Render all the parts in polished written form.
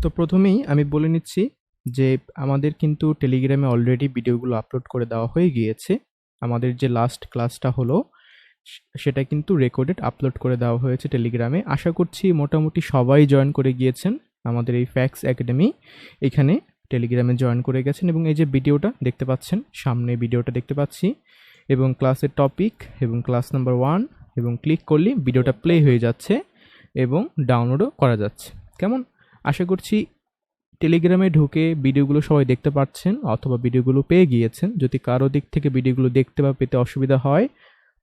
তো প্রথমেই আমি বলে নিচ্ছি যে আমাদের কিন্তু টেলিগ্রামে অলরেডি ভিডিওগুলো আপলোড করে দেওয়া হয়ে গিয়েছে। আমাদের যে লাস্ট ক্লাসটা হলো সেটা কিন্তু রেকর্ডেড আপলোড করে দেওয়া হয়েছে টেলিগ্রামে। আশা করছি মোটামুটি সবাই জয়েন করে গিয়েছেন আমাদের এই ফ্যাক্স একাডেমি এখানে টেলিগ্রামে জয়েন করে গেছেন, এবং এই যে ভিডিওটা দেখতে পাচ্ছেন, সামনে ভিডিওটা দেখতে পাচ্ছি এবং ক্লাসের টপিক এবং ক্লাস নাম্বার 1 এবং ক্লিক করলে ভিডিওটা প্লে হয়ে যাচ্ছে এবং ডাউনলোডও করা যাচ্ছে। কেমন? আশা করছি টেলিগ্রামে ঢুকে ভিডিওগুলো সবাই দেখতে পাচ্ছেন অথবা ভিডিওগুলো পেয়ে গিয়েছেন। যদি কারো দিক থেকে ভিডিওগুলো দেখতে বা পেতে অসুবিধা হয়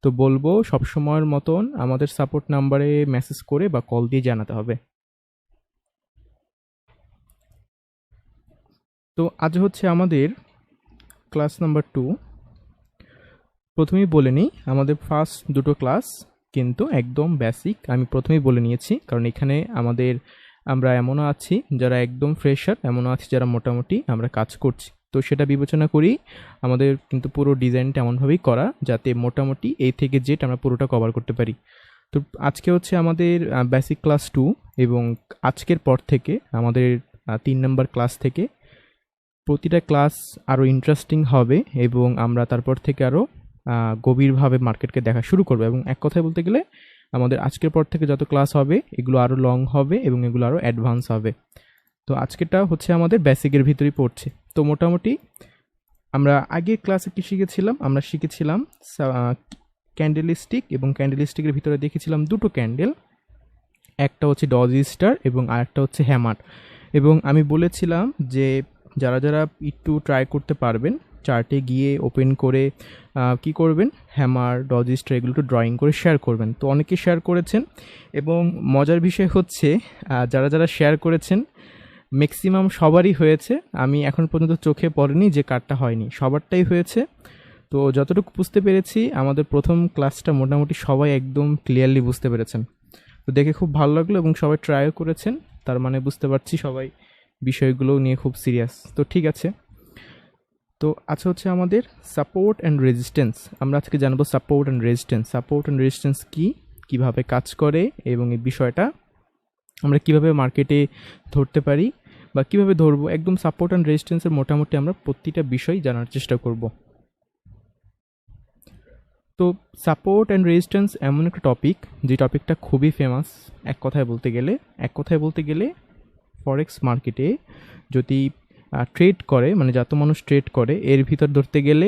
তো বলবো সবসময়ের মতন আমাদের সাপোর্ট নাম্বারে মেসেজ করে বা কল দিয়ে জানাতে হবে। তো আজ হচ্ছে আমাদের ক্লাস নাম্বার 2। প্রথমেই বলে নিই আমাদের ফার্স্ট দুটো ক্লাস কিন্তু একদম বেসিক, আমি প্রথমেই বলে নিয়েছি, কারণ এখানে আমরা এমনও আছি যারা একদম ফ্রেশার, এমনও আছি যারা মোটামুটি আমরা কাজ করছি। তো সেটা বিবেচনা করি আমাদের কিন্তু পুরো ডিজাইনটা এমনভাবেই করা যাতে মোটামুটি এই থেকে জেড আমরা পুরোটা কভার করতে পারি। তো আজকে হচ্ছে আমাদের বেসিক ক্লাস 2 এবং আজকের পর থেকে আমাদের 3 নম্বর ক্লাস থেকে প্রতিটা ক্লাস আরও ইন্টারেস্টিং হবে এবং আমরা তারপর থেকে আরও গভীরভাবে মার্কেটকে দেখা শুরু করবো। এবং এক কথায় বলতে গেলে আমাদের আজকের পর থেকে যত ক্লাস হবে এগুলো আরও লং হবে এবং এগুলো আরও অ্যাডভান্স হবে। তো আজকেরটা হচ্ছে আমাদের বেসিকের ভিতরেই পড়ছে। তো মোটামুটি আমরা আগের ক্লাসে কী শিখেছিলাম? আমরা শিখেছিলাম ক্যান্ডেলস্টিক, এবং ক্যান্ডেলস্টিকের ভিতরে দেখেছিলাম দুটো ক্যান্ডেল, একটা হচ্ছে ডজি স্টার এবং আরেকটা হচ্ছে হ্যামার। এবং আমি বলেছিলাম যে যারা যারা একটু ট্রাই করতে পারবেন চার্টে গিয়ে ওপেন করে কি করবেন, হ্যামার ডজি স্টার এগুলো একটু ড্রয়িং করে শেয়ার করবেন। তো অনেকে শেয়ার করেছেন এবং মজার বিষয় হচ্ছে যারা যারা শেয়ার করেছেন ম্যাক্সিমাম সবারই হয়েছে। আমি এখন পর্যন্ত চোখে পড়েনি যে কারটা হয়নি, সবারটাই হয়েছে। তো যতটুকু বুঝতে পেরেছি আমাদের প্রথম ক্লাসটা মোটামুটি সবাই একদম ক্লিয়ারলি বুঝতে পেরেছেন। তো দেখে খুব ভালো লাগলো এবং সবাই ট্রাইও করেছেন, তার মানে বুঝতে পারছি সবাই বিষয়গুলো নিয়ে খুব সিরিয়াস। তো ঠিক আছে, তো আচ্ছা হচ্ছে আমাদের সাপোর্ট অ্যান্ড রেজিস্ট্যান্স। আমরা আজকে জানবো support and resistance. Support and resistance কী, কীভাবে কাজ করে এবং এই বিষয়টা আমরা কীভাবে মার্কেটে ধরতে পারি বা কীভাবে ধরবো, একদম সাপোর্ট অ্যান্ড রেজিস্ট্যান্সের মোটামুটি আমরা প্রতিটা বিষয় জানার চেষ্টা করব। তো সাপোর্ট অ্যান্ড রেজিস্ট্যান্স এমন একটা টপিক যে টপিকটা খুবই ফেমাস। এক কথায় বলতে গেলে ফরেক্স মার্কেটে যদি ট্রেড করে, মানে যত মানুষ ট্রেড করে এর ভিতর ধরতে গেলে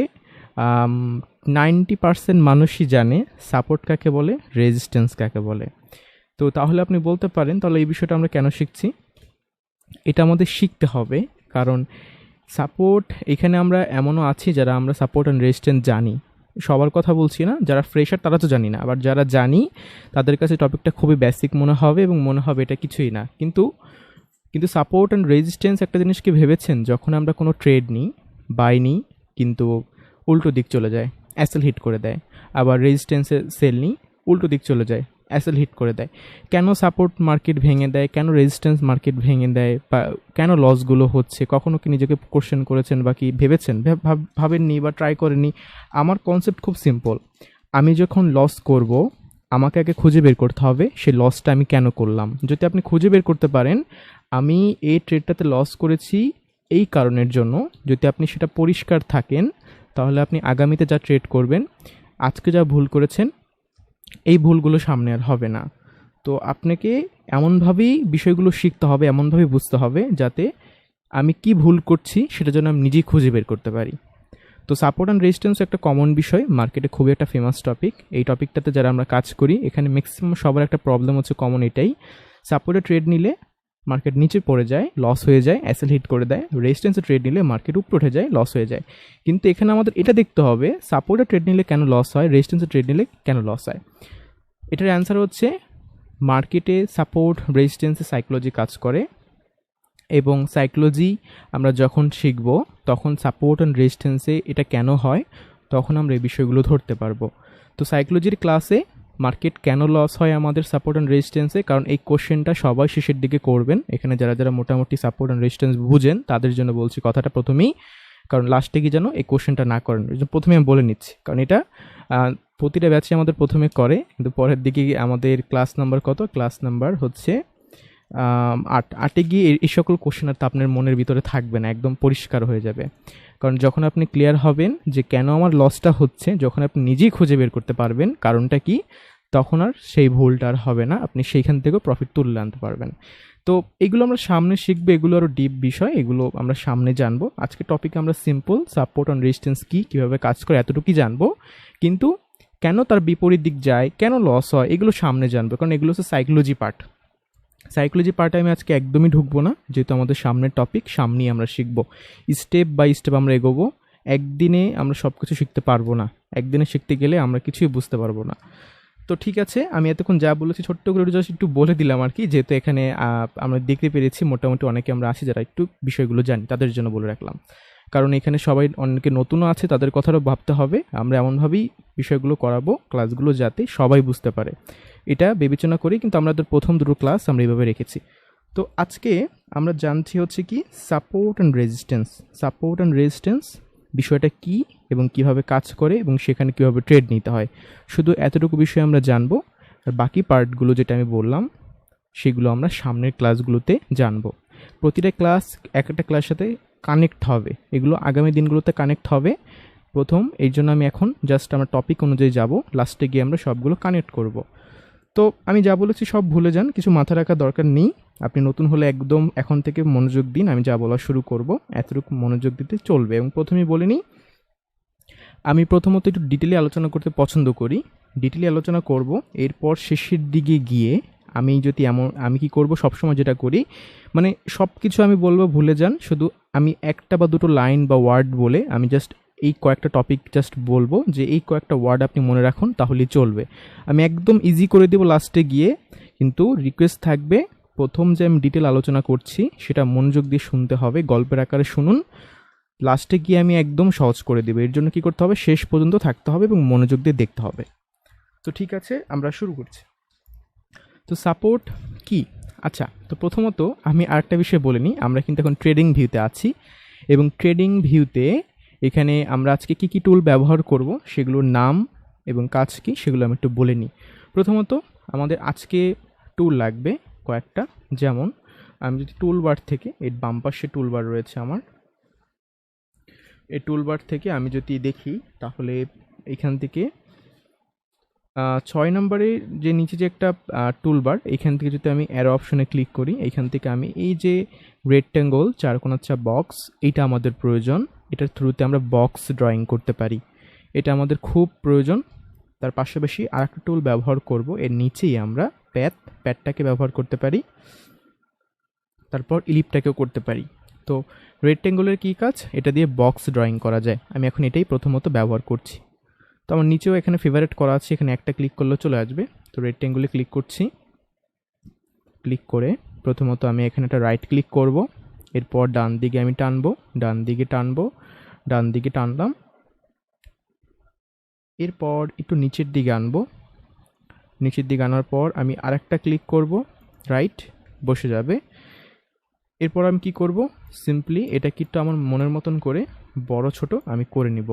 90% মানুষই জানে সাপোর্ট কাকে বলে, রেজিস্ট্যান্স কাকে বলে। তো তাহলে আপনি বলতে পারেন তাহলে এই বিষয়টা আমরা কেন শিখছি? এটা আমাদের শিখতে হবে কারণ সাপোর্ট, এখানে আমরা এমনও আছি যারা আমরা সাপোর্ট অ্যান্ড রেজিস্ট্যান্স জানি, সবার কথা বলছি না, যারা ফ্রেশার তারা তো জানি না, আবার যারা জানি তাদের কাছে টপিকটা খুবই বেসিক মনে হবে এবং মনে হবে এটা কিছুই না। কিন্তু সাপোর্ট অ্যান্ড রেজিস্ট্যান্স একটা জিনিস কি ভেবেছেন, যখন আমরা কোনো ট্রেড নিই, বাই নিই, কিন্তু উল্টো দিক চলে যায়, অ্যাসেল হিট করে দেয়, আবার রেজিস্ট্যান্সে সেল নিই, উল্টো দিক চলে যায়, অ্যাসেল হিট করে দেয়। কেন সাপোর্ট মার্কেট ভেঙে দেয়, কেন রেজিস্ট্যান্স মার্কেট ভেঙে দেয়, বা কেন লসগুলো হচ্ছে, কখনো কি নিজেকে কোশ্চেন করেছেন বা কি ভেবেছেন? ভাবেননি বা ট্রাই করেননি? আমার কনসেপ্ট খুব সিম্পল। আমি যখন লস করব আমাকে আগে খুঁজে বের করতে হবে সেই লসটা আমি কেন করলাম। যদি আপনি খুঁজে বের করতে পারেন আমি এই ট্রেডটাতে লস করেছি এই কারণের জন্য, যদি আপনি সেটা পরিষ্কার থাকেন তাহলে আপনি আগামীতে যা ট্রেড করবেন, আজকে যা ভুল করেছেন এই ভুলগুলো সামনে আর হবে না। তো আপনাকে এমনভাবেই বিষয়গুলো শিখতে হবে, এমনভাবেই বুঝতে হবে যাতে আমি কি ভুল করছি সেটা যেন আমি নিজেই খুঁজে বের করতে পারি। তো সাপোর্ট অ্যান্ড রেজিস্ট্যান্স একটা কমন বিষয়, মার্কেটে খুবই একটা ফেমাস টপিক। এই টপিকটাতে যারা আমরা কাজ করি এখানে ম্যাক্সিমাম সবার একটা প্রবলেম হচ্ছে কমন এটাই, সাপোর্টে ট্রেড নিলে মার্কেট নিচে পড়ে যায়, লস হয়ে যায়, অ্যাসেল হিট করে দেয়, রেজিস্ট্যান্সে ট্রেড নিলে মার্কেট উপরে উঠে যায়, লস হয়ে যায়। কিন্তু এখানে আমাদের এটা দেখতে হবে সাপোর্টে ট্রেড নিলে কেন লস হয়, রেজিস্ট্যান্সে ট্রেড নিলে কেন লস হয়। এটার অ্যান্সার হচ্ছে মার্কেটে সাপোর্ট রেজিস্ট্যান্সে সাইকোলজি কাজ করে, এবং সাইকোলজি আমরা যখন শিখব তখন সাপোর্ট অ্যান্ড রেজিস্ট্যান্সে এটা কেন হয় তখন আমরা এই বিষয়গুলো ধরতে পারবো। তো সাইকোলজির ক্লাসে মার্কেট কেন লস হয় আমাদের সাপোর্ট অ্যান্ড রেজিস্ট্যান্সে, কারণ এই কোশ্চেনটা সবাই শেষের দিকে করবেন, এখানে যারা যারা মোটামুটি সাপোর্ট অ্যান্ড রেজিস্ট্যান্স বুঝেন তাদের জন্য বলছি কথাটা প্রথমেই, কারণ লাস্টে কি যেন এই কোশ্চেনটা না করেন, প্রথমে আমি বলে নিচ্ছি, কারণ এটা প্রতিটা ব্যাচে আমাদের প্রথমে করে, কিন্তু পরের দিকে আমাদের ক্লাস নাম্বার কত, ক্লাস নাম্বার হচ্ছে আটে গিয়ে এই সকল কোশ্চেন আর তো আপনার মনের ভিতরে থাকবে না, একদম পরিষ্কার হয়ে যাবে। কারণ যখন আপনি ক্লিয়ার হবেন যে কেন আমার লসটা হচ্ছে, যখন আপনি নিজেই খুঁজে বের করতে পারবেন কারণটা কি, তখন আর সেই ভুলটা আর হবে না, আপনি সেইখান থেকেও প্রফিট তুলে আনতে পারবেন। তো এগুলো আমরা সামনে শিখবো, এগুলো আরও ডিপ বিষয়, এগুলো আমরা সামনে জানবো। আজকে টপিকে আমরা সিম্পল সাপোর্ট অ্যান্ড রেজিস্ট্যান্স কী, কীভাবে কাজ করে এতটুকুই জানবো, কিন্তু কেন তার বিপরীত দিক যায়, কেন লস হয়, এগুলো সামনে জানবো, কারণ এগুলো হচ্ছে সাইকোলজি পার্ট। সাইকোলজি পার্টে আমি আজকে একদমই ঢুকবো না, যেহেতু আমাদের সামনের টপিক, সামনেই আমরা শিখবো, স্টেপ বাই স্টেপ আমরা এগোবো। একদিনে আমরা সব কিছু শিখতে পারবো না, একদিনে শিখতে গেলে আমরা কিছুই বুঝতে পারবো না। তো ঠিক আছে, আমি এতক্ষণ যা বলেছি ছোট্ট করে জাস্ট একটু বলে দিলাম আর কি, যেহেতু এখানে আমরা দেখতে পেরেছি মোটামুটি অনেকে আমরা আছি যারা একটু বিষয়গুলো জানি, তাদের জন্য বলে রাখলাম। কারণ এখানে সবাই অনেকে নতুনও আছে, তাদের কথাটাও ভাবতে হবে, আমরা এমনভাবেই বিষয়গুলো করাবো ক্লাসগুলো যাতে সবাই বুঝতে পারে, এটা বিবেচনা করেই কিন্তু আমরা প্রথম দুটো ক্লাস আমরা এইভাবে রেখেছি। তো আজকে আমরা জানছি হচ্ছে কি support and resistance. Support and resistance বিষয়টা কি এবং কিভাবে কাজ করে এবং সেখানে কিভাবে ট্রেড নিতে হয়, শুধু এতটুকু বিষয় আমরা জানবো। আর বাকি পার্টগুলো যেটা আমি বললাম সেগুলো আমরা সামনের ক্লাসগুলোতে জানবো। প্রতিটা ক্লাস একটা ক্লাসের সাথে কানেক্ট হবে, এগুলো আগামী দিনগুলোতে কানেক্ট হবে। প্রথম এই জন্য আমি এখন জাস্ট আমার টপিক অনুযায়ী যাব, লাস্টে গিয়ে আমরা সবগুলো কানেক্ট করব। তো আমি যা বলেছি সব ভুলে যান, কিছু মাথা রাখার দরকার নেই। আপনি নতুন হলে একদম এখন থেকে মনোযোগ দিন, আমি যা বলা শুরু করব এতটুকু মনোযোগ দিতে চলবে। এবং প্রথমেই বলে নিই, আমি প্রথমত একটু ডিটেলে আলোচনা করতে পছন্দ করি, ডিটেলে আলোচনা করব, এরপর শেষের দিকে গিয়ে আমি কি করব, সবসময় যেটা করি, মানে সব কিছু আমি বলবো ভুলে যান, শুধু আমি একটা বা দুটো লাইন বা ওয়ার্ড বলে আমি জাস্ট এই কয়েকটা টপিক জাস্ট বলবো, যে এই কয়েকটা ওয়ার্ড আপনি মনে রাখুন, তাহলেই চলবে। আমি একদম ইজি করে দেবো লাস্টে গিয়ে, কিন্তু রিকোয়েস্ট থাকবে প্রথম যে আমি ডিটেল আলোচনা করছি সেটা মনোযোগ দিয়ে শুনতে হবে, গল্পের আকারে শুনুন। লাস্টে গিয়ে আমি একদম সহজ করে দেবো, এর জন্য কি করতে হবে, শেষ পর্যন্ত থাকতে হবে এবং মনোযোগ দিয়ে দেখতে হবে। তো ঠিক আছে, আমরা শুরু করছি। তো সাপোর্ট কি, আচ্ছা, তো প্রথমত আমি আরেকটা বিষয় বলে নিই, আমরা কিন্তু এখন ট্রেডিং ভিউতে আছি, এবং ট্রেডিং ভিউতে এখানে আমরা আজকে কী কী টুল ব্যবহার করব সেগুলোর নাম এবং কাজ কী সেগুলো আমি একটু বলে নিই। প্রথমত আমাদের আজকে টুল লাগবে কয়েকটা, যেমন আমি যদি টুলবার থেকে, এই বাম পাশে টুলবার রয়েছে আমার, এই টুলবার থেকে আমি যদি দেখি তাহলে এখান থেকে 6 নম্বরে যে নিচে যে একটা টুলবার, এখান থেকে যদি আমি অ্যারো অপশনে ক্লিক করি, এইখান থেকে আমি এই যে রেক্ট্যাঙ্গল চারকোণাচ্ছা বক্স, এইটা আমাদের প্রয়োজন, এটার থ্রুতে আমরা বক্স ড্রয়িং করতে পারি, এটা আমাদের খুব প্রয়োজন। তার পাশাপাশি আর একটা টুল ব্যবহার করব, এর নিচেই আমরা প্যাডটাকে ব্যবহার করতে পারি, তারপর ইলিপটাকেও করতে পারি। তো রেক্ট্যাঙ্গলের কী কাজ, এটা দিয়ে বক্স ড্রয়িং করা যায়, আমি এখন এটাই প্রথমত ব্যবহার করছি। তো আমার নিচেও এখানে ফেভারিট করা আছে, এখানে একটা ক্লিক করলেও চলে আসবে। তো রেক্ট্যাঙ্গলে ক্লিক করছি, ক্লিক করে প্রথমত আমি এখানে একটা রাইট ক্লিক করব, এরপর ডান দিকে আমি টানবো, ডান দিকে টানবো, ডান দিকে টানলাম, এরপর একটু নিচের দিকে আনবো, নিচের দিকে আনার পর আমি আরেকটা ক্লিক করব, রাইট বসে যাবে। এরপর আমি কি করব, সিম্পলি এটা কিন্তু আমার মনের মতন করে বড় ছোট আমি করে নিব।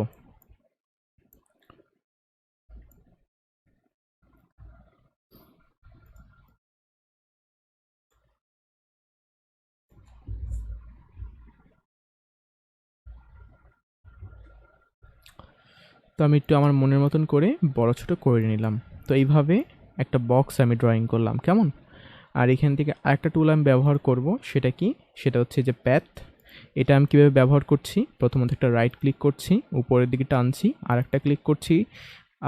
তো আমি একটু আমার মনের মতন করে বড় ছোট করে নিলাম। তো এইভাবে একটা বক্স আমি ড্রয়িং করলাম, কেমন। আর এখান থেকে আরেকটা টুল আমি ব্যবহার করব, সেটা কি, সেটা হচ্ছে যে প্যাথ। এটা আমি কীভাবে ব্যবহার করছি, প্রথমত একটা রাইট ক্লিক করছি, উপরের দিকে টানছি, আর একটা ক্লিক করছি,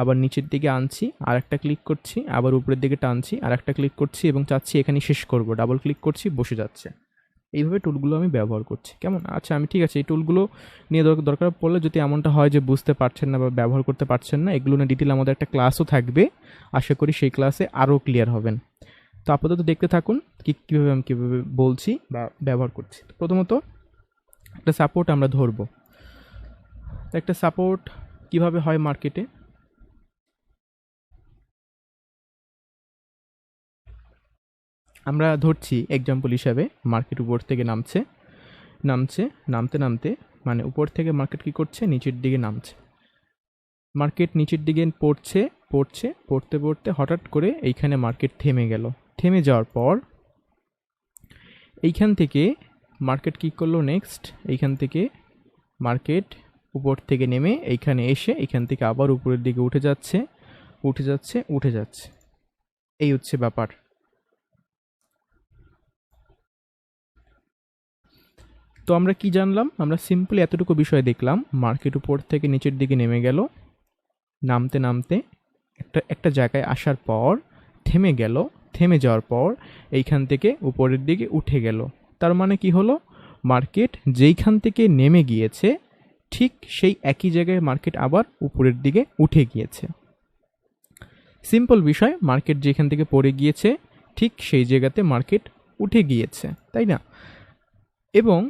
আবার নিচের দিকে আনছি, আর একটা ক্লিক করছি, আবার উপরের দিকে টানছি, আর একটা ক্লিক করছি এবং চাচ্ছি এখানে শেষ করব, ডাবল ক্লিক করছি, বসে যাচ্ছে। এইভাবে টুলগুলো আমি ব্যবহার করছি, কেমন। আচ্ছা, আমি ঠিক আছে, এই টুলগুলো নিয়ে দরকার পড়লে যদি এমনটা হয় যে বুঝতে পারছেন না বা ব্যবহার করতে পারছেন না, এগুলো নিয়ে ডিটেল আমাদের একটা ক্লাসও থাকবে, আশা করি সেই ক্লাসে আরও ক্লিয়ার হবেন। তো আপাতত দেখতে থাকুন কীভাবে আমি কীভাবে বলছি বা ব্যবহার করছি। প্রথমত একটা সাপোর্ট আমরা ধরবো, একটা সাপোর্ট কিভাবে হয় মার্কেটে, আমরা ধরছি এক্সাম্পল হিসাবে মার্কেট উপর থেকে নামছে, নামতে নামতে মানে উপর থেকে মার্কেট কী করছে, নিচের দিকে নামছে, মার্কেট নিচের দিকে পড়তে পড়তে হঠাৎ করে এইখানে মার্কেট থেমে গেল, থেমে যাওয়ার পর এইখান থেকে মার্কেট কী করলো নেক্সট, এইখান থেকে মার্কেট উপর থেকে নেমে এইখানে এসে এইখান থেকে আবার উপরের দিকে উঠে যাচ্ছে উঠে যাচ্ছে উঠে যাচ্ছে, এই হচ্ছে ব্যাপার। তো আমরা কি জানলাম, আমরা সিম্পলি এতটুকু বিষয় দেখলাম, মার্কেট উপর থেকে নিচের দিকে নেমে গেল, নামতে নামতে একটা জায়গায় আসার পর থেমে গেল, থেমে যাওয়ার পর এইখান থেকে উপরের দিকে উঠে গেল। তার মানে কি হলো, মার্কেট যেইখান থেকে নেমে গিয়েছে ঠিক সেই একই জায়গায় মার্কেট আবার উপরের দিকে উঠে গিয়েছে। সিম্পল বিষয়, মার্কেট যেখান থেকে পড়ে গিয়েছে ঠিক সেই জায়গাতে মার্কেট উঠে গিয়েছে, তাই না? এবং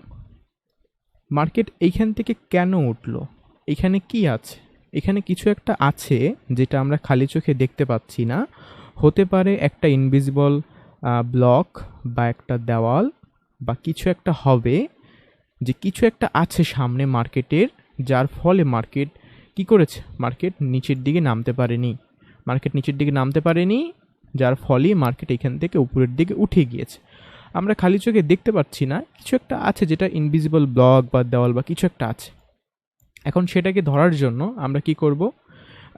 মার্কেট এইখান থেকে কেন উঠলো, এখানে কি আছে, এখানে কিছু একটা আছে যেটা আমরা খালি চোখে দেখতে পাচ্ছি না। হতে পারে একটা ইনভিজিবল ব্লক বা একটা দেওয়াল বা কিছু একটা হবে, যে কিছু একটা আছে সামনে মার্কেটের, যার ফলে মার্কেট কি করেছে, মার্কেট নিচের দিকে নামতে পারেনি, মার্কেট নিচের দিকে নামতে পারেনি, যার ফলে মার্কেট এখান থেকে উপরের দিকে উঠে গিয়েছে। আমরা খালি চোখে দেখতে পাচ্ছি না, কিছু একটা আছে যেটা ইনভিজিবল ব্লক বা দেওয়াল বা কিছু একটা আছে। এখন সেটাকে ধরার জন্য আমরা কি করব,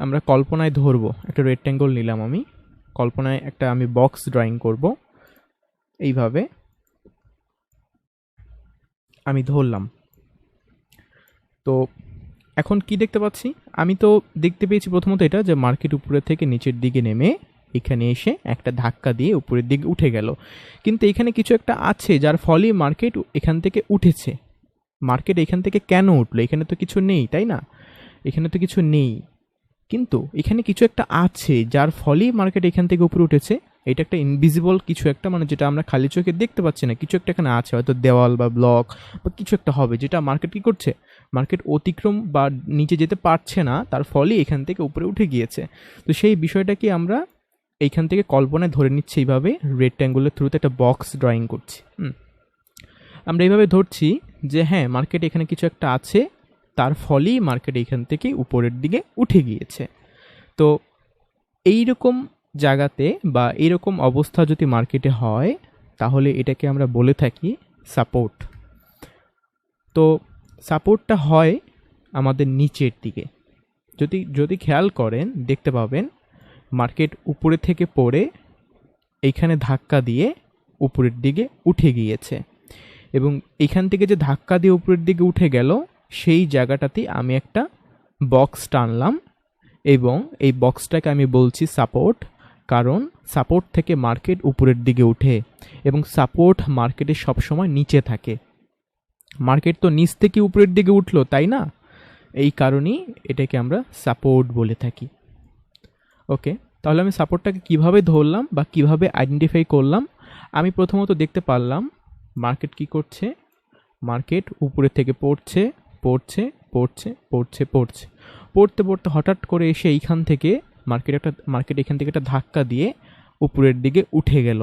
আমরা কল্পনায় ধরবো, একটা রেক্ট্যাঙ্গল নিলাম, আমি কল্পনায় একটা আমি বক্স ড্রয়িং করব, এইভাবে আমি ধরলাম। তো এখন কি দেখতে পাচ্ছি, আমি তো দেখতে পেয়েছি প্রথমত এটা যে মার্কেট উপরের থেকে নিচের দিকে নেমে এখানে এসে একটা ধাক্কা দিয়ে উপরের দিকে উঠে গেল, কিন্তু এখানে কিছু একটা আছে যার ফলে মার্কেট এখান থেকে উঠেছে। মার্কেট এখান থেকে কেন উঠলো, এখানে তো কিছু নেই, তাই না? এখানে তো কিছু নেই, কিন্তু এখানে কিছু একটা আছে যার ফলেই মার্কেট এখান থেকে উপরে উঠেছে। এটা একটা ইনভিজিবল কিছু একটা, মানে যেটা আমরা খালি চোখে দেখতে পাচ্ছি না, কিছু একটা এখানে আছে, হয়তো দেওয়াল বা ব্লক বা কিছু একটা হবে, যেটা মার্কেট কি করছে, মার্কেট অতিক্রম বা নিচে যেতে পারছে না, তার ফলে এখান থেকে উপরে উঠে গিয়েছে। তো সেই বিষয়টাকে আমরা এইখান থেকে কল্পনায় ধরে নিচ্ছি, এইভাবে রেক্ট্যাঙ্গুলার থ্রুতে একটা বক্স ড্রয়িং করছি। আমরা এইভাবে ধরছি যে হ্যাঁ, মার্কেট এখানে কিছু একটা আছে, তার ফলেই মার্কেট এখান থেকে উপরের দিকে উঠে গিয়েছে। তো এইরকম জায়গাতে বা এইরকম অবস্থা যদি মার্কেটে হয়, তাহলে এটাকে আমরা বলে থাকি সাপোর্ট। তো সাপোর্টটা হয় আমাদের নিচের দিকে। যদি খেয়াল করেন দেখতে পাবেন মার্কেট উপরে থেকে পড়ে এইখানে ধাক্কা দিয়ে উপরের দিকে উঠে গিয়েছে, এবং এখান থেকে যে ধাক্কা দিয়ে উপরের দিকে উঠে গেল সেই জায়গাটাতেই আমি একটা বক্স টানলাম, এবং এই বক্সটাকে আমি বলছি সাপোর্ট, কারণ সাপোর্ট থেকে মার্কেট উপরের দিকে উঠে, এবং সাপোর্ট মার্কেটে সবসময় নিচে থাকে। মার্কেট তো নিচ থেকে উপরের দিকে উঠলো, তাই না? এই কারণেই এটাকে আমরা সাপোর্ট বলে থাকি। ওকে, তাহলে আমি সাপোর্টটাকে কিভাবে ধরলাম বা কিভাবে আইডেন্টিফাই করলাম? আমি প্রথমত দেখতে পারলাম মার্কেট কি করছে, মার্কেট উপরে থেকে পড়ছে পড়ছে পড়ছে পড়ছে পড়ছে পড়তে পড়তে হঠাৎ করে এসে এইখান থেকে মার্কেট এখান থেকে একটা ধাক্কা দিয়ে উপরের দিকে উঠে গেল।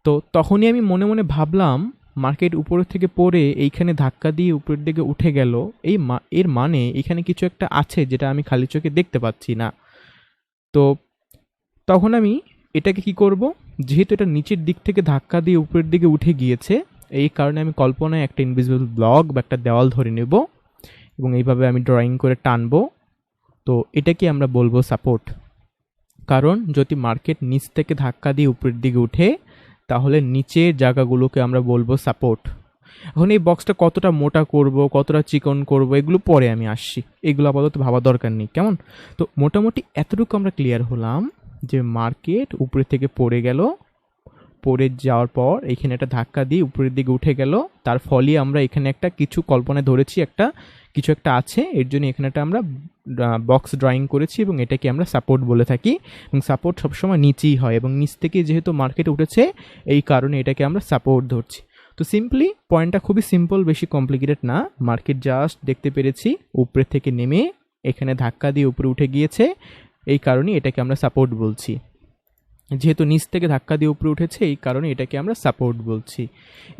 তো তখনই আমি মনে মনে ভাবলাম, মার্কেট উপরের থেকে পড়ে এইখানে ধাক্কা দিয়ে উপরের দিকে উঠে গেল, এর মানে এখানে কিছু একটা আছে যেটা আমি খালি চোখে দেখতে পাচ্ছি না। তো তখন আমি এটাকে কি করব, যেহেতু এটা নিচের দিক থেকে ধাক্কা দিয়ে উপরের দিকে উঠে গিয়েছে, এই কারণে আমি কল্পনায় একটা ইনভিজিবল ব্লক বা একটা দেওয়াল ধরে নেব, এবং এইভাবে আমি ড্রয়িং করে টানবো। তো এটাকে আমরা বলবো সাপোর্ট। কারণ যদি মার্কেট নিচ থেকে ধাক্কা দিয়ে উপরের দিকে উঠে, তাহলে নিচের জায়গাগুলোকে আমরা বলবো সাপোর্ট। এখন এই বক্সটা কতটা মোটা করব, কতটা চিকন করব, এগুলো পরে আমি আসছি, এগুলো আপাতত ভাবা দরকার নেই, কেমন? তো মোটামুটি এতটুকু আমরা ক্লিয়ার হলাম যে মার্কেট উপরে থেকে পড়ে গেল, পড়ে যাওয়ার পর এখানে একটা ধাক্কা দিয়ে উপরের দিকে উঠে গেল, তার ফলে আমরা এখানে একটা কিছু কল্পনায় ধরেছি, কিছু একটা আছে, এর জন্য এখানে একটা আমরা বক্স ড্রয়িং করেছি, এবং এটাকে আমরা সাপোর্ট বলে থাকি। এবং সাপোর্ট সবসময় নিচেই হয়, এবং নিচ থেকে যেহেতু মার্কেট উঠেছে এই কারণে এটাকে আমরা সাপোর্ট ধরছি। তো সিম্পলি পয়েন্টটা খুবই সিম্পল, বেশি কমপ্লিকেটেড না। মার্কেট জাস্ট দেখতে পেরেছি উপরে থেকে নেমে এখানে ধাক্কা দিয়ে উপরে উঠে গিয়েছে, এই কারণে এটাকে আমরা সাপোর্ট বলছি। যেহেতু নিচ থেকে ধাক্কা দিয়ে উপরে উঠেছে, এই কারণে এটাকে আমরা সাপোর্ট বলছি।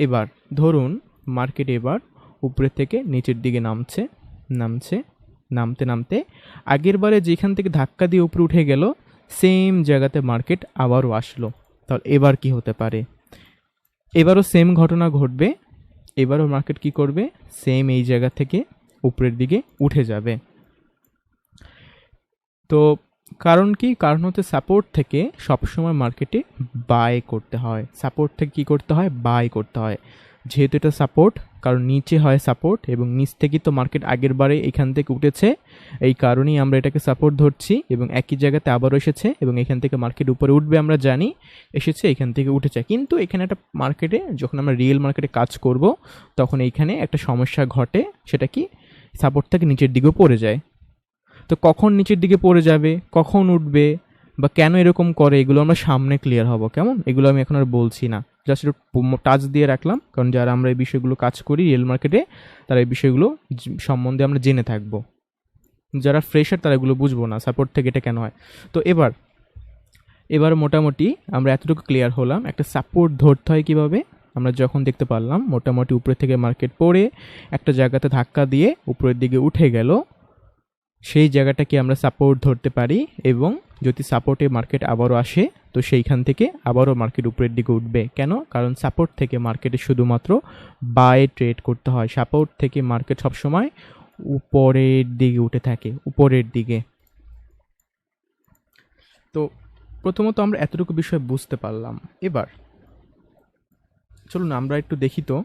এবার ধরুন মার্কেট এবার উপরে থেকে নিচের দিকে নামছে, নামতে নামতে আগের বারে যেখান থেকে ধাক্কা দিয়ে উপরে উঠে গেল সেম জায়গাতে মার্কেট আবারও আসলো। তাহলে এবার কি হতে পারে? এবারও সেম ঘটনা ঘটবে, এবারও মার্কেট কি করবে, সেম এই জায়গা থেকে উপরের দিকে উঠে যাবে। তো কারণ কি, কারণ হচ্ছে সাপোর্ট থেকে সবসময় মার্কেটে বাই করতে হয়, সাপোর্ট থেকে কি করতে হয়, বাই করতে হয়। যেহেতু এটা সাপোর্ট, কারণ নিচে হয় সাপোর্ট এবং নিচ থেকেই তো মার্কেট আগের বারে এখান থেকে উঠেছে, এই কারণেই আমরা এটাকে সাপোর্ট ধরছি এবং একই জায়গাতে আবারও এসেছে এবং এখান থেকে মার্কেট উপরে উঠবে আমরা জানি, এসেছে এখান থেকে উঠেছে। কিন্তু এখানে একটা মার্কেটে যখন আমরা রিয়েল মার্কেটে কাজ করব তখন এইখানে একটা সমস্যা ঘটে, সেটা কি, সাপোর্ট থেকে নিচের দিকেও পড়ে যায়। তো কখন নিচের দিকে পড়ে যাবে, কখন উঠবে বা কেন এরকম করে, এগুলো আমরা সামনে ক্লিয়ার হব, কেমন, এগুলো আমি এখন আর বলছি না, জাস্ট একটু টাচ দিয়ে রাখলাম, কারণ যারা আমরা এই বিষয়গুলো কাজ করি রিয়েল মার্কেটে তারা এই বিষয়গুলো সম্বন্ধে আমরা জেনে থাকবো। যারা ফ্রেশার তারা এগুলো বুঝবো না, সাপোর্ট থেকে এটা কেন হয়। তো এবার মোটামুটি আমরা এতটুকু ক্লিয়ার হলাম একটা সাপোর্ট ধরতে হয় কীভাবে। আমরা যখন দেখতে পারলাম মোটামুটি উপরের থেকে মার্কেট পড়ে একটা জায়গাতে ধাক্কা দিয়ে উপরের দিকে উঠে গেল, সেই জায়গাটাকে আমরা সাপোর্ট ধরতে পারি এবং যদি সাপোর্টে মার্কেট আবারও আসে তো সেইখান থেকে আবারও মার্কেট উপরের দিকে উঠবে। কেন, কারণ সাপোর্ট থেকে মার্কেটে শুধুমাত্র বাই ট্রেড করতে হয়, সাপোর্ট থেকে মার্কেট সবসময় উপরের দিকে উঠে থাকে, উপরের দিকে। তো প্রথমত আমরা এতটুকু বিষয় বুঝতে পারলাম। এবার চলুন আমরা একটু দেখি, তো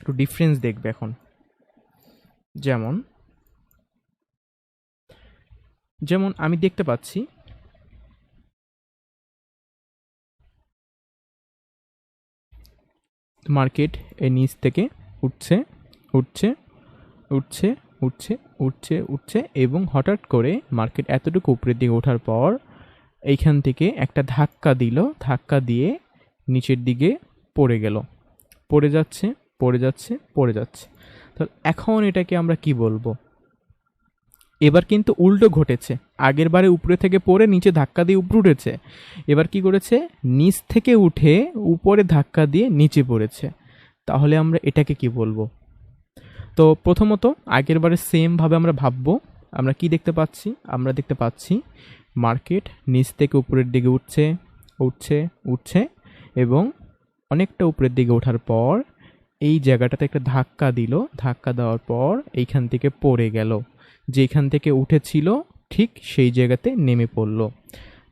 একটু ডিফারেন্স দেখবে এখন। যেমন আমি দেখতে পাচ্ছি মার্কেট এই নিচ থেকে উঠছে উঠছে উঠছে উঠছে উঠছে উঠছে এবং হঠাৎ করে মার্কেট এতটুকু উপরের দিকে ওঠার পর এইখান থেকে একটা ধাক্কা দিল, ধাক্কা দিয়ে নিচের দিকে পড়ে গেল, পড়ে যাচ্ছে পড়ে যাচ্ছে পড়ে যাচ্ছে। তো এখন এটাকে আমরা কি বলবো, এবার কিন্তু উল্টো ঘটেছে, আগের বারে উপরে থেকে পড়ে নিচে ধাক্কা দিয়ে উপরে উঠেছে, এবার কি করেছে, নিচ থেকে উঠে উপরে ধাক্কা দিয়ে নিচে পড়েছে। তাহলে আমরা এটাকে কি বলবো? তো প্রথমত আগের বারে সেম ভাবে আমরা ভাববো, আমরা কি দেখতে পাচ্ছি, আমরা দেখতে পাচ্ছি মার্কেট নিচ থেকে উপরের দিকে উঠছে উঠছে উঠছে এবং অনেকটা উপরের দিকে ওঠার পর এই জায়গাটাতে একটা ধাক্কা দিল, ধাক্কা দেওয়ার পর এইখান থেকে পড়ে গেল, যেখান থেকে উঠেছিল ঠিক সেই জায়গাতে নেমে পড়ল।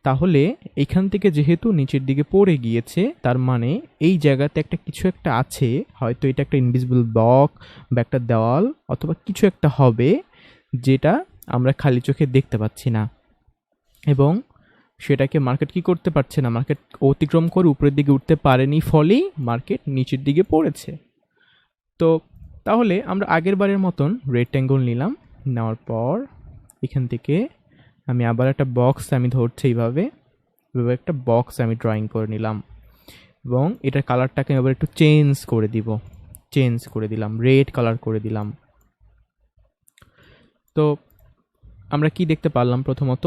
তাহলে এইখান থেকে যেহেতু নিচের দিকে পড়ে গিয়েছে, তার মানে এই জায়গাতে একটা কিছু একটা আছে, হয়তো এটা একটা ইনভিজিবল ব্লক বা একটা দেওয়াল অথবা কিছু একটা হবে যেটা আমরা খালি চোখে দেখতে পাচ্ছি না, এবং সেটাকে মার্কেট কি করতে পারছে না, মার্কেট অতিক্রম করে উপরের দিকে উঠতে পারেনি, ফলেই মার্কেট নিচের দিকে পড়েছে। তো তাহলে আমরা আগের বারের মতন রেক্ট্যাঙ্গল নিলাম, নেওয়ার পর এখান থেকে আমি আবার একটা বক্স আমি ধরছি, এইভাবে একটা বক্স আমি ড্রয়িং করে নিলাম এবং এটার কালারটাকে আবার একটু চেঞ্জ করে দিলাম, রেড কালার করে দিলাম। তো আমরা কি দেখতে পারলাম, প্রথমত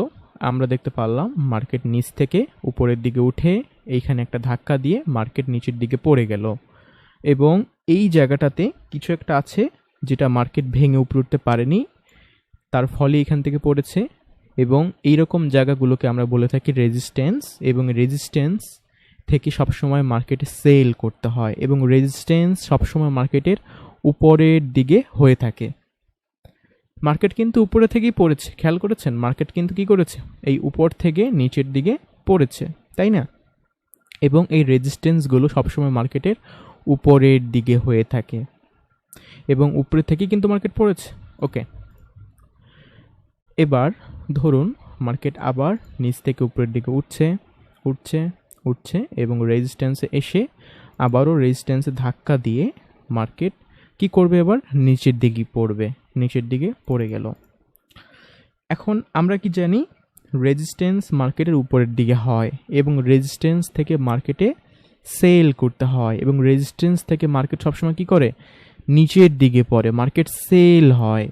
আমরা দেখতে পারলাম মার্কেট নিচ থেকে উপরের দিকে উঠে এইখানে একটা ধাক্কা দিয়ে মার্কেট নিচের দিকে পড়ে গেল এবং এই জায়গাটাতে কিছু একটা আছে যেটা মার্কেট ভেঙে উপরে উঠতে পারেনি, তার ফলে এখান থেকে পড়েছে। এবং এইরকম জায়গাগুলোকে আমরা বলে থাকি রেজিস্ট্যান্স, এবং রেজিস্ট্যান্স থেকে সবসময় মার্কেটে সেল করতে হয় এবং রেজিস্ট্যান্স সবসময় মার্কেটের উপরের দিকে হয়ে থাকে। মার্কেট কিন্তু উপরে থেকেই পড়েছে, খেয়াল করেছেন, মার্কেট কিন্তু কি করেছে, এই উপর থেকে নিচের দিকে পড়েছে, তাই না? এবং এই রেজিস্ট্যান্সগুলো সবসময় মার্কেটের উপরের দিকে হয়ে থাকে এবং উপরে থেকেই কিন্তু মার্কেট পড়েছে। ওকে, এবার ধরুন মার্কেট আবার নিচ থেকে উপরের দিকে উঠছে উঠছে উঠছে এবং রেজিস্ট্যান্সে এসে আবারও রেজিস্ট্যান্সে ধাক্কা দিয়ে মার্কেট কি করবে, এবার নিচের দিকে পড়বে, নিচের দিকে পড়ে গেল। এখন আমরা কি জানি, রেজিস্ট্যান্স মার্কেটের উপরের দিকে হয় এবং রেজিস্ট্যান্স থেকে মার্কেটে সেল করতে হয় এবং রেজিস্ট্যান্স থেকে মার্কেট সবসময় কি করে, নিচের দিকে পড়ে, মার্কেট সেল হয়।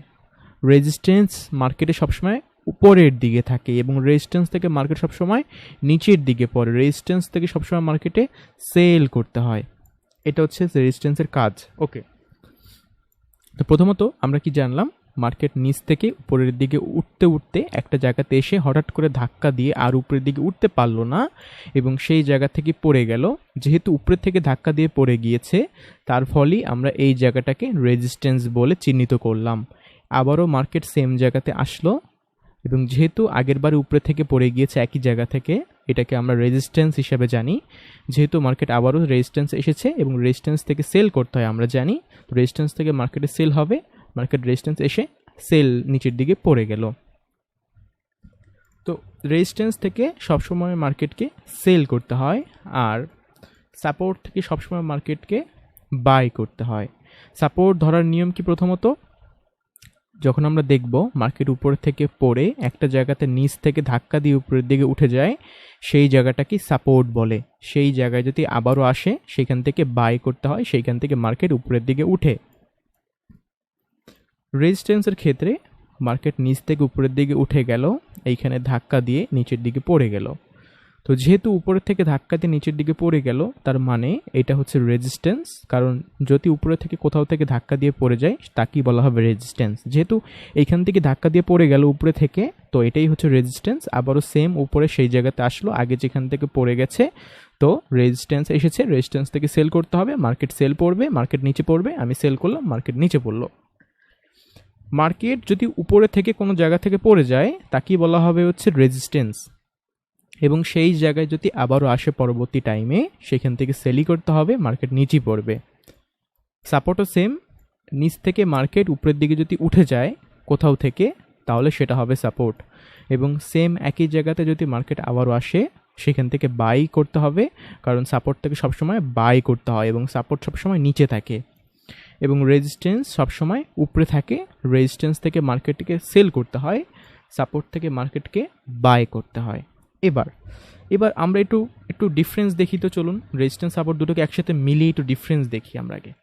রেজিস্ট্যান্স মার্কেটে সবসময় উপরের দিকে থাকে এবং রেজিস্ট্যান্স থেকে মার্কেট সবসময় নিচের দিকে পড়ে, রেজিস্ট্যান্স থেকে সবসময় মার্কেটে সেল করতে হয়। এটা হচ্ছে রেজিস্ট্যান্সের কাজ। ওকে, তো প্রথমত আমরা কি জানলাম, মার্কেট নিচ থেকে উপরের দিকে উঠতে উঠতে একটা জায়গাতে এসে হঠাৎ করে ধাক্কা দিয়ে আর উপরের দিকে উঠতে পারলো না এবং সেই জায়গা থেকে পড়ে গেল। যেহেতু উপরের থেকে ধাক্কা দিয়ে পড়ে গিয়েছে, তার ফলেই আমরা এই জায়গাটাকে রেজিস্ট্যান্স বলে চিহ্নিত করলাম। আবারও মার্কেট সেম জায়গাতে আসলো এবং যেহেতু আগেরবার উপরে থেকে পড়ে গিয়েছে একই জায়গা থেকে, এটাকে আমরা রেজিস্ট্যান্স হিসেবে জানি। যেহেতু মার্কেট আবারও রেজিস্ট্যান্স এসেছে এবং রেজিস্ট্যান্স থেকে সেল করতে হয় আমরা জানি, তো রেজিস্ট্যান্স থেকে মার্কেটে সেল হবে, মার্কেট রেজিস্ট্যান্স এসে সেল নিচের দিকে পড়ে গেল। তো রেজিস্ট্যান্স থেকে সবসময় মার্কেটকে সেল করতে হয় আর সাপোর্ট থেকে সবসময় মার্কেটকে বাই করতে হয়। সাপোর্ট ধরার নিয়ম কি? প্রথমত, যখন আমরা দেখব মার্কেট উপর থেকে পড়ে একটা জায়গাতে নিচ থেকে ধাক্কা দিয়ে উপরের দিকে উঠে যায়, সেই জায়গাটাকে সাপোর্ট বলে। সেই জায়গায় যদি আবারও আসে, সেখান থেকে বাই করতে হয়, সেইখান থেকে মার্কেট উপরের দিকে উঠে। রেজিস্ট্যান্সের ক্ষেত্রে মার্কেট নিচ থেকে উপরের দিকে উঠে গেল, এইখানে ধাক্কা দিয়ে নিচের দিকে পড়ে গেল। তো যেহেতু উপরের থেকে ধাক্কা দিয়ে নিচের দিকে পড়ে গেল, তার মানে এটা হচ্ছে রেজিস্ট্যান্স। কারণ যদি উপরে থেকে কোথাও থেকে ধাক্কা দিয়ে পড়ে যায়, তাকেই বলা হবে রেজিস্ট্যান্স। যেহেতু এইখান থেকে ধাক্কা দিয়ে পড়ে গেল উপরে থেকে, তো এটাই হচ্ছে রেজিস্ট্যান্স। আবারও সেম উপরে সেই জায়গাতে আসলো আগে যেখান থেকে পড়ে গেছে, তো রেজিস্ট্যান্স এসেছে, রেজিস্ট্যান্স থেকে সেল করতে হবে, মার্কেট সেল পড়বে, মার্কেট নিচে পড়বে, আমি সেল করলাম, মার্কেট নিচে পড়লো। মার্কেট যদি উপরে থেকে কোনো জায়গা থেকে পড়ে যায়, তাকেই বলা হবে হচ্ছে রেজিস্ট্যান্স। এবং সেই জায়গায় যদি আবারও আসে পরবর্তী টাইমে, সেখান থেকে সেলই করতে হবে, মার্কেট নিচেই পড়বে। সাপোর্টও সেম, নিচ থেকে মার্কেট উপরের দিকে যদি উঠে যায় কোথাও থেকে, তাহলে সেটা হবে সাপোর্ট। এবং সেম একই জায়গাতে যদি মার্কেট আবারও আসে, সেখান থেকে বাই করতে হবে, কারণ সাপোর্ট থেকে সবসময় বাই করতে হয় এবং সাপোর্ট সবসময় নিচে থাকে। এবং রেজিস্ট্যান্স সবসময় উপরে থাকে, রেজিস্ট্যান্স থেকে মার্কেটকে সেল করতে হয়, সাপোর্ট থেকে মার্কেটকে বাই করতে হয়। এবার আমরা একটু ডিফারেন্স দেখি। তো চলুন রেজিস্ট্যান্স সাপোর্ট দুটোকে একসাথে মিলিয়ে একটু ডিফারেন্স দেখি আমরা আগে।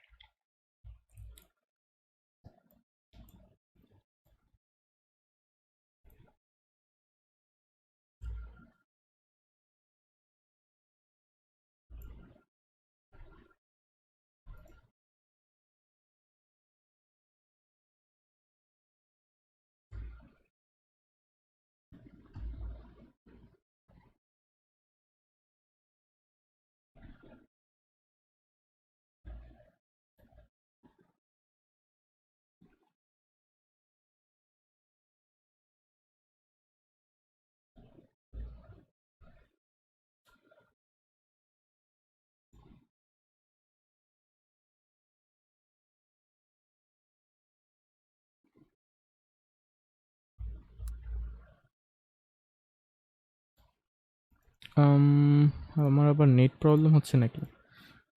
আমার আবার নেট প্রবলেম হচ্ছে নাকি?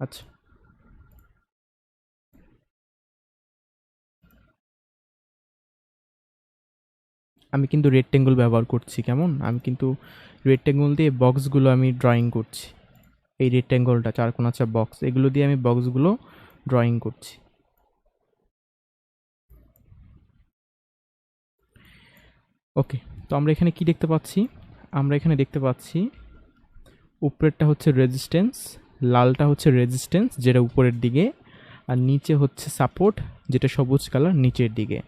আচ্ছা, আমি কিন্তু রেক্টেঙ্গল ব্যবহার করছি। কেমন? আমি কিন্তু রেক্টেঙ্গল দিয়ে বক্সগুলো আমি ড্রয়িং করছি। এই রেক্টেঙ্গলটা চারকোনাচা বক্স, এগুলো দিয়ে আমি বক্সগুলো ড্রয়িং করছি। ওকে, তো আমরা এখানে কি দেখতে পাচ্ছি? আমরা এখানে দেখতে পাচ্ছি উপরেরটা হচ্ছে রেজিস্ট্যান্স, লালটা হচ্ছে রেজিস্ট্যান্স যেটা উপরের দিকে, আর নিচে হচ্ছে সাপোর্ট যেটা সবুজ কালার নিচের দিকে।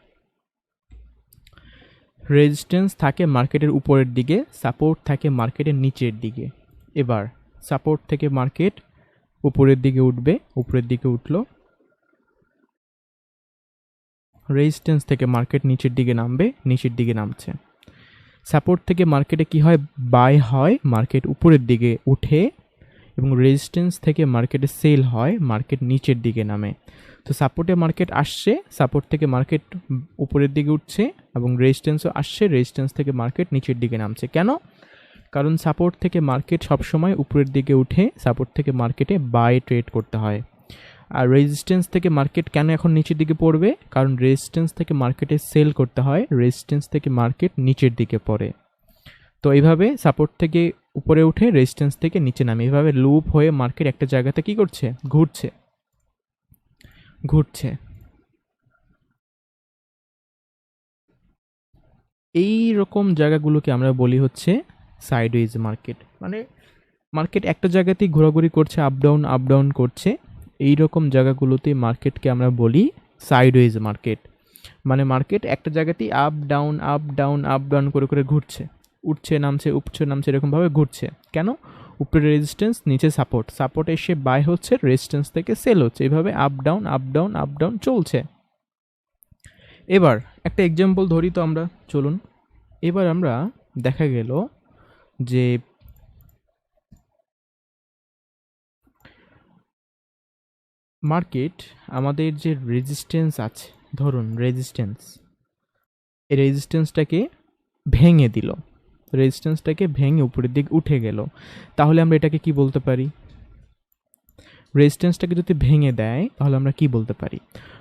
রেজিস্ট্যান্স থাকে মার্কেটের উপরের দিকে, সাপোর্ট থাকে মার্কেটের নিচের দিকে। এবার সাপোর্ট থেকে মার্কেট উপরের দিকে উঠবে, উপরের দিকে উঠলো। রেজিস্ট্যান্স থেকে মার্কেট নিচের দিকে নামবে, নিচের দিকে নামছে। সাপোর্ট থেকে মার্কেটে কি হয়? বাই হয়, মার্কেট উপরের দিকে উঠে, এবং রেজিস্ট্যান্স থেকে মার্কেটে সেল হয়, মার্কেট নিচের দিকে নামে। তো সাপোর্টে মার্কেট আসছে, সাপোর্ট থেকে মার্কেট উপরের দিকে উঠছে, এবং রেজিস্ট্যান্সও আসছে, রেজিস্ট্যান্স থেকে মার্কেট নিচের দিকে নামছে। কেন? কারণ সাপোর্ট থেকে মার্কেট সবসময় উপরের দিকে উঠে, সাপোর্ট থেকে মার্কেটে বাই ট্রেড করতে হয়। আর রেজিস্ট্যান্স থেকে মার্কেট কেন এখন নিচের দিকে পড়বে? কারণ রেজিস্ট্যান্স থেকে মার্কেটে সেল করতে হয়, রেজিস্ট্যান্স থেকে মার্কেট নিচের দিকে পড়ে। তো এইভাবে সাপোর্ট থেকে উপরে উঠে, রেজিস্ট্যান্স থেকে নিচে নামে, এইভাবে লুপ হয়ে মার্কেট একটা জায়গাতে কি করছে? ঘুরছে। এই রকম জায়গাগুলোকে আমরা বলি হচ্ছে সাইডওয়েজ মার্কেট। মানে মার্কেট একটা জায়গাতেই ঘোরাঘুরি করছে, আপ ডাউন করছে। এই রকম জায়গাগুলোতে মার্কেটকে আমরা বলি সাইডওয়েজ মার্কেট। মানে মার্কেট একটা জায়গাতেই up down up down up down করে করে ঘুরছে, উঠছে নামছে এরকমভাবে ঘুরছে। কেন? উপরে রেজিস্ট্যান্স, নিচে সাপোর্ট, সাপোর্ট এসে বাই হচ্ছে, রেজিস্ট্যান্স থেকে সেল হচ্ছে, এইভাবে up down up down up down চলছে। এবার একটা এক্সাম্পল ধরি তো আমরা, চলুন। এবার আমরা দেখা গেল যে মার্কেট আমাদের যে রেজিস্ট্যান্স আছে, ধরুন রেজিস্ট্যান্স, এই রেজিস্ট্যান্সটাকে ভেঙে দিল, রেজিস্ট্যান্সটাকে ভেঙে উপরের দিকে উঠে গেল, তাহলে আমরা এটাকে কি বলতে পারি? রেজিস্ট্যান্সটাকে যদি ভেঙে দেয় তাহলে আমরা কি বলতে পারি?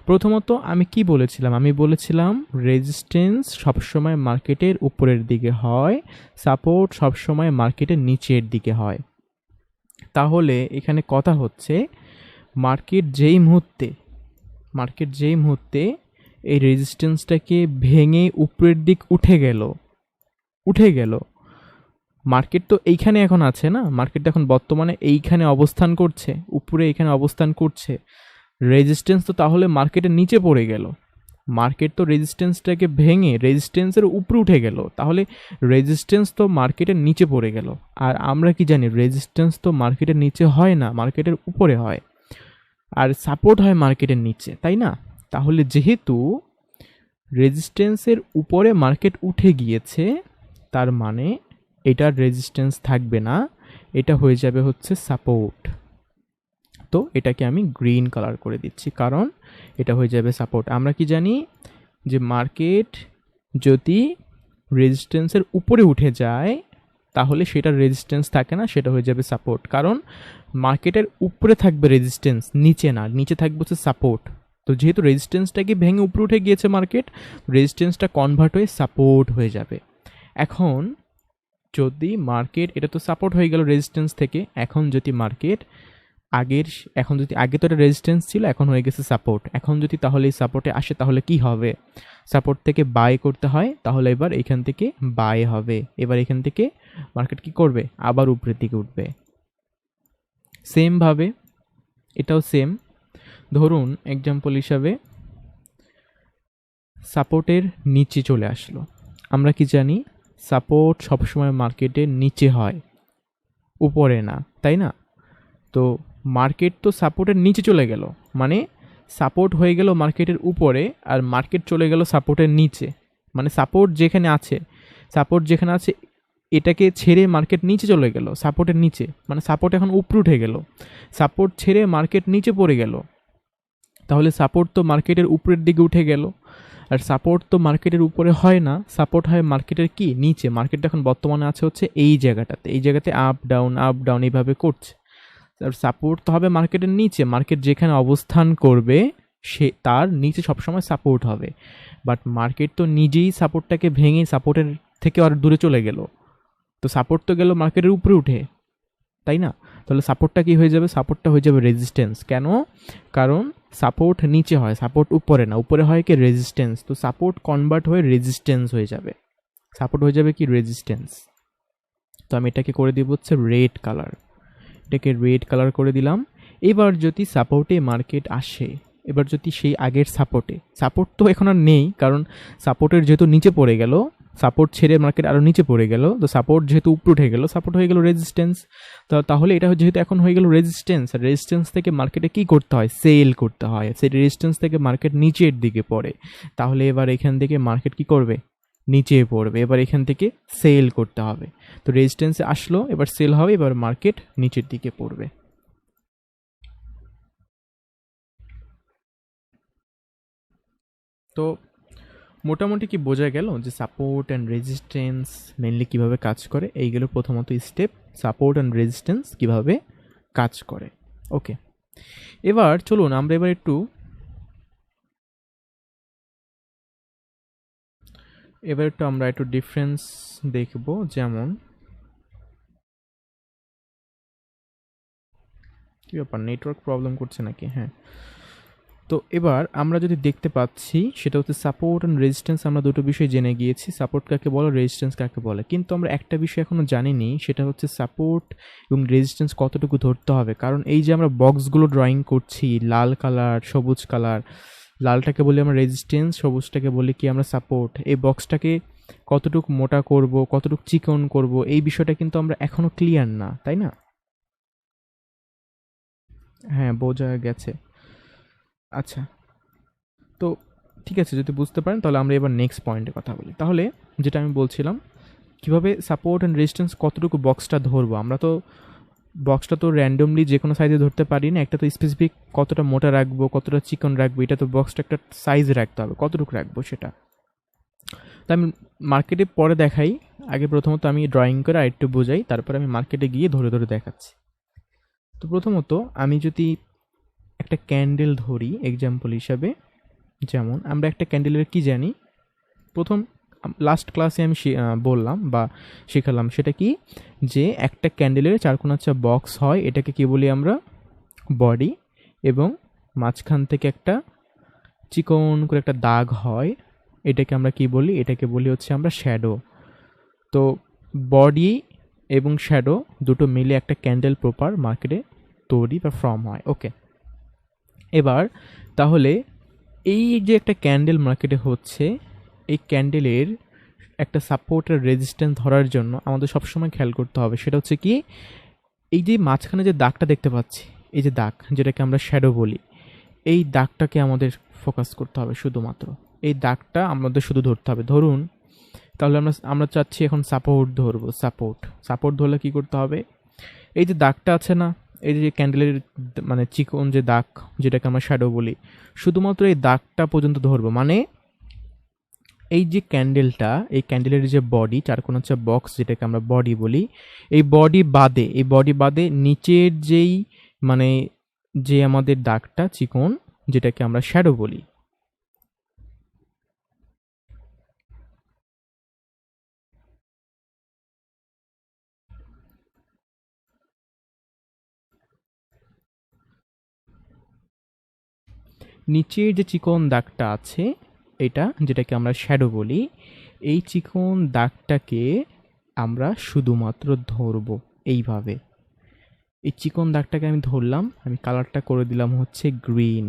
প্রথমত আমি কি বলেছিলাম? আমি বলেছিলাম রেজিস্ট্যান্স সবসময় মার্কেটের উপরের দিকে হয়, সাপোর্ট সবসময় মার্কেটের নিচের দিকে হয়। তাহলে এখানে কথা হচ্ছে মার্কেট যেই মুহূর্তে এই রেজিস্ট্যান্সটাকে ভেঙে উপরের দিক উঠে গেল, মার্কেট তো এইখানে এখন আছে না, মার্কেট এখন বর্তমানে এইখানে অবস্থান করছে, উপরে এইখানে অবস্থান করছে, রেজিস্ট্যান্স তো তাহলে মার্কেটের নিচে পড়ে গেল। মার্কেট তো রেজিস্ট্যান্সটাকে ভেঙে রেজিস্ট্যান্সের উপরে উঠে গেল, তাহলে রেজিস্ট্যান্স তো মার্কেটের নিচে পড়ে গেল। আর আমরা কি জানি রেজিস্ট্যান্স তো মার্কেটের নিচে হয় না, মার্কেটের উপরে হয়, আর সাপোর্ট হয় মার্কেটের নিচে, তাই না? তাহলে যেহেতু রেজিস্ট্যান্সের উপরে মার্কেট উঠে গিয়েছে, তার মানে এটার রেজিস্ট্যান্স থাকবে না, এটা হয়ে যাবে হচ্ছে সাপোর্ট। তো এটাকে আমি গ্রিন কালার করে দিচ্ছি, কারণ এটা হয়ে যাবে সাপোর্ট। আমরা কি জানি যে মার্কেট যদি রেজিস্ট্যান্সের উপরে উঠে যায় তাহলে সেটার রেজিস্ট্যান্স থাকে না, সেটা হয়ে যাবে সাপোর্ট। কারণ মার্কেটের উপরে থাকবে রেজিস্ট্যান্স, নিচে না, নিচে থাকবে হচ্ছে সাপোর্ট। তো যেহেতু রেজিস্ট্যান্সটাকে ভেঙে উপরে উঠে গিয়েছে মার্কেট, রেজিস্ট্যান্সটা কনভার্ট হয়ে সাপোর্ট হয়ে যাবে। এখন যদি মার্কেট, এটা তো সাপোর্ট হয়ে গেল রেজিস্ট্যান্স থেকে, এখন যদি মার্কেট আগে তো এটা রেজিস্ট্যান্স ছিল, এখন হয়ে গেছে সাপোর্ট, এখন যদি তাহলে এই সাপোর্টে আসে তাহলে কি হবে? সাপোর্ট থেকে বাই করতে হয়, তাহলে এবার এখান থেকে বাই হবে, এবার এখান থেকে মার্কেট কি করবে? আবার উপরের দিকে উঠবে। সেম ভাবে এটাও সেম, ধরুন এক্সাম্পল হিসাবে সাপোর্টের নিচে চলে আসলো। আমরা কি জানি সাপোর্ট সবসময় মার্কেটের নিচে হয়, উপরে না, তাই না? তো মার্কেট তো সাপোর্টের নিচে চলে গেল, মানে সাপোর্ট হয়ে গেল মার্কেটের উপরে আর মার্কেট চলে গেল সাপোর্টের নিচে। মানে সাপোর্ট যেখানে আছে এটাকে ছেড়ে মার্কেট নিচে চলে গেল, সাপোর্টের নিচে, মানে সাপোর্ট এখন উপরে উঠে গেল, সাপোর্ট ছেড়ে মার্কেট নিচে পড়ে গেল, তাহলে সাপোর্ট তো মার্কেটের উপরের দিকে উঠে গেল, আর সাপোর্ট তো মার্কেটের উপরে হয় না, সাপোর্ট হয় মার্কেটের কি? নিচে। মার্কেট এখন বর্তমানে আছে হচ্ছে এই জায়গাটাতে আপ ডাউন এইভাবে করছে, আর সাপোর্ট তো হবে মার্কেটের নিচে, মার্কেট যেখানে অবস্থান করবে সে তার নিচে সবসময় সাপোর্ট হবে। বাট মার্কেট তো নিজেই সাপোর্টটাকে ভেঙে সাপোর্টের থেকে আর দূরে চলে গেল, তো সাপোর্ট তো গেল মার্কেটের উপরে উঠে, তাই না? তাহলে সাপোর্টটা কি হয়ে যাবে? সাপোর্টটা হয়ে যাবে রেজিস্ট্যান্স। কেন? কারণ সাপোর্ট নিচে হয়, সাপোর্ট উপরে না, উপরে হয় কি? রেজিস্ট্যান্স। তো সাপোর্ট কনভার্ট হয়ে রেজিস্ট্যান্স হয়ে যাবে, সাপোর্ট হয়ে যাবে কি? রেজিস্ট্যান্স। তো আমি এটাকে করে দিব হচ্ছে রেড কালার, এটাকে রেড কালার করে দিলাম। এবার যদি সাপোর্টে মার্কেট আসে, এবার যদি সেই আগের সাপোর্ট তো এখন আর নেই, কারণ সাপোর্টের যেহেতু নিচে পড়ে গেল, সাপোর্ট ছেড়ে মার্কেট আরও নিচে পড়ে গেল, তো সাপোর্ট যেহেতু উপরে উঠে গেল, সাপোর্ট হয়ে গেল রেজিস্ট্যান্স। তো তাহলে এটা যেহেতু এখন হয়ে গেল রেজিস্ট্যান্স, আর রেজিস্ট্যান্স থেকে মার্কেটে কী করতে হয়? সেল করতে হয়। সেই রেজিস্ট্যান্স থেকে মার্কেট নিচের দিকে পড়ে, তাহলে এবার এখান থেকে মার্কেট কি করবে? নিচে পড়বে, এবার এখান থেকে সেল করতে হবে। তো রেজিস্ট্যান্সে আসলো, এবার সেল হবে, এবার মার্কেট নিচের দিকে পড়বে। তো মোটামুটি কি বোঝা গেল যে সাপোর্ট অ্যান্ড রেজিস্ট্যান্স মেনলি কিভাবে কাজ করে? এইগুলো প্রথমত স্টেপ, সাপোর্ট অ্যান্ড রেজিস্ট্যান্স কিভাবে কাজ করে। ওকে, এবার চলুন আমরা একটু ডিফারেন্স দেখব। যেমন কি ব্যাপার, নেটওয়ার্ক প্রবলেম করছে নাকি? হ্যাঁ, তো এবার আমরা যদি দেখতে পাচ্ছি সেটা হচ্ছে সাপোর্ট অ্যান্ড রেজিস্ট্যান্স। আমরা দুটো বিষয় জেনে গিয়েছি, সাপোর্ট কাকে বলে, রেজিস্ট্যান্স কাকে বলে, কিন্তু আমরা একটা বিষয় এখনো জানিনি, সেটা হচ্ছে সাপোর্ট এবং রেজিস্ট্যান্স কতটুকু ধরতে হবে। কারণ এই যে আমরা বক্সগুলো ড্রয়িং করছি, লাল কালার, সবুজ কালার, লালটাকে বলি আমরা রেজিস্ট্যান্স, সবুজটাকে বলি কি আমরা সাপোর্ট। এই বক্সটাকে কতটুকু মোটা করব, কতটুকু চিকন করব, এই বিষয়টা কিন্তু আমরা এখনো ক্লিয়ার না, তাই না? হ্যাঁ, বোঝা গেছে। আচ্ছা, তো ঠিক আছে, যদি বুঝতে পারেন তাহলে আমরা এবার নেক্সট পয়েন্টে কথা বলি। তাহলে যেটা আমি বলছিলাম, কিভাবে সাপোর্ট অ্যান্ড রেজিস্ট্যান্স কতটুকু বক্সটা ধরবো। আমরা তো বক্সটা তো র্যান্ডমলি যে কোনো সাইজে ধরতে পারি না, একটা তো স্পেসিফিক কতটা মোটা রাখবো, কতটা চিকন রাখবো, এটা তো বক্সটা একটা সাইজ রাখতে হবে, কতটুকু রাখবো সেটা। তো আমি মার্কেটে পরে দেখাই, আগে প্রথমত আমি ড্রয়িং করে আরেকটু বোঝাই, তারপর আমি মার্কেটে গিয়ে ধরে ধরে দেখাচ্ছি। তো প্রথমত আমি যদি একটা ক্যান্ডেল ধরি এক্সাম্পল হিসাবে, যেমন আমরা একটা ক্যান্ডেলের কি জানি, প্রথম লাস্ট ক্লাসে আমি বললাম বা শেখালাম, সেটা কি, যে একটা ক্যান্ডেলের চারকোনাচ্চা বক্স হয়, এটাকে কি বলি আমরা, বডি, এবং মাঝখান থেকে একটা চিকন করে একটা দাগ হয়, এটাকে আমরা কি বলি, এটাকে বলি হচ্ছে আমরা শ্যাডো। তো বডি এবং শ্যাডো দুটো মিলে একটা ক্যান্ডেল প্রপার মার্কেটে তৈরি বা ফর্ম হয়। ওকে, এবার তাহলে এই যে একটা ক্যান্ডেল মার্কেটে হচ্ছে, এই ক্যান্ডেলের একটা সাপোর্ট আর রেজিস্ট্যান্স ধরার জন্য আমাদের সবসময় খেয়াল করতে হবে, সেটা হচ্ছে কি, এই যে মাঝখানে যে দাগটা দেখতে পাচ্ছি, এই যে দাগ যেটাকে আমরা শ্যাডো বলি, এই দাগটাকে আমাদের ফোকাস করতে হবে শুধুমাত্র। এই দাগটা আমাদের শুধু ধরতে হবে। ধরুন, তাহলে আমরা আমরা চাচ্ছি এখন সাপোর্ট ধরবো। সাপোর্ট সাপোর্ট ধরলে কি করতে হবে, এই যে দাগটা আছে না, এই যে ক্যান্ডেলের মানে চিকন যে দাগ যেটাকে আমরা শ্যাডো বলি, শুধুমাত্র এই দাগটা পর্যন্ত ধরবো। মানে এই যে ক্যান্ডেলটা, এই ক্যান্ডেলের যে বডি, চারকোনাচ্চা বক্স যেটাকে আমরা বডি বলি, এই বডি বাদে নিচের যেই মানে যে আমাদের দাগটা চিকন, যেটাকে আমরা শ্যাডো বলি, নিচের যে চিকন দাগটা আছে, এটা যেটাকে আমরা শ্যাডো বলি, এই চিকন দাগটাকে আমরা শুধুমাত্র ধরবো এইভাবে। এই চিকন দাগটাকে আমি ধরলাম, আমি কালারটা করে দিলাম হচ্ছে গ্রিন,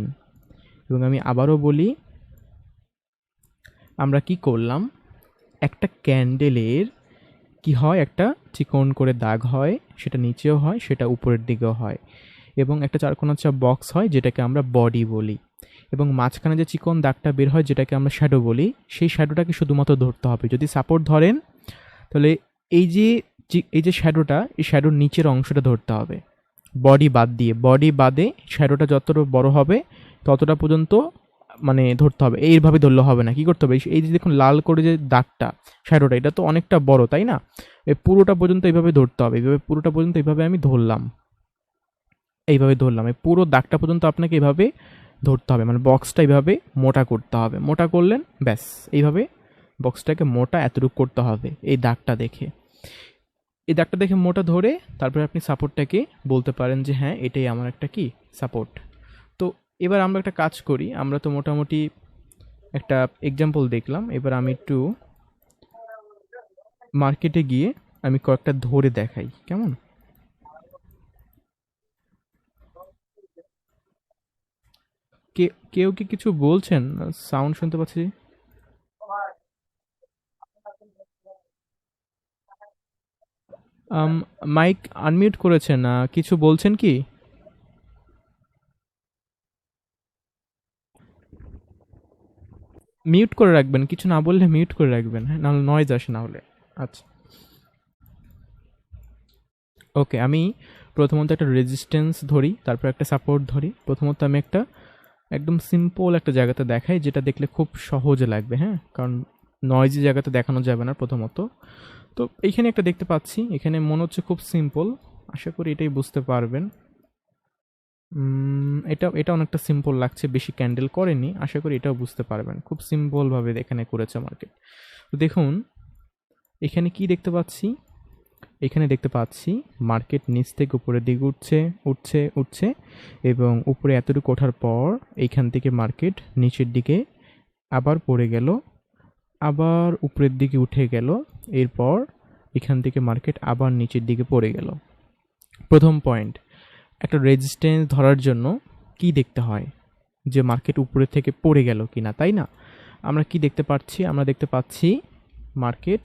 এবং আমি আবারও বলি, আমরা কি করলাম, একটা ক্যান্ডেলের কি হয়, একটা চিকন করে দাগ হয়, সেটা নিচেও হয়, সেটা উপরের দিকেও হয়, এবং একটা চারকোনাচ্চা বক্স হয় যেটাকে আমরা বডি বলি, এবং মাঝখানে যে চিকন দাগটা বের হয় যেটাকে আমরা শ্যাডো বলি, সেই শ্যাডোটাকে শুধুমাত্র ধরতে হবে। যদি সাপোর্ট ধরেন তাহলে এই যে এই যে শ্যাডোটা, এই শ্যাডোর নিচের অংশটা ধরতে হবে, বডি বাদে শ্যাডোটা যতটা বড় হবে ততটা পর্যন্ত মানে ধরতে হবে। এইভাবে ধরলে হবে না, কি করতে হবে, এই যে দেখুন লাল করে যে দাগটা শ্যাডোটা, এটা তো অনেকটা বড়, তাই না? এই পুরোটা পর্যন্ত এইভাবে ধরতে হবে, এইভাবে পুরোটা পর্যন্ত এইভাবে আমি ধরলাম, এইভাবে ধরলাম, এই পুরো দাগটা পর্যন্ত আপনাকে এইভাবে ধরতে হবে, মানে বক্সটা এইভাবে মোটা করতে হবে। মোটা করলেন, ব্যাস, এইভাবে বক্সটাকে মোটা এতটুকু করতে হবে এই দাগটা দেখে। এই দাগটা দেখে মোটা ধরে তারপরে আপনি সাপোর্টটাকে বলতে পারেন যে হ্যাঁ, এটাই আমার একটা কি সাপোর্ট। তো এবার আমরা একটা কাজ করি, আমরা তো মোটামুটি একটা এক্সাম্পল দেখলাম, এবার আমি একটু মার্কেটে গিয়ে আমি কয়েকটা ধরে দেখাই, কেমন? কেউ কি কিছু বলছেন? সাউন্ড শুনতে পাচ্ছি। মাইক আনমিউট করেছেন, কিছু বলছেন কি? মিউট করে রাখবেন, কিছু না বললে মিউট করে রাখবেন, হ্যাঁ, নাহলে নয়েজ আসে না হলে। আচ্ছা, ওকে, আমি প্রথমত একটা রেজিস্ট্যান্স ধরি, তারপর একটা সাপোর্ট ধরি। প্রথমত আমি একটা একদম সিম্পল একটা জায়গাতে দেখাই, যেটা দেখলে খুব সহজে লাগবে, হ্যাঁ, কারণ নয়েজি জায়গাতে দেখানো যাবে না প্রথমত। তো এইখানে একটা দেখতে পাচ্ছি, এখানে মনে হচ্ছে খুব সিম্পল, আশা করি এটাই বুঝতে পারবেন। এটা এটা অনেকটা সিম্পল লাগছে, বেশি ক্যান্ডেল করেনি, আশা করি এটাও বুঝতে পারবেন, খুব সিম্পলভাবে এখানে করেছে মার্কেট। তো দেখুন, এখানে কি দেখতে পাচ্ছি, এখানে দেখতে পাচ্ছি মার্কেট নিচ থেকে উপরের দিকে উঠছে উঠছে উঠছে, এবং উপরে এতটুকু ওঠার পর এইখান থেকে মার্কেট নিচের দিকে আবার পড়ে গেল, আবার উপরের দিকে উঠে গেল, এরপর এখান থেকে মার্কেট আবার নিচের দিকে পড়ে গেল। প্রথম পয়েন্ট, একটা রেজিস্ট্যান্স ধরার জন্য কি দেখতে হয়, যে মার্কেট উপরে থেকে পড়ে গেল কিনা, তাই না? আমরা কি দেখতে পাচ্ছি? আমরা দেখতে পাচ্ছি মার্কেট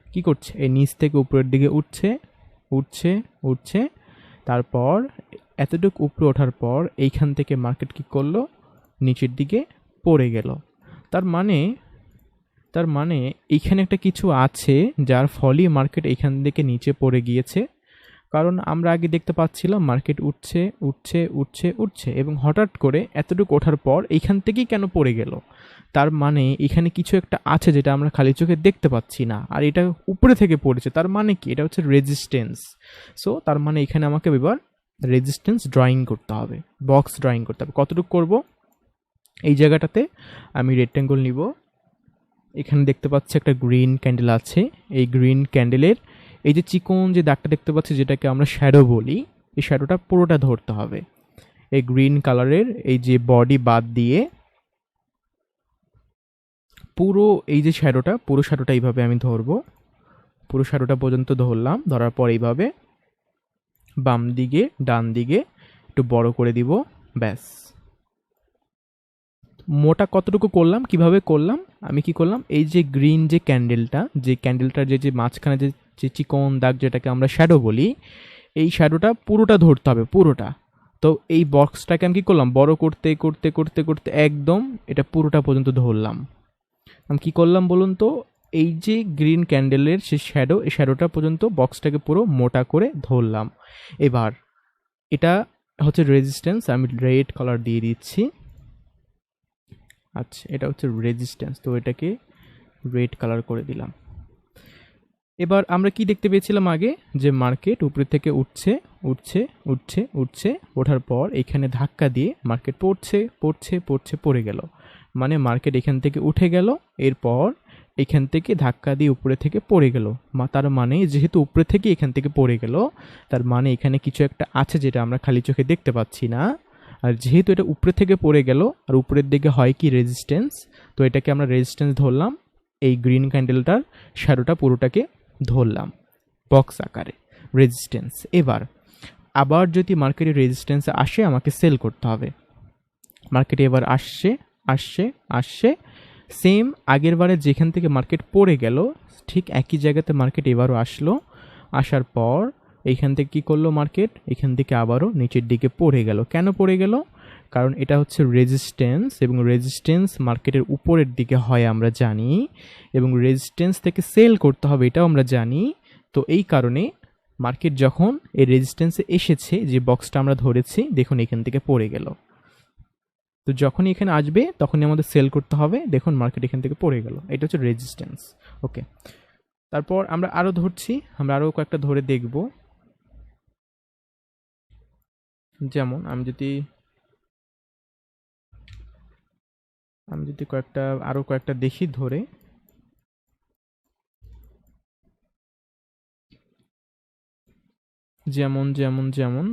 কি করছে, এই নিচ থেকে উপরের দিকে উঠছে উঠছে উঠছে, তারপর এতটুকু উপরে ওঠার পর এইখান থেকে মার্কেট কি করলো, নিচের দিকে পড়ে গেল। তার মানে এইখানে একটা কিছু আছে যার ফলেই মার্কেট এইখান থেকে নিচে পড়ে গিয়েছে। কারণ আমরা আগে দেখতে পাচ্ছিলাম মার্কেট উঠছে উঠছে উঠছে উঠছে এবং হঠাৎ করে এতটুকু ওঠার পর এইখান থেকেই কেন পড়ে গেল? তার মানে এখানে কিছু একটা আছে যেটা আমরা খালি চোখে দেখতে পাচ্ছি না, আর এটা উপরে থেকে পড়েছে। তার মানে কি? এটা হচ্ছে রেজিস্ট্যান্স। সো তার মানে এখানে আমাকে এবার রেজিস্ট্যান্স ড্রয়িং করতে হবে, বক্স ড্রয়িং করতে হবে। কতটুকু করব? এই জায়গাটাতে আমি রেক্ট্যাঙ্গল নিব। এখানে দেখতে পাচ্ছি একটা গ্রিন ক্যান্ডেল আছে। এই গ্রিন ক্যান্ডেলের এই যে চিকন যে দাগটা দেখতে পাচ্ছি, যেটাকে আমরা শ্যাডো বলি, এই শ্যাডোটা পুরোটা ধরতে হবে। এই গ্রিন কালারের এই যে বডি বাদ দিয়ে পুরো এই যে শ্যাডোটা, পুরো শ্যাডোটা এইভাবে আমি ধরবো। পুরো শ্যাডোটা পর্যন্ত ধরলাম। ধরার পর এইভাবে বাম দিকে ডান দিকে একটু বড় করে দিব। ব্যাস। মোটা কতটুকু করলাম, কিভাবে করলাম? আমি কি করলাম, এই যে গ্রিন যে ক্যান্ডেলটার যে মাঝখানে যে চিকন দাগ, যেটাকে আমরা শ্যাডো বলি, এই শ্যাডোটা পুরোটা ধরতে হবে, পুরোটা। তো এই বক্সটাকে আমি কি করলাম, বড় করতে করতে করতে করতে একদম এটা পুরোটা পর্যন্ত ধরলাম। আমি কি করলাম বলুন তো, এই যে গ্রিন ক্যান্ডেলের সে শ্যাডো, এই শ্যাডোটা পর্যন্ত বক্সটাকে পুরো মোটা করে ধরলাম। এবার এটা হচ্ছে রেজিস্ট্যান্স, আমি রেড কালার দিয়ে দিচ্ছি। আচ্ছা, এটা হচ্ছে রেজিস্ট্যান্স, তো এটাকে রেড কালার করে দিলাম। এবার আমরা কি দেখতে পেয়েছিলাম আগে, যে মার্কেট উপরে থেকে উঠছে উঠছে উঠছে উঠছে, ওঠার পর এখানে ধাক্কা দিয়ে মার্কেট পড়ছে পড়ছে পড়ছে পড়ে গেল। মানে মার্কেট এখান থেকে উঠে গেল, এরপর এখান থেকে ধাক্কা দিয়ে উপরে থেকে পড়ে গেল। তার মানে যেহেতু উপরে থেকে এখান থেকে পড়ে গেল, তার মানে এখানে কিছু একটা আছে যেটা আমরা খালি চোখে দেখতে পাচ্ছি না। আর যেহেতু এটা উপরে থেকে পড়ে গেল, আর উপরের দিকে হয় কি রেজিস্ট্যান্স, তো এটাকে আমরা রেজিস্ট্যান্স ধরলাম। এই গ্রিন ক্যান্ডেলটার শ্যাডোটা পুরোটাকে ধরলাম বক্স আকারে, রেজিস্ট্যান্স। এবার আবার যদি মার্কেটে রেজিস্ট্যান্স আসে, আমাকে সেল করতে হবে। মার্কেটে এবার আসছে আসছে আসছে, সেম আগের বারে যেখান থেকে মার্কেট পড়ে গেল, ঠিক একই জায়গাতে মার্কেট এবারও আসলো। আসার পর এইখান থেকে কী করলো মার্কেট, এখান থেকে আবারও নিচের দিকে পড়ে গেল। কেন পড়ে গেল? কারণ এটা হচ্ছে রেজিস্ট্যান্স, এবং রেজিস্ট্যান্স মার্কেটের উপরের দিকে হয় আমরা জানি, এবং রেজিস্ট্যান্স থেকে সেল করতে হবে এটাও আমরা জানি। তো এই কারণে মার্কেট যখন এই রেজিস্ট্যান্সে এসেছে, যে বক্সটা আমরা ধরেছি, দেখুন এখান থেকে পড়ে গেল। তো যখনই এখানে আসবে তখনই আমাদের সেল করতে হবে। দেখুন মার্কেট এখান থেকে পড়ে গেল, এটা হচ্ছে রেজিস্ট্যান্স। ওকে, তারপর আমরা আরও ধরছি, আমরা আরও কয়েকটা ধরে দেখব। যেমন আমি যদি আরও কয়েকটা দেখি ধরে, যেমন যেমন যেমন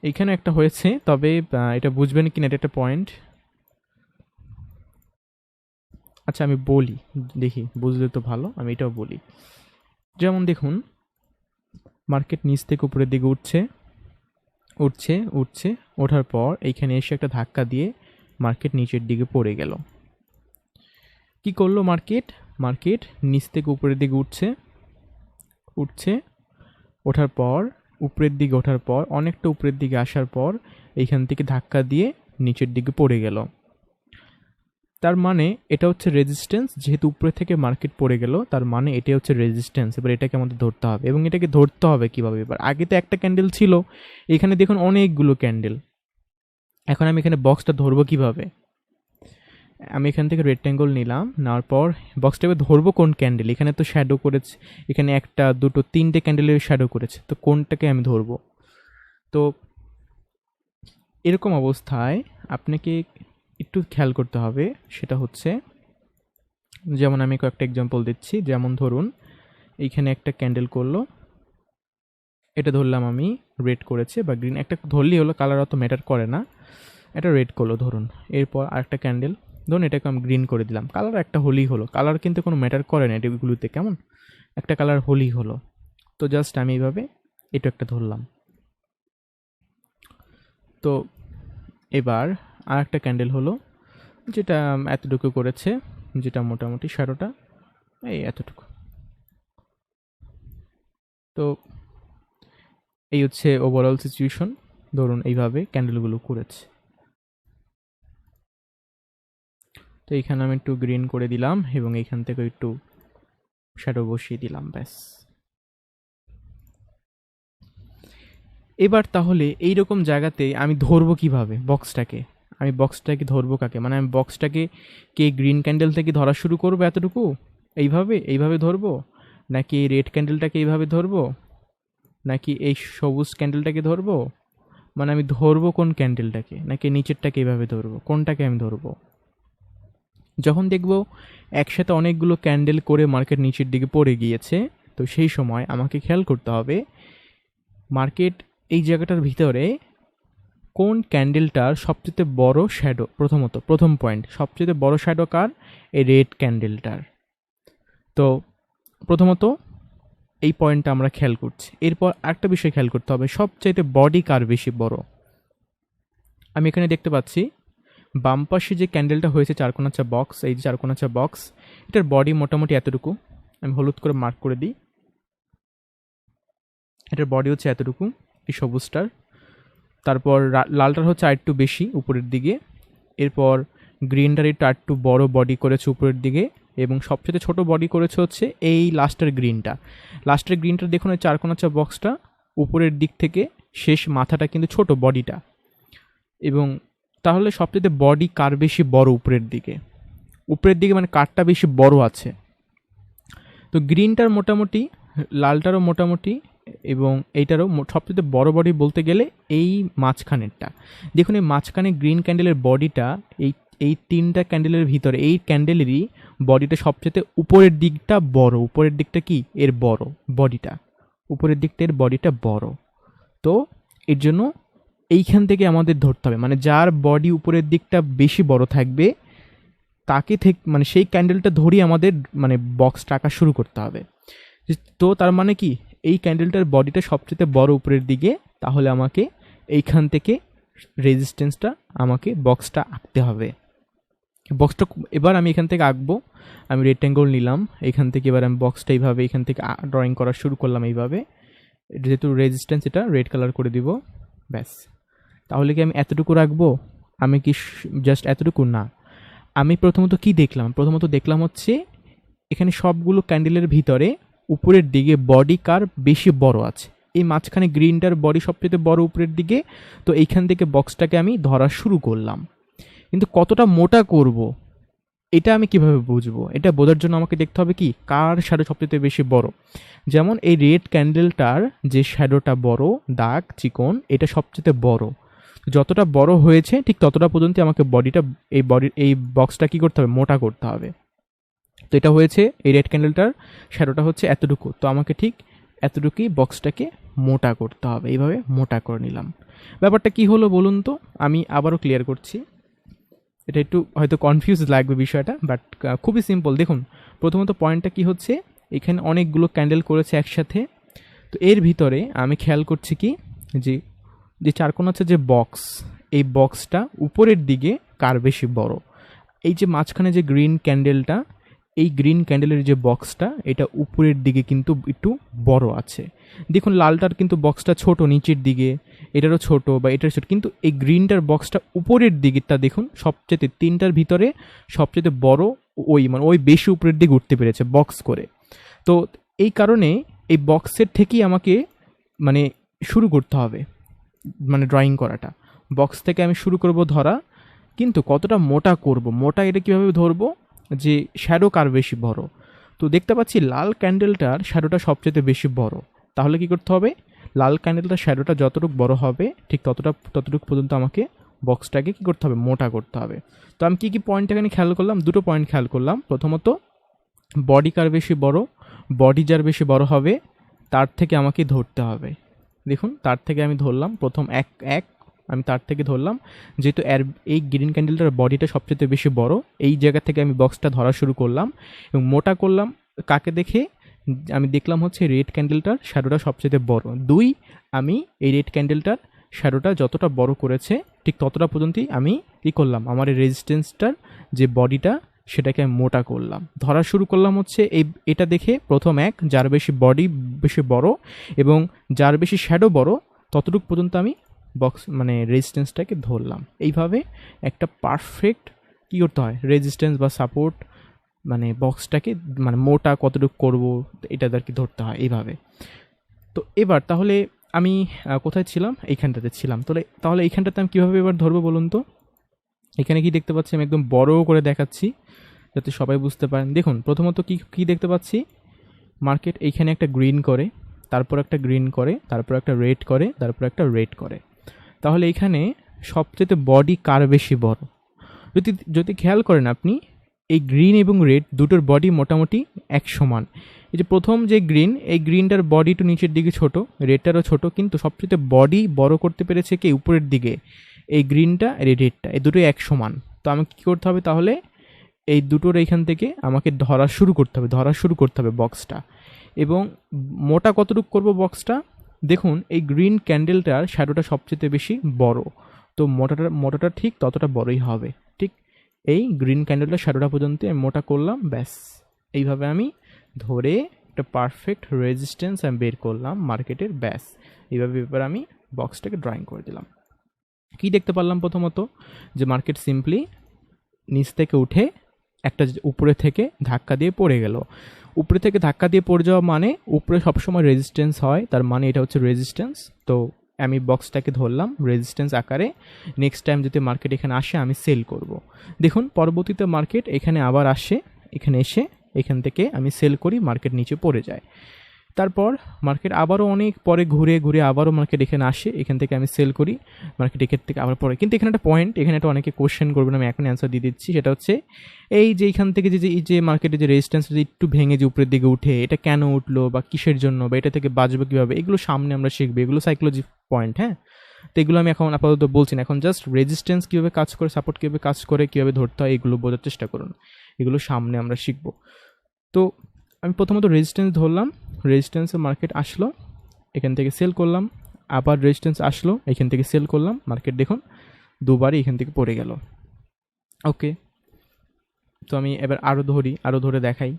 এইখানে একটা হয়েছে, তবে এটা বুঝবেন কিনা এটা একটা পয়েন্ট। আচ্ছা আমি বলি, দেখি বুঝলে তো ভালো, আমি এটাও বলি। যেমন দেখুন, মার্কেট নিচ থেকে উপরের দিকে উঠছে উঠছে উঠছে, ওঠার পর এইখানে এসে একটা ধাক্কা দিয়ে মার্কেট নিচের দিকে পড়ে গেল। কি করলো মার্কেট? মার্কেট নিচ থেকে উপরের দিকে উঠছে উঠছে, ওঠার পর উপরের দিকে ওঠার পর অনেকটা উপরের দিকে আসার পর এইখান থেকে ধাক্কা দিয়ে নিচের দিকে পড়ে গেল। তার মানে এটা হচ্ছে রেজিস্ট্যান্স, যেহেতু উপরে থেকে মার্কেট পড়ে গেল, তার মানে এটা হচ্ছে রেজিস্ট্যান্স। এবার এটাকে আমাদের ধরতে হবে, এবং এটাকে ধরতে হবে কিভাবে? এবার আগে তো একটা ক্যান্ডেল ছিল, এখানে দেখুন অনেকগুলো ক্যান্ডেল। এখন আমি এখানে বক্সটা ধরবো কিভাবে? আমি এখান থেকে রেক্ট্যাঙ্গল নিলাম, নেওয়ার পর বক্সটা এবার ধরবো কোন ক্যান্ডেল? এখানে তো শ্যাডো করেছে, এখানে একটা দুটো তিনটে ক্যান্ডেলের শ্যাডো করেছে, তো কোনটাকে আমি ধরবো? তো এরকম অবস্থায় আপনাকে একটু খেয়াল করতে হবে। সেটা হচ্ছে, যেমন আমি কয়েকটা এক্সাম্পল দিচ্ছি। যেমন ধরুন এইখানে একটা ক্যান্ডেল করলো, এটা ধরলাম আমি রেড করেছে বা গ্রিন, একটা ধরলেই হলো, কালার অত ম্যাটার করে না। এটা রেড করলো ধরুন, এরপর আরেকটা ক্যান্ডেল ধরুন, এটাকে আমি গ্রিন করে দিলাম, কালার একটা হলেই হলো, কালার কিন্তু কোনো ম্যাটার করে না এগুলোতে, কেমন একটা কালার হলেই হলো। তো জাস্ট আমি এইভাবে এটা একটা ধরলাম। তো এবার আর একটা ক্যান্ডেল হলো যেটা এতটুকু করেছে, যেটা মোটামুটি শ্যাডোটা এই এতটুকু। তো এই হচ্ছে ওভারঅল সিচুয়েশন। ধরুন এইভাবে ক্যান্ডেলগুলো করেছে। তো এইখানে আমি একটু গ্রিন করে দিলাম এবং এইখান থেকে একটু শ্যাডো বসিয়ে দিলাম, ব্যাস। এবার তাহলে এইরকম জায়গাতে আমি ধরবো কিভাবে বক্সটাকে? আমি বক্সটাকে ধরবো কাকে? মানে আমি বক্সটাকে কে গ্রিন ক্যান্ডেল থেকে ধরা শুরু করবো এতটুকু এইভাবে ধরবো, নাকি এই রেড ক্যান্ডেলটাকে এইভাবে ধরবো, নাকি এই সবুজ ক্যান্ডেলটাকে ধরবো? মানে আমি ধরবো কোন ক্যান্ডেলটাকে, নাকি নিচেরটাকে এইভাবে ধরবো? কোনটাকে আমি ধরবো? যখন দেখবো একসাথে অনেকগুলো ক্যান্ডেল করে মার্কেট নিচের দিকে পড়ে গিয়েছে, তো সেই সময় আমাকে খেয়াল করতে হবে মার্কেট এই জায়গাটার ভিতরে কোন ক্যান্ডেলটার সবচেয়ে বড় শ্যাডো। প্রথম পয়েন্ট, সবচেয়ে বড় শ্যাডো কার? এই রেড ক্যান্ডেলটার। তো প্রথমত এই পয়েন্টটা আমরা খেয়াল করছি। এরপর একটা বিষয় খেয়াল করতে হবে, সবচাইতে বডি কার বেশি বড়। আমি এখানে দেখতে পাচ্ছি বাম পাশে যে ক্যান্ডেলটা হয়েছে চারকোনাচা বক্স, এই যে চারকোনাচা বক্স, এটার বডি মোটামুটি এতটুকু। আমি হলুদ করে মার্ক করে দিই, এটার বডি হচ্ছে এতটুকু এই সবুজটার। তারপর লালটার হচ্ছে আরেকটু বেশি উপরের দিকে। এরপর গ্রিনটার একটু আরেকটু বড় বডি করেছে উপরের দিকে, এবং সবচেয়ে ছোট বডি করেছে হচ্ছে এই লাস্টের গ্রিনটা। দেখুন এই চারকোনাচা বক্সটা উপরের দিক থেকে শেষ মাথাটা কিন্তু ছোট বডিটা। এবং তাহলে সবচেয়ে বডি কার বেশি বড় উপরের দিকে মানে কারটা বেশি বড় আছে? তো গ্রিনটার মোটামুটি, লালটারও মোটামুটি, এবং এইটারও সবচেয়ে বড় বডি বলতে গেলে এই মাঝখানেরটা। দেখুন এই মাঝখানে গ্রিন ক্যান্ডেলের বডিটা, এই তিনটা ক্যান্ডেলের ভিতরে এই ক্যান্ডেলেরই বডিটা সবচেয়ে উপরের দিকটা বড়। উপরের দিকটা কি এর বড় বডিটা, উপরের দিকটা এর বডিটা বড়। তো এর জন্য এইখান থেকে আমাদের ধরতে হবে, মানে যার বডি উপরের দিকটা বেশি বড় থাকবে তাকে মানে সেই ক্যান্ডেলটা ধরিয়ে আমাদের মানে বক্সটা আঁকা শুরু করতে হবে। তো তার মানে কি এই ক্যান্ডেলটার বডিটা সবচেয়ে বড় উপরের দিকে, তাহলে আমাকে এইখান থেকে রেজিস্ট্যান্সটা আমাকে বক্সটা আঁকতে হবে। বক্সটা এবার আমি এখান থেকে আঁকবো। আমি রেক্ট্যাঙ্গল নিলাম, এখান থেকে এবার আমি বক্সটা এইভাবে এখান থেকে ড্রয়িং করা শুরু করলাম এইভাবে। যেহেতু রেজিস্ট্যান্স এটা রেড কালার করে দিব, ব্যাস। তাহলে কি আমি এতটুকু রাখবো? আমি কি জাস্ট এতটুকু না, আমি প্রথমত কি দেখলাম? প্রথমত দেখলাম হচ্ছে এখানে সবগুলো ক্যান্ডেলের ভিতরে উপরের দিকে বডি কার বেশি বড় আছে। এই মাঝখানে গ্রিনটার বডি সবচেয়ে বড় উপরের দিকে। তো এইখান থেকে বক্সটাকে আমি ধরা শুরু করলাম, কিন্তু কতটা মোটা করব এটা আমি কিভাবে বুঝবো? এটা বোঝার জন্য আমাকে দেখতে হবে কি কার শ্যাডো সবচেয়ে বেশি বড়। যেমন এই রেড ক্যান্ডেলটার যে শ্যাডোটা বড়, দাগ চিকন, এটা সবচেয়ে বড়। যতটা বড় হয়েছে ঠিক ততটা পর্যন্ত আমাকে এই বক্সটা কি করতে হবে? মোটা করতে হবে। তো এটা হয়েছে এই রেড ক্যান্ডেলটার শ্যাডোটা হচ্ছে এতটুকু, তো আমাকে ঠিক এতটুকুই বক্সটাকে মোটা করতে হবে। এইভাবে মোটা করে নিলাম। ব্যাপারটা কি হলো বলুন তো? আমি আবারও ক্লিয়ার করছি, এটা একটু হয়তো কনফিউজ লাগবে বিষয়টা, বাট খুবই সিম্পল। দেখুন প্রথমত পয়েন্টটা কি হচ্ছে, এখানে অনেকগুলো ক্যান্ডেল করেছে একসাথে। তো এর ভিতরে আমি খেয়াল করছি কি যে চারকোনা আছে যে বক্স, এই বক্সটা উপরের দিকে কার বেশি বড়। এই যে মাঝখানে যে গ্রিন ক্যান্ডেলটা, এই গ্রিন ক্যান্ডেলের যে বক্সটা এটা উপরের দিকে কিন্তু একটু বড় আছে। দেখুন লালটার কিন্তু বক্সটা ছোট নিচের দিকে, এটারও ছোট বা এটার ছোট, কিন্তু এই গ্রিনটার বক্সটা উপরের দিকেরটা দেখুন সবচেয়ে তিনটার ভিতরে সবচেয়ে বড়, ওই বেশি উপরের দিকে উঠতে পেরেছে বক্স করে। তো এই কারণে এই বক্সের থেকেই আমাকে মানে শুরু করতে হবে, মানে ড্রয়িং করাটা। বক্স থেকে আমি শুরু করব ধরা, কিন্তু কতটা মোটা করব, মোটা এটা কীভাবে ধরবো যে শ্যাডো কার বেশি বড়। তো দেখতে পাচ্ছি লাল ক্যান্ডেলটার শ্যাডোটা সবচেয়ে বেশি বড়। তাহলে কি করতে হবে? লাল ক্যান্ডেলটার শ্যাডোটা যতটুকু বড় হবে ঠিক ততটুকু পর্যন্ত আমাকে বক্সটাকে কি করতে হবে? মোটা করতে হবে। তো আমি কি পয়েন্ট এখানে খেয়াল করলাম? দুটো পয়েন্ট খেয়াল করলাম। প্রথমত বডি কার বেশি বড়, বডি যার বেশি বড় হবে তার থেকে আমাকে ধরতে হবে। দেখুন তার থেকে আমি ধরলাম, প্রথম আমি তার থেকে ধরলাম, যেহেতু এই গ্রিন ক্যান্ডেলটার বডিটা সবচেয়ে বেশি বড়, এই জায়গা থেকে আমি বক্সটা ধরা শুরু করলাম এবং মোটা করলাম। কাকে দেখে? আমি দেখলাম হচ্ছে রেড ক্যান্ডেলটার শ্যাডোটা সবচেয়ে বড়। আমি এই রেড ক্যান্ডেলটার শ্যাডোটা যতটা বড় করেছে ঠিক ততটা পর্যন্তই আমি কী করলাম, আমার এই রেজিস্ট্যান্সটার যে বডিটা সেটাকে আমি মোটা করলাম, ধরা শুরু করলাম হচ্ছে এটা দেখে প্রথম যার বেশি বডি বেশি বড় এবং যার বেশি শ্যাডো বড় ততটুকু পর্যন্ত আমি বক্স মানে রেজিস্ট্যান্সটাকে ধরলাম। এইভাবে একটা পারফেক্ট কী করতে হয়, রেজিস্ট্যান্স বা সাপোর্ট মানে বক্সটাকে মানে মোটা কতটুকু করব এটা আর কি ধরতে হয় এইভাবে। তো এবার তাহলে আমি কোথায় ছিলাম, এইখানটাতে ছিলাম। তাহলে এইখানটাতে আমি কীভাবে এবার ধরবো বলুন তো। এখানে কি দেখতে পাচ্ছি, আমি একদম বড় করে দেখাচ্ছি যাতে সবাই বুঝতে পারেন। দেখুন প্রথমত কি দেখতে পাচ্ছি, মার্কেট এইখানে একটা গ্রিন করে, তারপর একটা গ্রিন করে, তারপর একটা রেড করে, তারপর একটা রেড করে। তাহলে এইখানে সবচেয়ে বডি কার বেশি বড়, যদি খেয়াল করেন আপনি, এই গ্রিন এবং রেড দুটোর বডি মোটামুটি এক সমান। এই যে প্রথম যে গ্রিন, এই গ্রিনটার বডি একটু নিচের দিকে ছোট, রেডটারও ছোট, কিন্তু সবচেয়ে বডি বড় করতে পেরেছে কি উপরের দিকে এই গ্রিনটা আর এই রেডটা, এই দুটোই এক সমান। তো আমাকে কী করতে হবে তাহলে, এই দুটোর এইখান থেকে আমাকে ধরা শুরু করতে হবে বক্সটা। এবং মোটা কতটুকু করব বক্সটা, দেখুন এই গ্রিন ক্যান্ডেলটার শ্যাডোটা সবচেয়ে বেশি বড়, তো মোটাটা ঠিক ততটা বড়ই হবে। ঠিক এই গ্রিন ক্যান্ডেলটার শ্যাডোটা পর্যন্ত আমি মোটা করলাম, ব্যাস। এইভাবে আমি ধরে একটা পারফেক্ট রেজিস্ট্যান্স আমি বের করলাম মার্কেটের, ব্যাস। এইভাবে এবার আমি বক্সটাকে ড্রয়িং করে দিলাম। কি দেখতে পারলাম, প্রথমত যে মার্কেট সিম্পলি নিচ থেকে উঠে একটা উপরে থেকে ধাক্কা দিয়ে পড়ে গেল। উপরে থেকে ধাক্কা দিয়ে পড়ে যাওয়া মানে উপরে সবসময় রেজিস্ট্যান্স হয়, তার মানে এটা হচ্ছে রেজিস্ট্যান্স। তো আমি বক্সটাকে ধরলাম রেজিস্ট্যান্স আকারে। নেক্সট টাইম যদি মার্কেট এখানে আসে আমি সেল করব। দেখুন পরবর্তীতে মার্কেট এখানে আবার আসে, এখানে এসে এখান থেকে আমি সেল করি, মার্কেট নিচে পড়ে যায়। তারপর মার্কেট আবারও অনেক পরে ঘুরে আবারও মার্কেট এখানে আসে, এখান থেকে আমি সেল করি, মার্কেট এখান থেকে আবার পরে। কিন্তু এখানে একটা পয়েন্ট, এখানে একটা অনেকে কোশ্চেন করবেন, আমি এখন অ্যান্সার দিয়ে দিচ্ছি। সেটা হচ্ছে এই যে এখান থেকে যে মার্কেটে যে রেজিস্ট্যান্স একটু ভেঙে যে উপরের দিকে উঠে, এটা কেন উঠলো বা কিসের জন্য বা এটা থেকে বাঁচবো কীভাবে, এগুলো সামনে আমরা শিখবো, এগুলো সাইকোলজি পয়েন্ট। হ্যাঁ, তো এগুলো আমি এখন আপাতত বলছি না, এখন জাস্ট রেজিস্ট্যান্স কীভাবে কাজ করে, সাপোর্ট কীভাবে কাজ করে, কীভাবে ধরতে হয়, এগুলো বোঝার চেষ্টা করুন, এগুলো সামনে আমরা শিখবো। তো আমি প্রথমত রেজিস্ট্যান্স ধরলাম, রেজিস্ট্যান্সে মার্কেট আসলো, এখান থেকে সেল করলাম, আবার রেজিস্ট্যান্স আসলো, এখান থেকে সেল করলাম, মার্কেট দেখুন দুবারই এখান থেকে পড়ে গেল। ওকে, তো আমি এবার আরও ধরে দেখাই।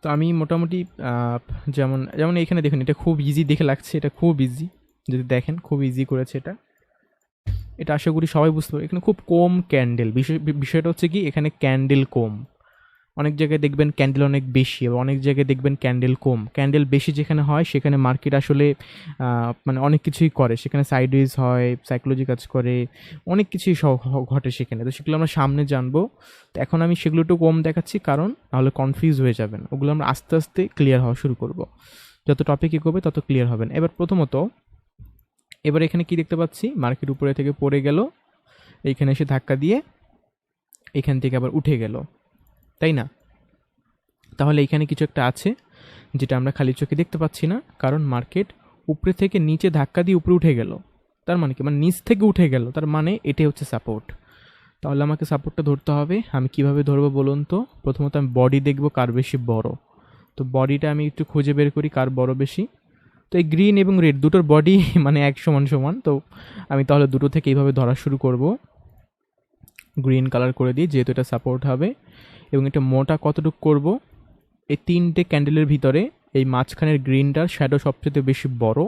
তো আমি মোটামুটি যেমন এখানে দেখুন, এটা খুব ইজি দেখে লাগছে, এটা খুব ইজি, যদি দেখেন খুব ইজি করেছে এটা আশা করি সবাই বুঝতে পারবে। এখানে খুব কম ক্যান্ডেল, বিষয়টা হচ্ছে কি, এখানে ক্যান্ডেল কম। অনেক জায়গায় দেখবেন ক্যান্ডেল অনেক বেশি, এবং অনেক জায়গায় দেখবেন ক্যান্ডেল কম। ক্যান্ডেল বেশি যেখানে হয় সেখানে মার্কেট আসলে মানে অনেক কিছুই করে, সেখানে সাইডওয়েজ হয়, সাইকোলজি কাজ করে, অনেক কিছুই ঘটে সেখানে। তো সেগুলো আমরা সামনে জানবো। তো এখন আমি সেগুলো একটু কম দেখাচ্ছি, কারণ নাহলে কনফিউজ হয়ে যাবেন। ওগুলো আমরা আস্তে আস্তে ক্লিয়ার হওয়া শুরু করব, যত টপিক এগোবে তত ক্লিয়ার হবেন। এবার এখানে কি দেখতে পাচ্ছি, মার্কেট উপরে থেকে পড়ে গেল, এইখানে এসে ধাক্কা দিয়ে এখান থেকে আবার উঠে গেল, তাই না? তাহলে এখানে কিছু একটা আছে যেটা আমরা খালি চোখে দেখতে পাচ্ছি না, কারণ মার্কেট উপরে থেকে নিচে ধাক্কা দিয়ে উপরে উঠে গেল। তার মানে কি, মানে নিচ থেকে উঠে গেল, তার মানে এটাই হচ্ছে সাপোর্ট। তাহলে আমাকে সাপোর্টটা ধরতে হবে। আমি কিভাবে ধরবো বলুন তো। প্রথমত আমি বডি দেখবো কার বেশি বড়, তো বডিটা আমি একটু খুঁজে বের করি কার বড় বেশি। তো এই গ্রিন এবং রেড দুটোর বডি মানে এক সমান, তো আমি তাহলে দুটো থেকে এইভাবে ধরা শুরু করব, গ্রিন কালার করে দিই যেহেতু এটা সাপোর্ট হবে। এবং এটা মোটা কতটুকু করব, এই তিনটে ক্যান্ডেলের ভিতরে এই মাঝখানের গ্রিনটার শ্যাডো সবচেয়ে বেশি বড়,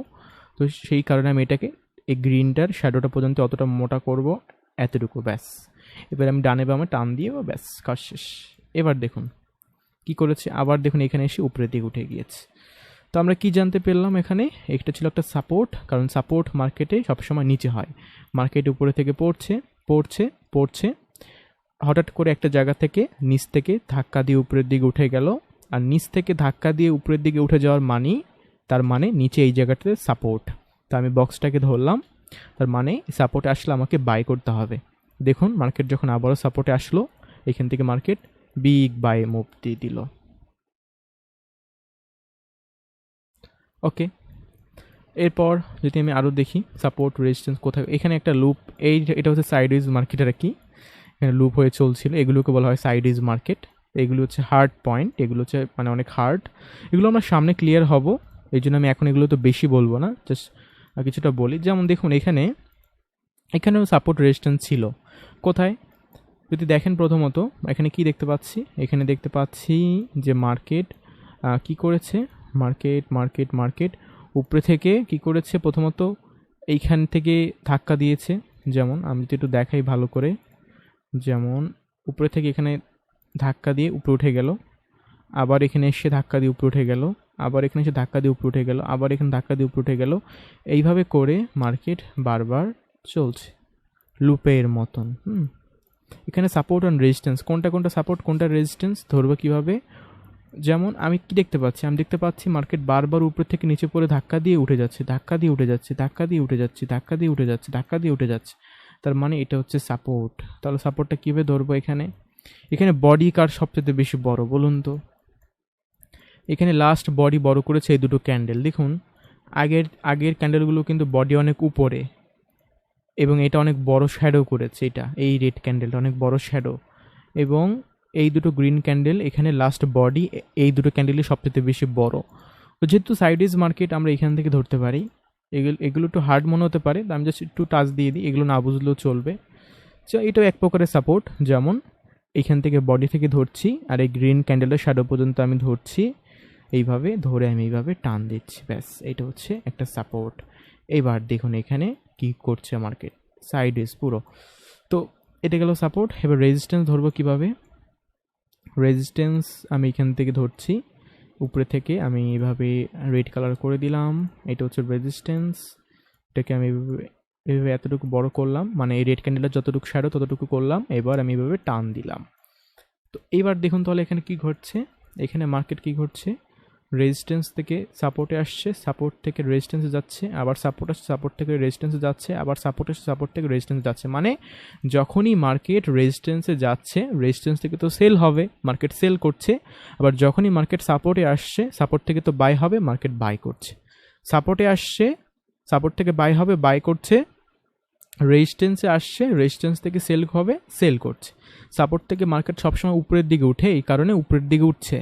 তো সেই কারণে আমি এটাকে এই গ্রিনটার শ্যাডোটা পর্যন্ত অতটা মোটা করব, এতটুকু, ব্যাস। এবার আমি ডানে বামে টান দিয়ে ব্যাস কাজ শেষ। এবার দেখুন কি করেছে, আবার দেখুন এখানে এসে উপরের দিকে উঠে গিয়েছে। তো আমরা কি জানতে পারলাম, এখানে এটা ছিল একটা সাপোর্ট, কারণ সাপোর্ট মার্কেটে সবসময় নিচে হয়। মার্কেট উপরে থেকে পড়ছে, হঠাৎ করে একটা জায়গা থেকে নিচ থেকে ধাক্কা দিয়ে উপরের দিকে উঠে গেল, আর নিচ থেকে ধাক্কা দিয়ে উপরের দিকে উঠে যাওয়ার তার মানে নিচে এই জায়গাটাতে সাপোর্ট। তো আমি বক্সটাকে ধরলাম, তার মানে সাপোর্টে আসলে আমাকে বাই করতে হবে। দেখুন মার্কেট যখন আবারও সাপোর্টে আসলো, এখান থেকে মার্কেট বিগ বাই মুভ দিয়ে দিল। ওকে, এরপর যদি আমি আরও দেখি সাপোর্ট রেজিস্ট্যান্স কোথায়, এখানে একটা লুপ, এটা হচ্ছে সাইডওয়েজ মার্কেট আর কি, এখানে লুপ হয়ে চলছিল, এগুলোকে বলা হয় সাইডওয়েজ মার্কেট। এগুলো হচ্ছে হার্ড পয়েন্ট, এগুলো হচ্ছে মানে অনেক হার্ড, এগুলো আমরা সামনে ক্লিয়ার হব, এই জন্য আমি এখন এগুলো তো বেশি বলবো না, জাস্ট কিছুটা বলি। যেমন দেখুন এখানেও সাপোর্ট রেজিস্ট্যান্স ছিল কোথায়, যদি দেখেন প্রথমত এখানে কি দেখতে পাচ্ছি, এখানে দেখতে পাচ্ছি যে মার্কেট কি করেছে, মার্কেট উপরে থেকে কি করেছে, প্রথমত এইখান থেকে ধাক্কা দিয়েছে, যেমন আমি যদি একটু দেখাই ভালো করে, যেমন উপরে থেকে এখানে ধাক্কা দিয়ে উপরে উঠে গেল, আবার এখানে এসে ধাক্কা দিয়ে উপরে উঠে গেল, আবার এখানে এসে ধাক্কা দিয়ে উপরে উঠে গেল, আবার এখানে ধাক্কা দিয়ে উপরে উঠে গেল, এইভাবে করে মার্কেট বারবার চলছে লুপের মতন। এখানে সাপোর্ট অ্যান্ড রেজিস্ট্যান্স, কোনটা সাপোর্ট কোনটা রেজিস্ট্যান্স ধরবো কীভাবে, যেমন আমি কি দেখতে পাচ্ছি, আমি দেখতে পাচ্ছি মার্কেট বারবার উপর থেকে নিচে পড়ে ধাক্কা দিয়ে উঠে যাচ্ছে, ধাক্কা দিয়ে উঠে যাচ্ছে, ধাক্কা দিয়ে উঠে যাচ্ছে, ধাক্কা দিয়ে উঠে যাচ্ছে, ধাক্কা দিয়ে উঠে যাচ্ছে, তার মানে এটা হচ্ছে সাপোর্ট। তাহলে সাপোর্টটা কীভাবে ধরবো, এখানে বডি কার সবচেয়ে বেশি বড় বলুন তো, এখানে লাস্ট বডি বড় করেছে এই দুটো ক্যান্ডেল, দেখুন আগের ক্যান্ডেলগুলো কিন্তু বডি অনেক উপরে এবং এটা অনেক বড় শ্যাডো করেছে, এই রেড ক্যান্ডেলটা অনেক বড় শ্যাডো, এবং এই দুটো গ্রিন ক্যান্ডেল এখানে লাস্ট বডি এই দুটো ক্যান্ডেলই সবচেয়ে বেশি বড়। তো যেহেতু সাইডওয়েজ মার্কেট আমরা এখান থেকে ধরতে পারি, এগুলো একটু হার্ড মনে হতে পারে, আমি জাস্ট একটু টাচ দিয়ে দিই, এগুলো না বুঝলেও চলবে। তো এটাও এক প্রকারের সাপোর্ট, যেমন এইখান থেকে বডি থেকে ধরছি আর এই গ্রিন ক্যান্ডেলের শ্যাডো পর্যন্ত আমি ধরছি, এইভাবে ধরে আমি এইভাবে টান দিচ্ছি, ব্যাস এটা হচ্ছে একটা সাপোর্ট। এবার দেখুন এখানে কি করছে মার্কেট, সাইডওয়েজ পুরো, তো এটা গেল সাপোর্ট। এবার রেজিস্ট্যান্স ধরবো কিভাবে, রেজিস্ট্যান্স আমি এখান থেকে ধরছি, উপরে থেকে আমি এইভাবে রেড কালার করে দিলাম, এটা হচ্ছে রেজিস্ট্যান্স, এটাকে আমি এভাবে এতটুকু বড় করলাম, মানে এই রেড ক্যান্ডেলের যতটুকু শ্যাডো ততটুকু করলাম, এবার আমি এভাবে টান দিলাম। তো এইবার দেখুন তাহলে এখানে কি ঘটছে, এখানে মার্কেট কি ঘটছে, রেজিস্ট্যান্স থেকে সাপোর্টে আসছে, সাপোর্ট থেকে রেজিস্ট্যান্সে যাচ্ছে, আবার সাপোর্ট আসছে, সাপোর্ট থেকে রেজিস্ট্যান্সে যাচ্ছে, আবার সাপোর্ট আসছে, সাপোর্ট থেকে রেজিস্ট্যান্সে যাচ্ছে, মানে যখনই মার্কেট রেজিস্ট্যান্সে যাচ্ছে রেজিস্ট্যান্স থেকে তো সেল হবে, মার্কেট সেল করছে, আবার যখনই মার্কেট সাপোর্টে আসছে সাপোর্ট থেকে তো বাই হবে, মার্কেট বাই করছে, সাপোর্টে আসছে সাপোর্ট থেকে বাই হবে, বাই করছে, রেজিস্ট্যান্সে আসছে রেজিস্ট্যান্স থেকে সেল হবে, সেল করছে, সাপোর্ট থেকে মার্কেট সবসময় উপরের দিকে উঠে এই কারণে উপরের দিকে উঠছে,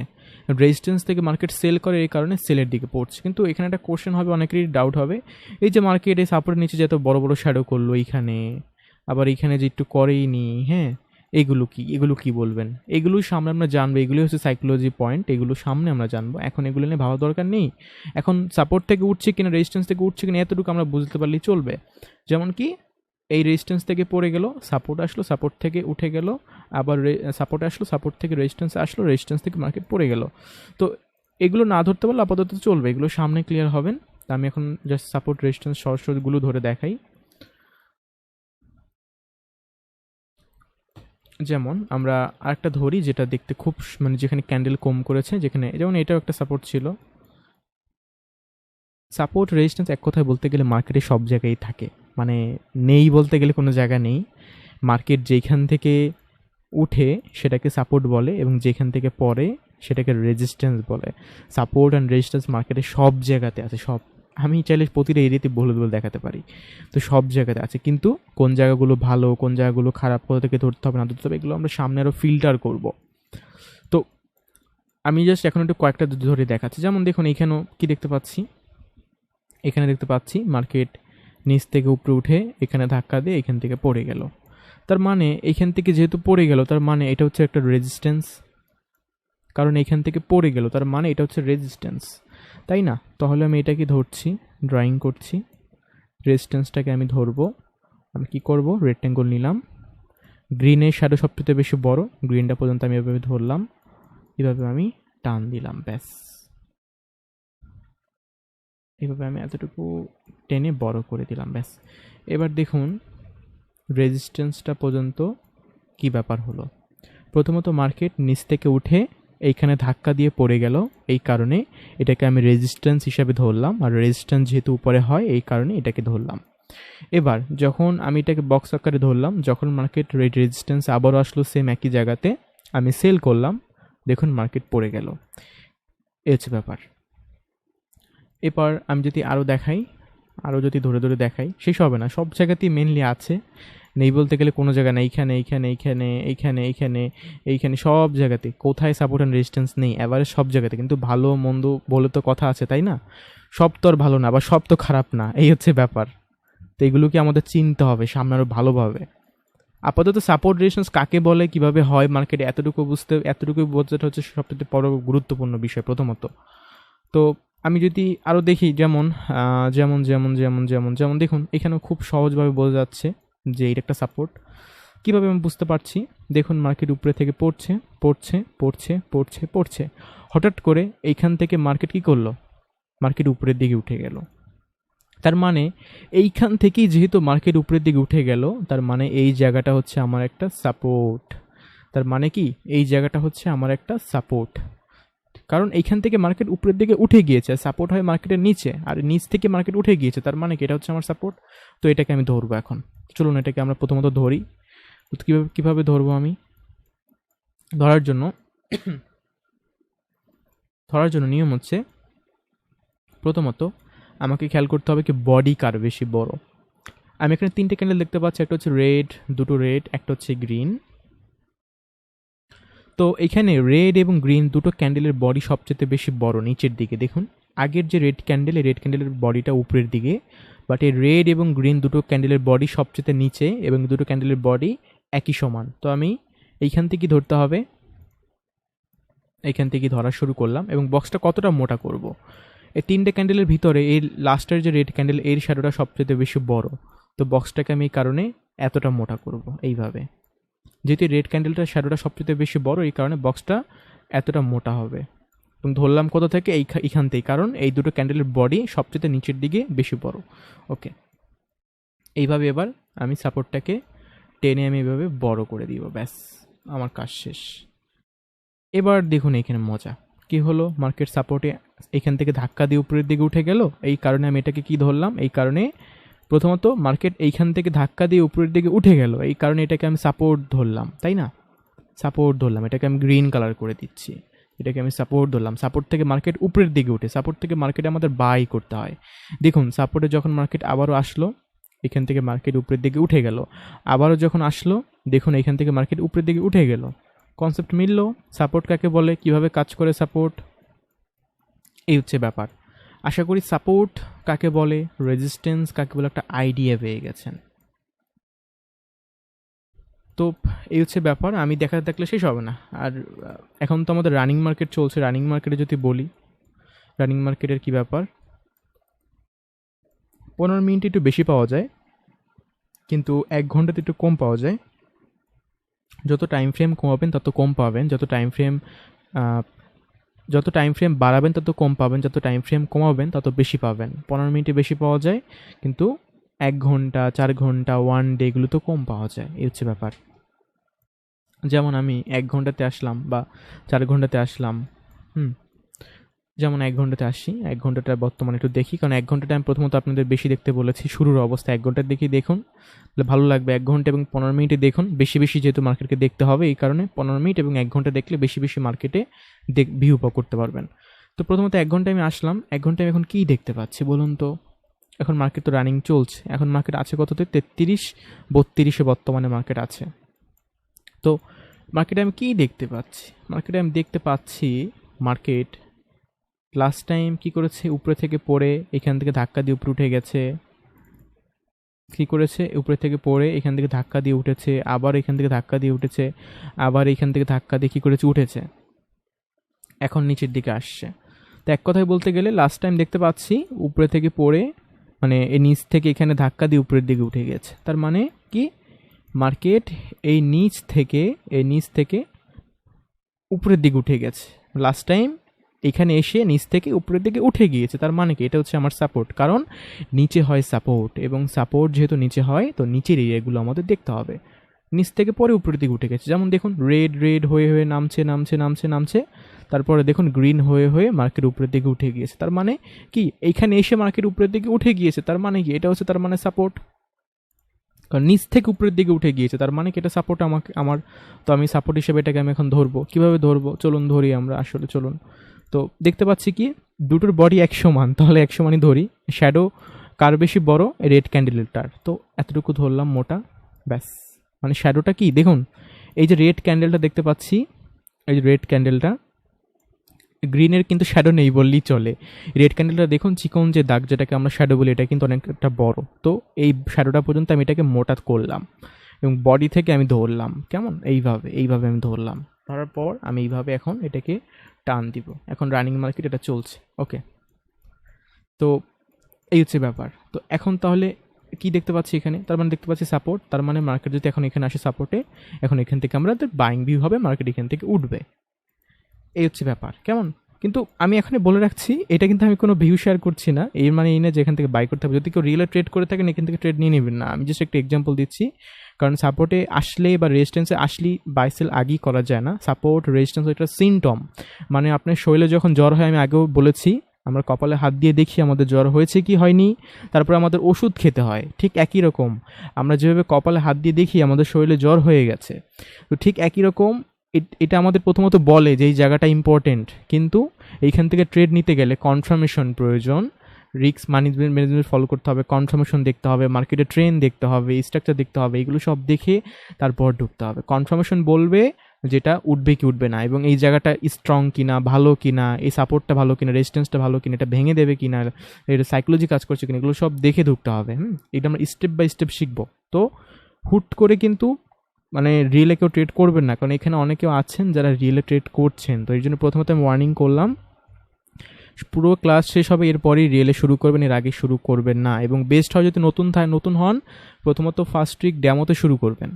রেজিস্ট্যান্স থেকে মার্কেট সেল করে এই কারণে সেলের দিকে পড়ছে। কিন্তু এখানে একটা কোশ্চেন হবে, অনেকেরই ডাউট হবে, এই যে মার্কেট এই সাপোর্টের নিচে যে এত বড় বড় শ্যাডো করলো এইখানে, আবার এইখানে যে একটু করেইনি, হ্যাঁ এগুলো কি বলবেন, এগুলোই সামনে আমরা জানবো, এগুলো হচ্ছে সাইকোলজি পয়েন্ট, এগুলো সামনে আমরা জানবো, এখন এগুলো নিয়ে ভাবা দরকার নেই। এখন সাপোর্ট থেকে উঠছে কিনা রেজিস্ট্যান্স থেকে উঠছে কিনা এতটুকু আমরা বুঝতে পারলেই চলবে। যেমন কি এই রেজিস্ট্যান্স থেকে পড়ে গেল, সাপোর্ট আসলো, সাপোর্ট থেকে উঠে গেল, আবার সাপোর্ট আসলো, সাপোর্ট থেকে রেজিস্ট্যান্স আসলো, রেজিস্ট্যান্স থেকে মার্কেট পড়ে গেল। তো এগুলো না ধরতে পারলে আপাতত চলবে, এগুলো সামনে ক্লিয়ার হবেন। আমি এখন জাস্ট সাপোর্ট রেজিস্ট্যান্স সরাসরিগুলো ধরে দেখাই। যেমন আমরা আরেকটা ধরি যেটা দেখতে খুব মানে যেখানে ক্যান্ডেল কম করেছে, যেখানে যেমন এটাও একটা সাপোর্ট ছিল। সাপোর্ট রেজিস্ট্যান্স এক কথায় বলতে গেলে মার্কেটে সব জায়গায় থাকে, মানে নেই বলতে গেলে কোনো জায়গা নেই, মার্কেট যেখান থেকে উঠে সেটাকে সাপোর্ট বলে এবং যেখান থেকে পড়ে সেটাকে রেজিস্ট্যান্স বলে। সাপোর্ট অ্যান্ড রেজিস্ট্যান্স মার্কেটে সব জায়গাতে আছে, সব, আমি চাইলে প্রতিটা এরিয়াতে বলে দেখাতে পারি, তো সব জায়গাতে আছে, কিন্তু কোন জায়গাগুলো ভালো কোন জায়গাগুলো খারাপ, কোথা থেকে ধরতে হবে না ধরতে হবে এগুলো আমরা সামনে আরও ফিল্টার করব। তো আমি জাস্ট এখন একটু কয়েকটা ধরে দেখাচ্ছি। যেমন দেখুন এখানেও কি দেখতে পাচ্ছি, এখানে দেখতে পাচ্ছি মার্কেট নিচ থেকে উপরে উঠে এখানে ধাক্কা দিয়ে এখান থেকে পড়ে গেল, তার মানে এইখান থেকে যেহেতু পড়ে গেল তার মানে এটা হচ্ছে একটা রেজিস্ট্যান্স, কারণ এইখান থেকে পড়ে গেল তার মানে এটা হচ্ছে রেজিস্ট্যান্স, তাই না? তাহলে আমি এটাকে ধরছি, ড্রয়িং করছি, রেজিস্ট্যান্সটাকে আমি ধরবো, আমি কি করব, রেক্ট্যাঙ্গল নিলাম, গ্রিনের শ্যাডো সবচেয়ে বেশি বড়, গ্রিনটা পর্যন্ত আমি এভাবে ধরলাম, এভাবে আমি টান দিলাম, ব্যাস এভাবে আমি এতটুকু টেনে বড় করে দিলাম, ব্যাস। এবার দেখুন রেজিস্ট্যান্সটা পর্যন্ত কি ব্যাপার হলো। প্রথমত মার্কেট নিচ থেকে উঠে এইখানে ধাক্কা দিয়ে পড়ে গেল, এই কারণে এটাকে আমি রেজিস্ট্যান্স হিসাবে ধরলাম, আর রেজিস্ট্যান্স যেহেতু উপরে হয় এই কারণে এটাকে ধরলাম। এবার যখন আমি এটাকে বক্স আকারে ধরলাম, যখন মার্কেট রেজিস্ট্যান্স আবারও আসলো সেম একই জায়গাতে, আমি সেল করলাম, দেখুন মার্কেট পড়ে গেল, এই হচ্ছে ব্যাপার। এবার আমি যদি আরও দেখাই, আরও যদি ধরে ধরে দেখাই শেষ হবে না, সব জায়গাতেই মেনলি আছে, নেই বলতে গেলে কোনো জায়গা না, এইখানে এইখানে এইখানে এইখানে এইখানে এইখানে সব জায়গাতে কোথায় সাপোর্ট অ্যান্ড রেজিস্ট্যান্স নেই, এভারেজ সব জায়গাতে। কিন্তু ভালো মন্দ বলে তো কথা আছে, তাই না? সব তো আর ভালো না, আবার সব তো খারাপ না, এই হচ্ছে ব্যাপার। তো এগুলোকে আমাদের চিনতে হবে সামনে আরও ভালোভাবে। আপাতত সাপোর্ট রেজিস্ট্যান্স কাকে বলে, কিভাবে হয় মার্কেটে, এতটুকু বোঝাটা হচ্ছে সবচেয়ে বড় গুরুত্বপূর্ণ বিষয় প্রথমত। তো আমি যদি আরও দেখি, যেমন যেমন যেমন যেমন যেমন যেমন দেখুন, এখানেও খুব সহজভাবে বোঝা যাচ্ছে যে এটা একটা সাপোর্ট। কীভাবে আমি বুঝতে পারছি? দেখুন, মার্কেট উপরে থেকে পড়ছে পড়ছে পড়ছে পড়ছে পড়ছে, হঠাৎ করে এইখান থেকে মার্কেট কী করলো? মার্কেট উপরের দিকে উঠে গেল। তার মানে এইখান থেকেই যেহেতু মার্কেট উপরের দিকে উঠে গেল, তার মানে এই জায়গাটা হচ্ছে আমার একটা সাপোর্ট। তার মানে কি এই জায়গাটা হচ্ছে আমার একটা সাপোর্ট, কারণ এইখান থেকে মার্কেট উপরের দিকে উঠে গিয়েছে, সাপোর্ট হয় মার্কেটের নিচে, আর নিচ থেকে মার্কেট উঠে গিয়েছে, তার মানে কি এটা হচ্ছে আমার সাপোর্ট। তো এটাকে আমি ধরবো এখন। চলুন এটাকে আমরা প্রথমত ধরি। তো কীভাবে ধরবো আমি? ধরার জন্য নিয়ম হচ্ছে, প্রথমত আমাকে খেয়াল করতে হবে কি বডি কার বেশি বড়। আমি এখানে 3টে ক্যান্ডেল দেখতে পাচ্ছি, একটা হচ্ছে রেড, দুটো রেড, একটা হচ্ছে গ্রিন। তো এখানে রেড এবং গ্রিন দুটো ক্যান্ডেলের বডি সবচেয়ে বেশি বড় নিচের দিকে। দেখুন, আগের যে রেড ক্যান্ডেল, এই রেড ক্যান্ডেলের বডিটা উপরের দিকে, বাট এই রেড এবং গ্রিন দুটো ক্যান্ডেলের বডি সবচেয়ে নিচে, এবং দুটো ক্যান্ডেলের বডি একই সমান। তো আমি এইখান থেকে ধরতে হবে, এইখান থেকে ধরা শুরু করলাম, এবং বক্সটা কতটা মোটা করব। এই 3টে ক্যান্ডেলের ভিতরে এই লাস্টের যে রেড ক্যান্ডেল, এর শ্যাডোটা সবচেয়ে বেশি বড়। তো বক্সটাকে আমি এই কারণে এতটা মোটা করব এইভাবে। যেহেতু রেড ক্যান্ডেলটার শ্যাডোটা সবচেয়ে বেশি বড়, এই কারণে বক্সটা এতটা মোটা হবে। এবং ধরলাম কোথা থেকে? এইখান থেকে, কারণ এই দুটো ক্যান্ডেলের বডি সবচেয়ে নিচের দিকে বেশি বড়। ওকে, এইভাবে এবার আমি সাপোর্টটাকে টেনে আমি এভাবে বড় করে দিব, ব্যাস আমার কাজ শেষ। এবার দেখুন এখানে মজা কি হলো, মার্কেট সাপোর্টে এখান থেকে ধাক্কা দিয়ে উপরের দিকে উঠে গেল। এই কারণে আমি এটাকে কি ধরলাম? এই কারণে প্রথমত মার্কেট এইখান থেকে ধাক্কা দিয়ে উপরের দিকে উঠে গেল, এই কারণে এটাকে আমি সাপোর্ট ধরলাম, তাই না? সাপোর্ট ধরলাম, এটাকে আমি গ্রিন কালার করে দিচ্ছি, এটাকে আমি সাপোর্ট ধরলাম। সাপোর্ট থেকে মার্কেট উপরের দিকে উঠে, সাপোর্ট থেকে মার্কেটে আমাদের বাই করতে হয়। দেখুন, সাপোর্টে যখন মার্কেট আবারও আসলো, এখান থেকে মার্কেট উপরের দিকে উঠে গেল, আবারও যখন আসলো, দেখুন এখান থেকে মার্কেট উপরের দিকে উঠে গেল। কনসেপ্ট মিলল। সাপোর্ট কাকে বলে, কিভাবে কাজ করে সাপোর্ট, এই হচ্ছে ব্যাপার। আশা করি সাপোর্ট কাকে বলে, রেজিস্ট্যান্স কাকে বলে একটা আইডিয়া পেয়ে গেছেন। তো এই হচ্ছে ব্যাপার, আমি দেখাতে থাকলে শেষ হবে না। আর এখন তো আমাদের রানিং মার্কেট চলছে, রানিং মার্কেটে যদি বলি, রানিং মার্কেটের কি ব্যাপার, 15 মিনিট একটু বেশি পাওয়া যায়, কিন্তু 1 ঘন্টাতে একটু কম পাওয়া যায়। যত টাইম ফ্রেম কমাবেন তত কম পাবেন, যত টাইম ফ্রেম বাড়াবেন তত কম পাবেন, যত টাইম ফ্রেম কমাবেন তত বেশি পাবেন। 15 মিনিটে বেশি পাওয়া যায়, কিন্তু 1 ঘন্টা, 4 ঘন্টা, 1 ডে এগুলো তো কম পাওয়া যায়, এই হচ্ছে ব্যাপার। যেমন আমি 1 ঘন্টাতে আসলাম বা 4 ঘন্টাতে আসলাম, যেমন 1 ঘন্টাতে আসি, 1 ঘন্টাটা বর্তমানে একটু দেখি, কারণ 1 ঘন্টাটা আমি প্রথমত আপনাদের বেশি দেখতে বলেছি। শুরুর অবস্থা 1 ঘন্টার দেখি দেখুন, তাহলে ভালো লাগবে। 1 ঘন্টা এবং 15 মিনিটে দেখুন, বেশি বেশি যেহেতু মার্কেটকে দেখতে হবে, এই কারণে 15 মিনিট এবং 1 ঘন্টা দেখলে বেশি বেশি মার্কেটে ভিউ করতে পারবেন। তো প্রথমত 1 ঘন্টায় আমি আসলাম, 1 ঘন্টায় এখন কী দেখতে পাচ্ছি বলুন তো? এখন মার্কেট তো রানিং চলছে, এখন মার্কেট আছে কততে? 33-32-এ বর্তমানে মার্কেট আছে। তো মার্কেটে আমি কী দেখতে পাচ্ছি? মার্কেটে আমি দেখতে পাচ্ছি মার্কেট লাস্ট টাইম কি করেছে, উপরে থেকে পড়ে এখান থেকে ধাক্কা দিয়ে উপরে উঠে গেছে। কি করেছে? উপরে থেকে পড়ে এখান থেকে ধাক্কা দিয়ে উঠেছে, আবার এখান থেকে ধাক্কা দিয়ে উঠেছে, আবার এখান থেকে ধাক্কা দিয়ে কি করেছে? উঠেছে, এখন নিচের দিকে আসছে। তো এক কথায় বলতে গেলে লাস্ট টাইম দেখতে পাচ্ছি উপরে থেকে পড়ে, মানে এই নিচ থেকে এখানে ধাক্কা দিয়ে উপরের দিকে উঠে গেছে। তার মানে কি মার্কেট এই নিচ থেকে উপরের দিকে উঠে গেছে। লাস্ট টাইম এখানে এসে নিচ থেকে উপরের দিকে উঠে গিয়েছে, তার মানে কি এটা হচ্ছে আমার সাপোর্ট, কারণ নিচে হয় সাপোর্ট, এবং সাপোর্ট যেহেতু নিচে হয় তো নিচের এরিয়াগুলো আমাদের দেখতে হবে। নিচ থেকে পরে উপরের দিকে উঠে গেছে, যেমন দেখুন রেড হয়ে নামছে, তারপরে দেখুন গ্রিন হয়ে মার্কেট উপরের দিকে উঠে গিয়েছে। তার মানে কি এইখানে এসে মার্কেট উপরের দিকে উঠে গিয়েছে, তার মানে কি এটা হচ্ছে তার মানে সাপোর্ট, কারণ নিচ থেকে উপরের দিকে উঠে গিয়েছে, তার মানে কি এটা সাপোর্ট আমার। তো আমি সাপোর্ট হিসেবে এটাকে আমি এখন ধরবো। কিভাবে ধরবো চলুন ধরি আমরা, আসলে চলুন। তো দেখতে পাচ্ছি কি দুটোর বডি এক সমান, তাহলে এক সমানই ধরি। শ্যাডো কার বেশি বড়? রেড ক্যান্ডেলটার। তো এতটুকু ধরলাম মোটা, ব্যাস। মানে শ্যাডোটা কি দেখুন, এই যে রেড ক্যান্ডেলটা দেখতে পাচ্ছি, এই যে রেড ক্যান্ডেলটা, গ্রিনের কিন্তু শ্যাডো নেই বললেই চলে। রেড ক্যান্ডেলটা দেখুন, চিকন যে দাগ যেটাকে আমরা শ্যাডো বলি, এটা কিন্তু অনেকটা বড়। তো এই শ্যাডোটা পর্যন্ত আমি এটাকে মোটা করলাম এবং বডি থেকে আমি ধরলাম, কেমন এইভাবে এইভাবে আমি ধরলাম। ধরার পর আমি এইভাবে এখন এটাকে টান দিব। এখন রানিং মার্কেট এটা চলছে, ওকে। তো এই হচ্ছে ব্যাপার। তো এখন তাহলে কি দেখতে পাচ্ছি এখানে? তার মানে দেখতে পাচ্ছি সাপোর্ট, তার মানে মার্কেট যদি এখন এখানে আসে সাপোর্টে, এখন এখান থেকে আমরা বাইং ভিউ হবে, মার্কেট এখান থেকে উঠবে। এই হচ্ছে ব্যাপার, কেমন? কিন্তু আমি এখানে বলে রাখছি, এটা কিন্তু আমি কোনো ভিউ শেয়ার করছি না, এর মানে এই না যে এখান থেকে বাই করতে হবে। যদি কেউ রিয়েলে ট্রেড করে থাকেন এখান থেকে ট্রেড নিয়ে নেবেন না, আমি জাস্ট একটা এক্সাম্পল দিচ্ছি। কারণ সাপোর্টে আসলে বা রেজিস্ট্যান্সে আসলে বাই সেল আগেই করা যায় না। সাপোর্ট রেজিস্ট্যান্স একটা সিমটম, মানে আপনার শরীরে যখন জ্বর হয়, আমি আগেও বলেছি, আমরা কপালে হাত দিয়ে দেখি আমাদের জ্বর হয়েছে কি হয়নি, তারপরে আমাদের ওষুধ খেতে হয়। ঠিক একই রকম আমরা যেভাবে কপালে হাত দিয়ে দেখি আমাদের শরীরে জ্বর হয়ে গেছে, তো ঠিক একই রকম এটা আমাদের প্রথমত বলে যে এই জায়গাটা ইম্পর্টেন্ট, কিন্তু এইখান থেকে ট্রেড নিতে গেলে কনফার্মেশন প্রয়োজন, রিস্ক ম্যানেজমেন্ট ফলো করতে হবে, কনফার্মেশন দেখতে হবে, মার্কেটে ট্রেন্ড দেখতে হবে, স্ট্রাকচার দেখতে হবে, এগুলো সব দেখে তারপর ঢুকতে হবে। কনফার্মেশন বলবে যেটা উঠবে কি উঠবে না, এবং এই জায়গাটা স্ট্রং কিনা, ভালো কিনা, এই সাপোর্টটা ভালো কিনা, রেজিস্ট্যান্সটা ভালো কিনা, এটা ভেঙে দেবে কিনা, এটা সাইকোলজি কাজ করছে কিনা, এগুলো সব দেখে ঢুকতে হবে। এটা আমরা স্টেপ বাই স্টেপ শিখবো। তো হুট করে কিন্তু মানে রিয়েলে কেউ ট্রেড করবেন না, কারণ এখানে অনেকেও আছেন যারা রিয়েলে ট্রেড করছেন। তো এই জন্য প্রথমত আমি ওয়ার্নিং করলাম, পুরো ক্লাস শেষ হবে এরপরই রিয়েলে শুরু করবেন, এর আগে শুরু করবেন না। এবং বেস্ট হয় যদি নতুন হন, প্রথমত ফার্স্ট উইক ড্যামোতে শুরু করবেন,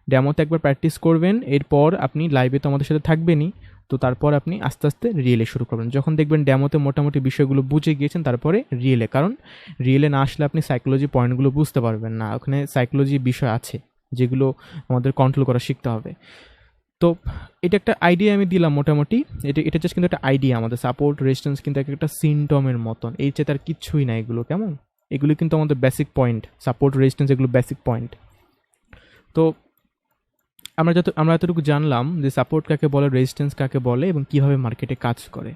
ড্যামোতে একবার প্র্যাকটিস করবেন, এরপর আপনি লাইভে তো আমাদের সাথে থাকবেনই, তো তারপর আপনি আস্তে আস্তে রিয়েলে শুরু করবেন। যখন দেখবেন ড্যামোতে মোটামুটি বিষয়গুলো বুঝে গিয়েছেন, তারপরে রিয়েলে, কারণ রিয়েলে না আসলে আপনি সাইকোলজি পয়েন্টগুলো বুঝতে পারবেন না, ওখানে সাইকোলজি বিষয় আছে যেগুলো আমাদের কন্ট্রোল করা শিখতে হবে। তো এটা একটা আইডিয়া আমি দিলাম মোটামুটি, এটা জাস্ট কিন্তু একটা আইডিয়া। আমাদের সাপোর্ট রেজিস্ট্যান্স কিন্তু একটা সিমটমের মতন, এই চেয়ে তার কিচ্ছুই না এগুলো, কেমন? এগুলো কিন্তু আমাদের বেসিক পয়েন্ট, সাপোর্ট রেজিস্ট্যান্স এগুলো বেসিক পয়েন্ট। তো আমরা এতটুকু জানলাম যে সাপোর্ট কাকে বলে, রেজিস্ট্যান্স কাকে বলে, এবং কিভাবে মার্কেটে কাজ করে।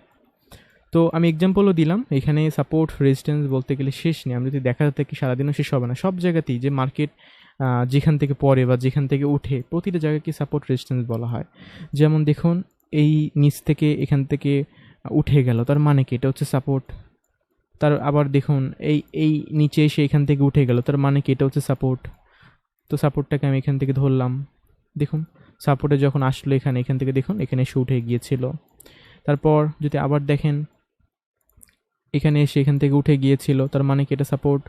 তো আমি এক্সাম্পলও দিলাম, এখানে সাপোর্ট রেজিস্ট্যান্স বলতে গেলে শেষ নেই, আমি যদি দেখাতে থাকি সারাদিনও শেষ হবে না। সব জায়গাতেই যে মার্কেট যেখান থেকে পড়ে বা যেখান থেকে উঠে, প্রতিটা জায়গাকে সাপোর্ট রেজিস্ট্যান্স বলা হয়। যেমন দেখুন, এই নিচ থেকে এখান থেকে উঠে গেল, তার মানে কি? এটা হচ্ছে সাপোর্ট। তার আবার দেখুন, এই নিচে এসে এখান থেকে উঠে গেল, তার মানে কি? এটা হচ্ছে সাপোর্ট। তো সাপোর্টটাকে আমি এখান থেকে ধরলাম, দেখুন সাপোর্টে যখন আসলো এখান থেকে দেখুন এখানে এসে উঠে গিয়েছিল। তারপর যদি আবার দেখেন, এখানে এসে এখান থেকে উঠে গিয়েছিল, তার মানে কি? এটা সাপোর্ট।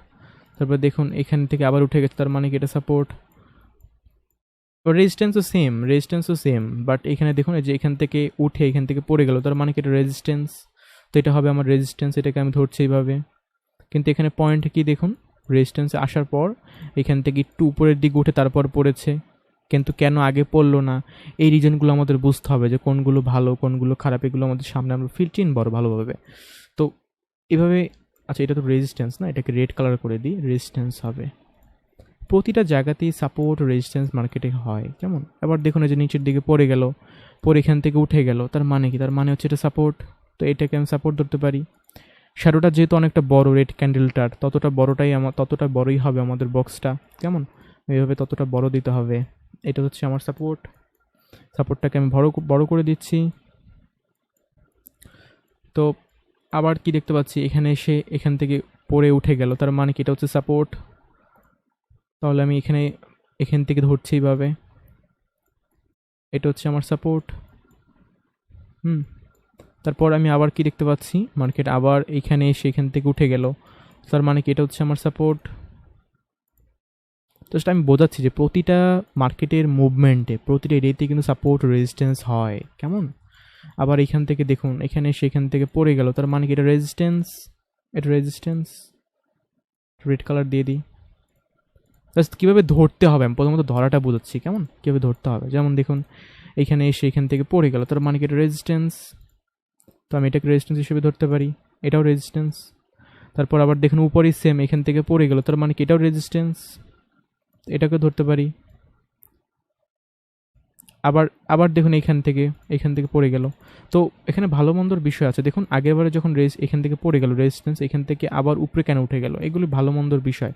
তারপর দেখুন এখান থেকে আবার উঠে গেছে, তার মানে কি? এটা সাপোর্ট। রেজিস্ট্যান্সও সেম, বাট এখানে দেখুন এই যে এখান থেকে উঠে এখান থেকে পড়ে গেল, তার মানে কি? এটা রেজিস্ট্যান্স। তো এটা হবে আমার রেজিস্ট্যান্স, এটাকে আমি ধরছি এইভাবে। কিন্তু এখানে পয়েন্ট কি দেখুন, রেজিস্ট্যান্সে আসার পর এখান থেকে একটু উপরের দিকে উঠে তারপর পড়েছে, কিন্তু কেন আগে পড়লো না? এই রিজনগুলো আমাদের বুঝতে হবে, যে কোনগুলো ভালো কোনগুলো খারাপ, এগুলো আমাদের সামনে আমরা চিনব ভালোভাবে। তো এভাবে, আচ্ছা এটা তো রেজিস্ট্যান্স না, এটাকে রেড কালার করে দিই, রেজিস্ট্যান্স হবে। প্রতিটা জায়গাতেই সাপোর্ট রেজিস্ট্যান্স মার্কেটে হয়, কেমন? এবার দেখুন এই যে নিচের দিকে পড়ে গেল, পরে এখান থেকে উঠে গেল, তার মানে কি? তার মানে হচ্ছে এটা সাপোর্ট। তো এটাকে আমি সাপোর্ট ধরতে পারি। শ্যাডোটা যেহেতু অনেকটা বড়, রেড ক্যান্ডেলটার ততটা বড়ই হবে আমাদের বক্সটা, কেমন? এইভাবে ততটা বড় দিতে হবে। এটা হচ্ছে আমার সাপোর্টটাকে আমি বড় করে দিচ্ছি। তো আবার কি দেখতে পাচ্ছি, এখানে এসে এখান থেকে পড়ে উঠে গেল, তার মানে কি? এটা হচ্ছে সাপোর্ট। তাহলে আমি এখান থেকে ধরছি এইভাবে, এটা হচ্ছে আমার সাপোর্ট। তারপর আমি আবার কি দেখতে পাচ্ছি, মার্কেট আবার এখানে এসে এখান থেকে উঠে গেল, তার মানে কি? এটা হচ্ছে আমার সাপোর্ট। তো সেটা আমি বোঝাচ্ছি যে প্রতিটা মার্কেটের মুভমেন্টে, প্রতিটা এরিয়াতে কিন্তু সাপোর্ট রেজিস্ট্যান্স হয়, কেমন? আবার এখান থেকে দেখুন এখানে এসে এখান থেকে পড়ে গেল, তার মানে কি? এটা রেজিস্ট্যান্স। রেড কালার দিয়ে দিই। জাস্ট কীভাবে ধরতে হবে, আমি প্রথমত ধরাটা বোঝাচ্ছি, কেমন? কীভাবে ধরতে হবে। যেমন দেখুন এখানে এসে এখান থেকে পড়ে গেল, তার মানে কি? এটা রেজিস্ট্যান্স। তো আমি এটাকে রেজিস্ট্যান্স হিসেবে ধরতে পারি, এটাও রেজিস্ট্যান্স। তারপর আবার দেখুন উপরেই সেম, এখান থেকে পড়ে গেল, তার মানে কি? এটাও রেজিস্ট্যান্স, এটাকে ধরতে পারি। আবার আবার দেখুন এখান থেকে পড়ে গেল। তো এখানে ভালো মন্দর বিষয় আছে। দেখুন আগেরবারে যখন এখান থেকে পড়ে গেল রেজিস্ট্যান্স, এখান থেকে আবার উপরে কেন উঠে গেল, এগুলি ভালো মন্দর বিষয়।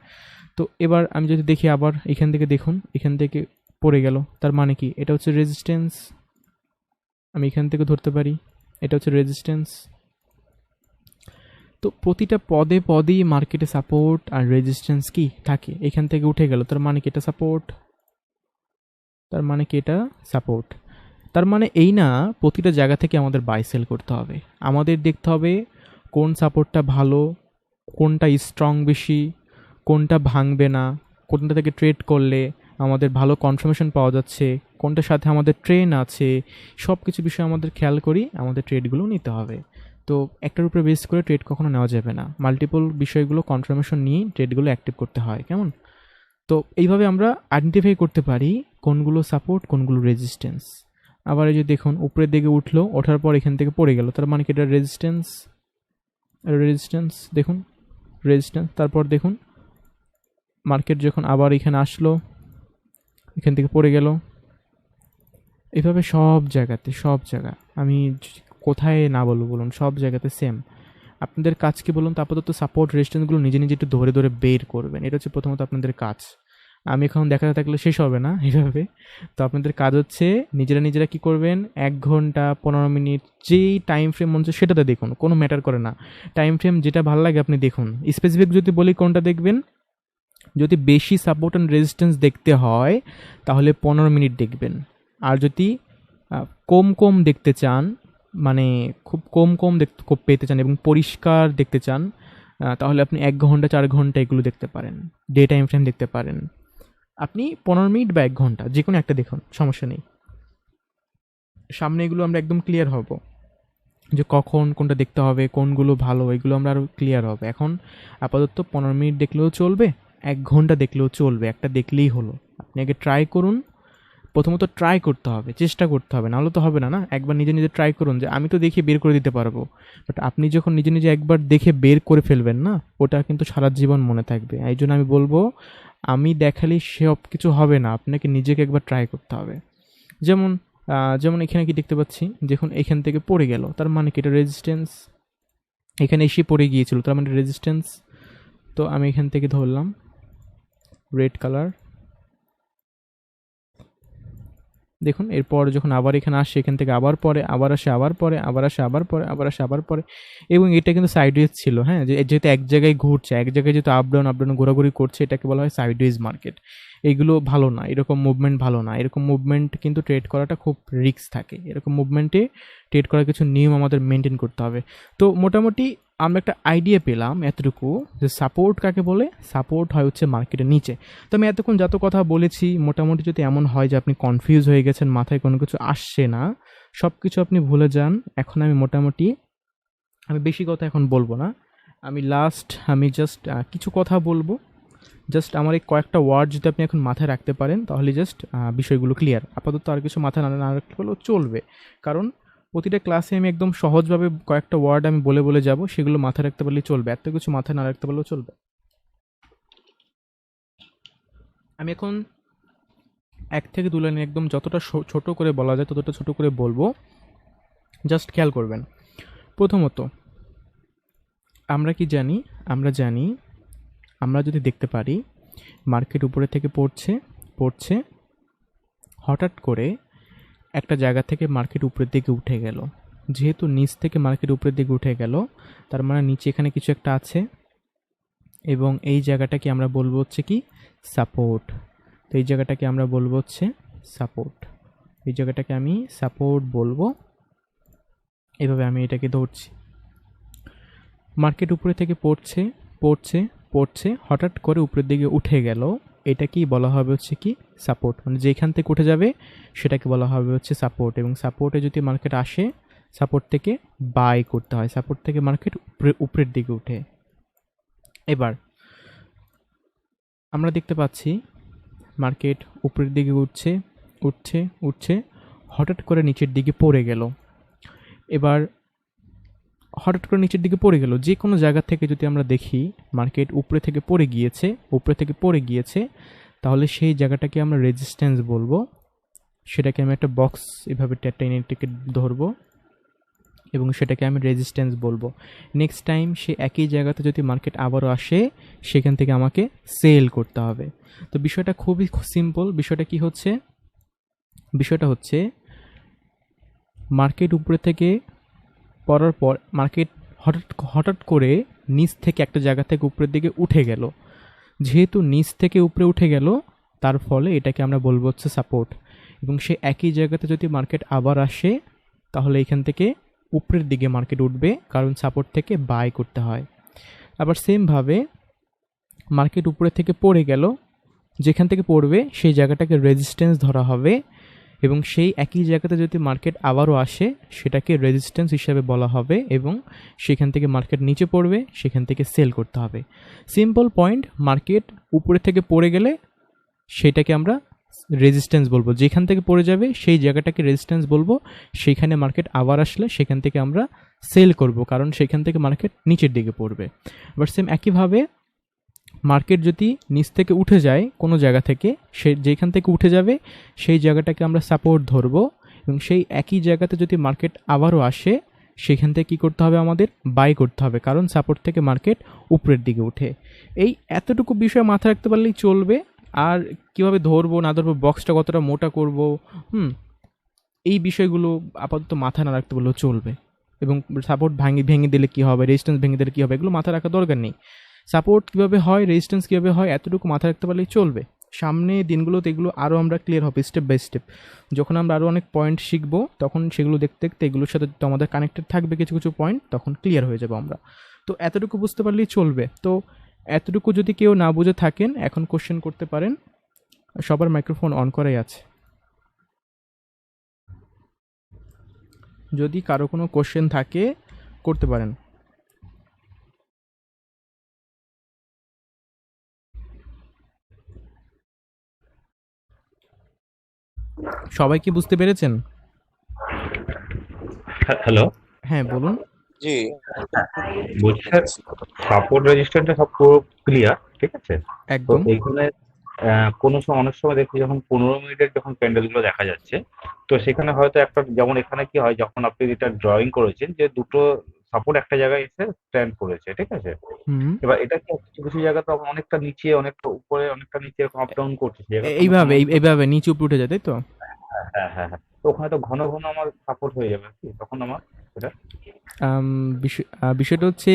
তো এবার আমি যদি দেখি আবার এখান থেকে দেখুন এখান থেকে পড়ে গেল, তার মানে কি এটা হচ্ছে রেজিস্ট্যান্স। আমি এখান থেকে ধরতে পারি এটা হচ্ছে রেজিস্ট্যান্স। তো প্রতিটা পদে পদেই মার্কেটে সাপোর্ট আর রেজিস্ট্যান্স কি থাকে। এখান থেকে উঠে গেল, তার মানে কি এটা সাপোর্ট, তার মানে কি এটা সাপোর্ট। তার মানে এই না প্রতিটা জায়গা থেকে আমাদের বাই সেল করতে হবে। আমাদের দেখতে হবে কোন সাপোর্টটা ভালো, কোনটা স্ট্রং বেশি, কোনটা ভাঙবে না, কোনটা থেকে ট্রেড করলে আমাদের ভালো কনফার্মেশন পাওয়া যাচ্ছে, কোনটার সাথে আমাদের ট্রেন আছে, সব কিছু বিষয় আমাদের খেয়াল করি আমাদের ট্রেডগুলো নিতে হবে। তো একটার উপরে বেস করে ট্রেড কখনো নেওয়া যাবে না, মাল্টিপল বিষয়গুলো কনফার্মেশন নিয়ে ট্রেডগুলো অ্যাক্টিভ করতে হয়, কেমন? তো এইভাবে আমরা আইডেন্টিফাই করতে পারি কোনগুলো সাপোর্ট কোনগুলো রেজিস্ট্যান্স। আবার এই যে দেখুন উপরের দিকে উঠলো, ওঠার পর এখান থেকে পড়ে গেল, তার মানে কি এটা রেজিস্ট্যান্স। রেজিস্ট্যান্স দেখুন রেজিস্ট্যান্স। তারপর দেখুন মার্কেট যখন আবার এখানে আসলো, এখান থেকে পড়ে গেল। এভাবে সব জায়গা আমি কোথায় না বলবো বলুন, সব জায়গাতে সেম। আপনাদের কাজ কি বলুন তো, আপাতত সাপোর্ট রেজিস্ট্যান্সগুলো নিজে নিজে একটু ধরে ধরে বের করবেন, এটা হচ্ছে প্রথমত আপনাদের কাজ। আমি এখন দেখাতে থাকলে শেষ হবে না এইভাবে। তো আপনাদের কাজ হচ্ছে নিজেরা কি করবেন, 1 ঘন্টা 15 মিনিট যেই টাইম ফ্রেম মনে হচ্ছে সেটাতে দেখুন, কোনো ম্যাটার করে না। টাইম ফ্রেম যেটা ভালো লাগে আপনি দেখুন। স্পেসিফিক যদি বলি কোনটা দেখবেন, যদি বেশি সাপোর্ট অ্যান্ড রেজিস্ট্যান্স দেখতে হয় তাহলে 15 মিনিট দেখবেন। আর যদি কম দেখতে চান, মানে খুব কম পেতে চান এবং পরিষ্কার দেখতে চান, তাহলে আপনি 1 ঘন্টা 4 ঘন্টা এগুলো দেখতে পারেন, ডে টাইম ফ্রেম দেখতে পারেন। আপনি 15 মিনিট বা 1 ঘন্টা যে কোনো একটা দেখুন, সমস্যা নেই। সামনে এগুলো আমরা একদম ক্লিয়ার হব যে কখন কোনটা দেখতে হবে, কোনগুলো ভালো, এগুলো আমরা আরও ক্লিয়ার হবে। এখন আপাতত 15 মিনিট দেখলেও চলবে, 1 ঘন্টা দেখলেও চলবে, একটা দেখলেই হলো। আপনি আগে ট্রাই করুন। প্রথমত ট্রাই করতে হবে, চেষ্টা করতে হবে, নাহলে তো হবে না। না, একবার নিজে ট্রাই করুন যে আমি তো দেখে বের করে দিতে পারবো। বাট আপনি যখন নিজে একবার দেখে বের করে ফেলবেন না, ওটা কিন্তু সারা জীবন মনে থাকবে। এই জন্য আমি বলবো আমি দেখালেই সব কিছু হবে না, আপনাকে নিজেকে একবার ট্রাই করতে হবে। যেমন যেমন এখানে কি দেখতে পাচ্ছি, দেখুন এখান থেকে পড়ে গেল, তার মানে কি এটা রেজিস্ট্যান্স। এখানে এসে পড়ে গিয়েছিল, তার মানে রেজিস্ট্যান্স। তো আমি এখান থেকে ধরলাম রেড কালার। দেখুন এরপর যখন আবার এখানে আসে, এখান থেকে আবার পরে, আবার আসে, আবার পরে, আবার আসে, আবার পরে, আবার আসে, আবার পরে। এবং এটা কিন্তু সাইডওয়েজ ছিল, হ্যাঁ, যেহেতু এক জায়গায় ঘুরছে, এক জায়গায় যেহেতু আপ ডাউন ঘোরাঘুরি করছে, এটাকে বলা হয় সাইডওয়েজ মার্কেট। এইগুলো ভালো না, এরকম মুভমেন্ট ভালো না। এরকম মুভমেন্ট কিন্তু ট্রেড করাটা খুব রিস্ক থাকে। এরকম মুভমেন্টে ট্রেড করার কিছু নিয়ম আমাদের মেনটেন করতে হবে। তো মোটামুটি আমরা একটা আইডিয়া পেলাম এতটুকু যে সাপোর্ট কাকে বলে। সাপোর্ট হয় হচ্ছে মার্কেটের নিচে। তো আমি এতক্ষণ যত কথা বলেছি, মোটামুটি যদি এমন হয় যে আপনি কনফিউজ হয়ে গেছেন, মাথায় কোনো কিছু আসছে না, সব কিছু আপনি ভুলে যান। এখন আমি বেশি কথা এখন বলবো না। আমি জাস্ট কিছু কথা বলবো। জাস্ট আমার এই কয়েকটা ওয়ার্ড যদি আপনি এখন মাথায় রাখতে পারেন, তাহলে জাস্ট বিষয়গুলো ক্লিয়ার। আপাতত আর কিছু মাথায় না রাখতে পারলেও চলবে, কারণ প্রতিটা ক্লাসে আমি একদম সহজভাবে কয়েকটা ওয়ার্ড আমি বলে যাব, সেগুলো মাথায় রাখতে পারলেই চলবে, এত কিছু মাথায় না রাখতে পারলেও চলবে। আমি এখন 1 থেকে 2 লাইনে একদম যতটা ছোট করে বলা যায় ততটা ছোট করে বলবো, জাস্ট খেয়াল করবেন। প্রথমত আমরা কি জানি, আমরা যদি দেখতে পারি মার্কেট উপরে থেকে পড়ছে, হঠাৎ করে একটা জায়গা থেকে মার্কেট উপরের দিকে উঠে গেল। যেহেতু নিচ থেকে মার্কেট উপরের দিকে উঠে গেল, তার মানে নিচে এখানে কিছু একটা আছে, এবং এই জায়গাটাকে আমরা বলবো হচ্ছে কি সাপোর্ট। তো এই জায়গাটাকে আমরা বলবো হচ্ছে সাপোর্ট। এই জায়গাটাকে আমি সাপোর্ট বলবো। এভাবে আমি এটাকে ধরছি। মার্কেট উপরে থেকে পড়ছে, হঠাৎ করে উপরের দিকে উঠে গেল, এটাকেই বলা হবে হচ্ছে কি সাপোর্ট। মানে যেখান থেকে উঠে যাবে সেটাকে বলা হবে হচ্ছে সাপোর্ট। এবং সাপোর্টে যদি মার্কেট আসে, সাপোর্ট থেকে বাই করতে হয়, সাপোর্ট থেকে মার্কেট উপরের দিকে উঠে। এবার আমরা দেখতে পাচ্ছি মার্কেট উপরের দিকে উঠছে, হঠাৎ করে নিচের দিকে পড়ে গেল। এবার হঠাৎ করে নিচের দিকে পড়ে গেল, যে কোনো জায়গা থেকে যদি আমরা দেখি মার্কেট উপরে থেকে পড়ে গিয়েছে, তাহলে সেই জায়গাটাকে আমরা রেজিস্ট্যান্স বলবো। সেটাকে আমি একটা বক্স এভাবে টেনে টেকে ধরবো এবং সেটাকে আমি রেজিস্ট্যান্স বলবো। নেক্সট টাইম সে একই জায়গাতে যদি মার্কেট আবারও আসে, সেখান থেকে আমাকে সেল করতে হবে। তো বিষয়টা খুবই সিম্পল। বিষয়টা হচ্ছে মার্কেট উপরে থেকে পড়ার পর মার্কেট হঠাৎ হঠাৎ করে নিচ থেকে একটা জায়গা থেকে উপরের দিকে উঠে গেল। যেহেতু নিচ থেকে উপরে উঠে গেল, তার ফলে এটাকে আমরা বলবো হচ্ছে সাপোর্ট। এবং সে একই জায়গাতে যদি মার্কেট আবার আসে, তাহলে এখান থেকে উপরের দিকে মার্কেট উঠবে, কারণ সাপোর্ট থেকে বাই করতে হয়। আবার সেমভাবে মার্কেট উপরে থেকে পড়ে গেল, যেখান থেকে পড়বে সেই জায়গাটাকে রেজিস্ট্যান্স ধরা হবে, এবং সেই একই জায়গাতে যদি মার্কেট আবারও আসে, সেটাকে রেজিস্ট্যান্স হিসাবে বলা হবে, এবং সেখান থেকে মার্কেট নিচে পড়বে, সেখান থেকে সেল করতে হবে। সিম্পল পয়েন্ট, মার্কেট উপরে থেকে পড়ে গেলে সেটাকে আমরা রেজিস্ট্যান্স বলবো, যেখান থেকে পড়ে যাবে সেই জায়গাটাকে রেজিস্ট্যান্স বলবো। সেইখানে মার্কেট আবার আসলে সেখান থেকে আমরা সেল করব, কারণ সেখান থেকে মার্কেট নিচের দিকে পড়বে। আবার সেম একইভাবে মার্কেট যদি নিচ থেকে উঠে যায় কোনো জায়গা থেকে, সে যেখান থেকে উঠে যাবে সেই জায়গাটাকে আমরা সাপোর্ট ধরবো, এবং সেই একই জায়গাতে যদি মার্কেট আবারও আসে, সেখান থেকে কী করতে হবে, আমাদের বাই করতে হবে, কারণ সাপোর্ট থেকে মার্কেট উপরের দিকে উঠে। এই এতটুকু বিষয় মাথায় রাখতে পারলেই চলবে। আর কিভাবে ধরবো না ধরবো, বক্সটা কতটা মোটা করব, এই বিষয়গুলো আপাতত মাথায় না রাখতে পারলেও চলবে। এবং সাপোর্ট ভেঙে দিলে কী হবে, রেজিস্ট্যান্স ভেঙে দিলে কী হবে, এগুলো মাথায় রাখার দরকার নেই। সাপোর্ট কীভাবে হয়, রেজিস্ট্যান্স কীভাবে হয়, এতটুকু মাথায় রাখতে পারলেই চলবে। সামনে দিনগুলোতে এগুলো আরও আমরা ক্লিয়ার হবে স্টেপ বাই স্টেপ। যখন আমরা আরও অনেক পয়েন্ট শিখবো, তখন সেগুলো দেখতে দেখতে এগুলোর সাথে তো আমাদের কানেক্টেড থাকবে কিছু কিছু পয়েন্ট, তখন ক্লিয়ার হয়ে যাবো আমরা। তো এতটুকু বুঝতে পারলেই চলবে। তো এতটুকু যদি কেউ না বুঝে থাকেন, এখন কোশ্চেন করতে পারেন। সবার মাইক্রোফোন অন করাই আছে। যদি কারো কোনো কোশ্চেন থাকে করতে পারেন। সবাই কি বুঝতে পেরেছেন? হ্যালো। হ্যাঁ, বলুন। জি, বলছি স্যার, সাপোর্ট রেজিস্ট্যান্সটা সব পুরো ক্লিয়ার, ঠিক আছে? তো একদম। এইখানে কোনো সময় অনেক সময় দেখি যখন 15 মিনিটের যখন প্যান্ডেলগুলো দেখা যাচ্ছে, তো সেখানে হয়তো একটা, যেমন এখানে কি হয়, যখন আপনি এটা ড্রয়িং করেছেন যে দুটো সাপোর্ট একটা জায়গায় এসে স্ট্যান্ড করেছে, ঠিক আছে? হুম। এবার এটা কি কিছু কিছু জায়গাতে অনেকটা নিচে, অনেকটা উপরে, অনেকটা নিচে, এরকম আপ ডাউন করছে, সেই জায়গাটা আমার এইভাবে সমস্যা। এইভাবে নিচে উপরে উঠে যায়, তাই তো? হ্যাঁ, হ্যাঁ, হ্যাঁ। তো ওখানে তো ঘন ঘন আমার সাপোর্ট হয়ে যাবে কি তখন আমার এটা? বিষয়টা হচ্ছে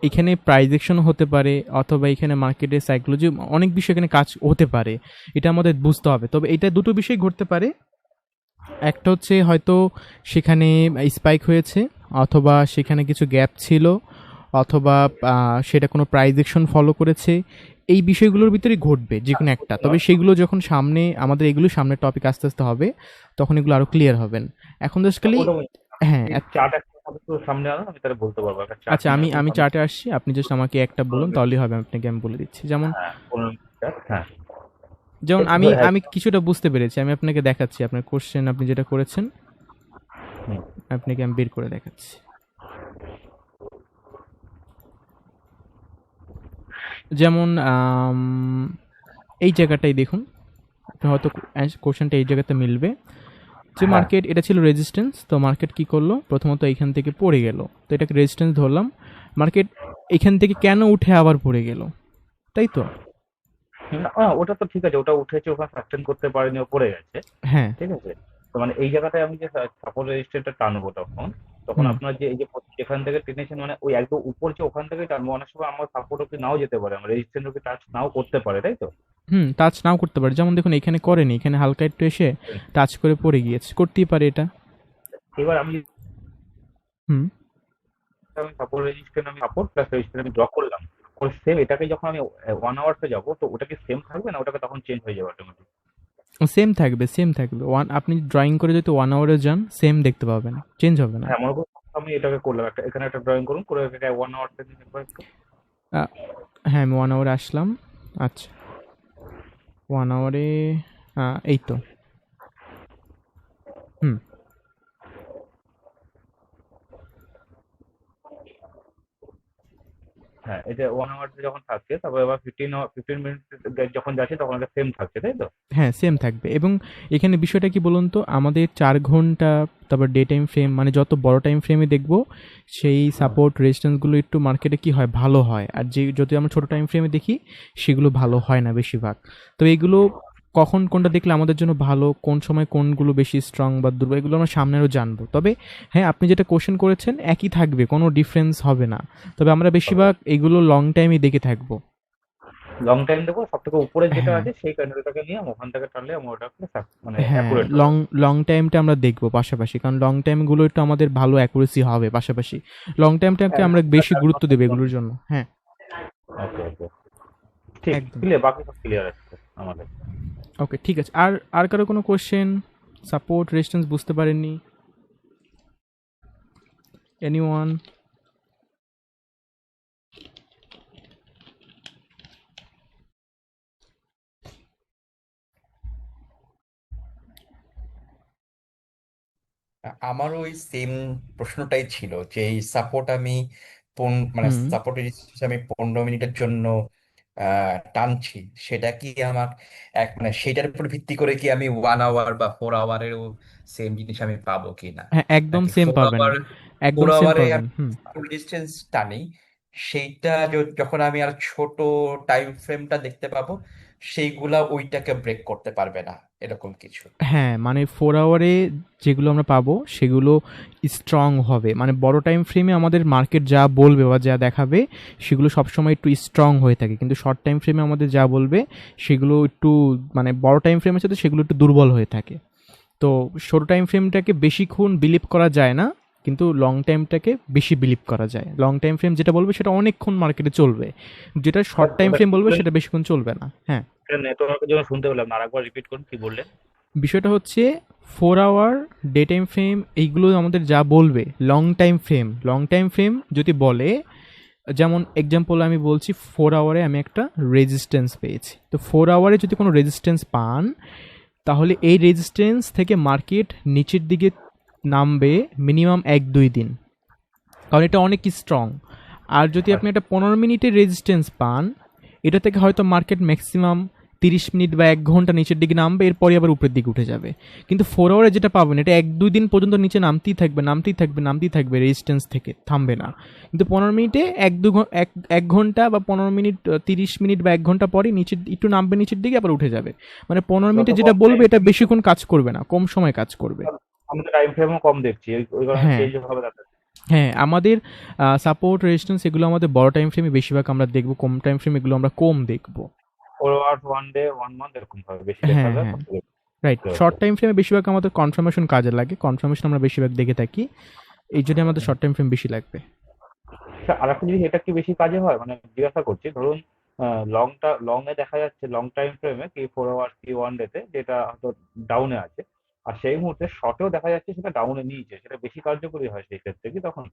এখানে প্রাইজেকশন হতে পারে, অথবা এখানে মার্কেটের সাইকোলজি, অনেক বিষয় এখানে কাজ হতে পারে। এটা আমাদের বুঝতে হবে। তবে এটা দুটো বিষয় ঘটতে পারে। একটা হচ্ছে হয়তো সেখানে স্পাইক হয়েছে, অথবা সেখানে কিছু গ্যাপ ছিল, অথবা সেটা কোনো প্রাইজেকশন ফলো করেছে। এই বিষয়গুলোর ভিতরেই ঘটবে যে কোনো একটা। তবে সেগুলো যখন সামনে, আমাদের এগুলো সামনের টপিক আস্তে আস্তে হবে, তখন এগুলো আরও ক্লিয়ার হবেন। এখন বেসিক্যালি ওটা হ্যাঁ। চার্ট একটা আমাকে একটু সামনে আনো, আমি তাহলে বলতে পারবো। একটা চার্ট আচ্ছা, নিয়ে আমি আসুন আমি সামনে। চার্টে আসছি। আপনি জাস্ট আমাকে একটা বলুন, তাহলেই হবে। আপনাকে আমি বলে দিচ্ছি। যেমন হ্যাঁ, 15 মিনিট চার্ট, হ্যাঁ। যেমন আমি হ্যাঁ, আমি কিছুটা বুঝতে পেরেছি। আমি আপনাকে দেখাচ্ছি আপনার কোশ্চেন, আপনি যেটা করেছেন হুম। আপনাকে আমি বের করে দেখাচ্ছি। যেমন এই জায়গাটাই দেখুন, আপনি হয়তো কোশ্চেনটা এই জায়গাতে মিলবে যে হ্যাঁ, মার্কেট এটা ছিল রেজিস্ট্যান্স। তো মার্কেট কি করলো, প্রথমত এইখান থেকে পড়ে গেল, তো এটাকে রেজিস্ট্যান্স ধরলাম। মার্কেট এখান থেকে কেন উঠে আবার পড়ে গেল, তাই তো? ওটা তো ঠিক আছে, ওটা উঠেছে, ওখানে সাস্টেন করতে পারেনি, ও পড়ে গেছে, হ্যাঁ। ঠিক আছে? তো মানে এই জায়গাটায় আমি যে সাপোর্ট রেজিস্ট্যান্সটা টানবো, তখন তখন হুম। আপনার যে এই যে যেখান থেকে টেনেছেন, মানে ওই একদম উপর যে ওখান থেকে টানবো, অনেক সময় আমার সাপোর্ট অব্দি নাও যেতে পারে, আমার রেজিস্ট্যান্স অব্দি টাচ নাও করতে পারে, তাই তো? টাচ নাও করতে পারে। যেমন দেখুন, এখানে করেনি, এখানে হালকা একটু এসে টাচ করে পড়ে গিয়েছে, করতেই পারে এটা। এবার আমি হুম। আমি সাপোর্ট রেজিস্ট্যান্স, আমি সাপোর্ট প্লাস রেজিস্ট্যান্স আমি ড্র করলাম, করে সেম এটাকে যখন আমি 1 আওয়ার্সে যাবো, তো ওটা কি সেম থাকবে না ওটাকে তখন চেঞ্জ হয়ে যাবে অটোমেটিক? সেম থাকবে, সেম থাকবে। আপনি ড্রয়িং করে যদি 1 আওয়ারে যান, সেম দেখতে পাবেন, চেঞ্জ হবে না। হ্যাঁ, মনে করুন আমি এটাকে করলাম, একটা এখানে একটা ড্রয়িং করুন, করে এটাকে 1 আওয়ার্সে দিন একবার একটু। আহ, হ্যাঁ, আমি 1 আওয়ারে আসলাম। আচ্ছা, 1 আওয়ারে এই তো। হুম। হ্যাঁ, এই যে 1 আওয়ার যখন থাকছে, তারপর আবার 15 মিনিট যখন যাচ্ছে তখন একটা সেম থাকছে, তাই তো? হ্যাঁ, সেম থাকবে। এবং এখানে বিষয়টা কি বলুন তো, আমাদের 4 ঘন্টা, তারপর ডে টাইম ফ্রেম, মানে যত বড় টাইম ফ্রেমে দেখবো সেই হ্যাঁ, সাপোর্ট রেজিস্ট্যান্সগুলো একটু মার্কেটে কি হয়, ভালো হয়। আর যে যদি আমরা ছোট টাইম ফ্রেমে দেখি সেগুলো ভালো হয় না বেশিরভাগ। তো এইগুলো কখন কোনটা দেখলে আমাদের জন্য ভালো, কোন সময় কোনগুলো বেশি স্ট্রং বা দুর্বল, এগুলো আমরা সামনেও জানবো। তবে হ্যাঁ, আপনি যেটা কোশ্চেন করেছেন একই থাকবে, কোনো ডিফারেন্স হবে না। তবে আমরা হবে। বেশিরভাগ এগুলো লং টাইমই দেখে থাকবো। লং টাইম দেবো, সব থেকে উপরে যেটা হ্যাঁ, আছে সেই ক্যান্ডেলটাকে নিয়ে আমি ওখান থেকে টানলে আমার ওটা মানে হ্যাঁ, অ্যাকুরেট হবে। লং লং টাইমটা আমরা দেখবো পাশাপাশি, কারণ লং টাইমগুলো একটু আমাদের ভালো অ্যাকুরেসি হবে পাশাপাশি। লং টাইমটাকে হ্যাঁ, আমরা বেশি গুরুত্ব দেবো এগুলোর জন্য। হ্যাঁ, ওকে ওকে, ঠিক একদম। ক্লিয়ার, বাকি সব ক্লিয়ার আছে আমাদের। ওকে, ঠিক আছে। আর আর কারো কোনো কোশ্চেন, সাপোর্ট রেজিস্ট্যান্স বুঝতে পারেননি? এনিওয়ান? আমারও ওই সেম প্রশ্নটাই ছিল যে এই সাপোর্ট আমি মানে হুম। সাপোর্ট আমি 15 মিনিটের জন্য টানছি, সেটা কি আমার মানে সেটার উপর ভিত্তি করে কি আমি 1 আওয়ার বা 4 আওয়ারেরও সেম জিনিস আমি পাবো কি না, হ্যাঁ, একদম নাকি সেম ফোর পাবেন। আওয়ার ফোর একদম সেম আওয়ারে পাবেন। আমি হুম। রেজিস্ট্যান্স টানি, সেইটা যখন আমি আর ছোট টাইম ফ্রেমটা দেখতে পাবো, সেইগুলা ওইটাকে ব্রেক করতে পারবে না, এরকম কিছু। হ্যাঁ, মানে 4 আওয়ারে যেগুলো আমরা পাবো সেগুলো স্ট্রং হবে, মানে বড় টাইম ফ্রেমে আমাদের মার্কেট যা বলবে বা যা দেখাবে সেগুলো সবসময় একটু স্ট্রং হয়ে থাকে, কিন্তু শর্ট টাইম ফ্রেমে আমাদের যা বলবে সেগুলো একটু, মানে বড় টাইম ফ্রেমের সাথে সেগুলো একটু দুর্বল হয়ে থাকে। তো ছোট টাইম ফ্রেমটাকে বেশিক্ষণ বিলিভ করা যায় না, কিন্তু লং টাইমটাকে বেশি বিলিভ করা যায়। লং টাইম ফ্রেম যেটা বলবে সেটা অনেকক্ষণ মার্কেটে চলবে, যেটা শর্ট টাইম ওটা ফ্রেম কি বলবে বললেন? সেটা বেশিক্ষণ চলবে না। হ্যাঁ, নেটওয়ার্কের জন্য শুনতে পেলাম না, আরেকবার রিপিট করুন, কি বললেন? বিষয়টা হচ্ছে 4 আওয়ার, ডে টাইম ফ্রেম, এইগুলো আমাদের যা বলবে লং টাইম ফ্রেম যদি বলে, যেমন এক্সাম্পল আমি বলছি, 4 আওয়ারে আমি একটা রেজিস্ট্যান্স পেয়েছি। তো 4 আওয়ারে যদি কোনো রেজিস্ট্যান্স পান, তাহলে এই রেজিস্ট্যান্স থেকে মার্কেট নিচের দিকে নামবে মিনিমাম 1-2 দিন, কারণ এটা অনেক স্ট্রং। আর যদি আপনি একটা 15 মিনিটের রেজিস্ট্যান্স পান, এটা থেকে হয়তো মার্কেট ম্যাক্সিমাম 30 মিনিট বা 1 ঘন্টা নিচের দিকে নামবে, এরপরই আবার উপরের দিকে উঠে যাবে। কিন্তু 4 আওয়ারে যেটা পাবেন, এটা 1-2 দিন পর্যন্ত নিচে নামতেই থাকবে, নামতেই থাকবে, নামতেই থাকবে, রেজিস্ট্যান্স থেকে থামবে না। কিন্তু 15 মিনিটে 1 ঘন্টা বা 15 মিনিট, 30 মিনিট বা 1 ঘন্টা পরে নিচের একটু নামবে, নিচের দিকে আবার উঠে যাবে। মানে 15 মিনিটে যত যেটা কম বলবে টাইম এটা বেশিক্ষণ কাজ করবে না, কম সময় কাজ করবে। আমি তো টাইম ফ্রেমও কম দেখছি, ওই কারণে হ্যাঁ, চেঞ্জ হবে তাতে। হ্যাঁ, আমাদের সাপোর্ট রেজিস্ট্যান্স এগুলো আমাদের বড় টাইম ফ্রেমে বেশিরভাগ আমরা দেখবো, কম টাইম ফ্রেম এগুলো আমরা কম দেখবো। 4 আওয়ার্স, 1 ডে, 1 মান্থ এরকম ভাবে বেশি দেখা হ্যাঁ, যায় হ্যাঁ, সব থেকে। রাইট। ওকে ওকে। শর্ট টাইম ফ্রেমে বেশিরভাগ আমাদের কনফার্মেশন কাজে লাগে, কনফার্মেশন আমরা বেশিরভাগ দেখে থাকি, এই জন্য আমাদের শর্ট টাইম ফ্রেম বেশি লাগবে। আচ্ছা, আর একটা জিনিস, এটা কি বেশি কাজে হয়, মানে জিজ্ঞাসা করছি, ধরুন লং এ দেখা যাচ্ছে, লং টাইম ফ্রেমে কি 4 আওয়ার্স কি 1 ডে তে যেটা হয়তো ডাউনে আছে, আর সেই মুহূর্তে শর্টেও দেখা যাচ্ছে সেটা ডাউনে নিয়েছে, সেটা বেশি কার্যকরী হয় সেই ক্ষেত্রে কি তখন?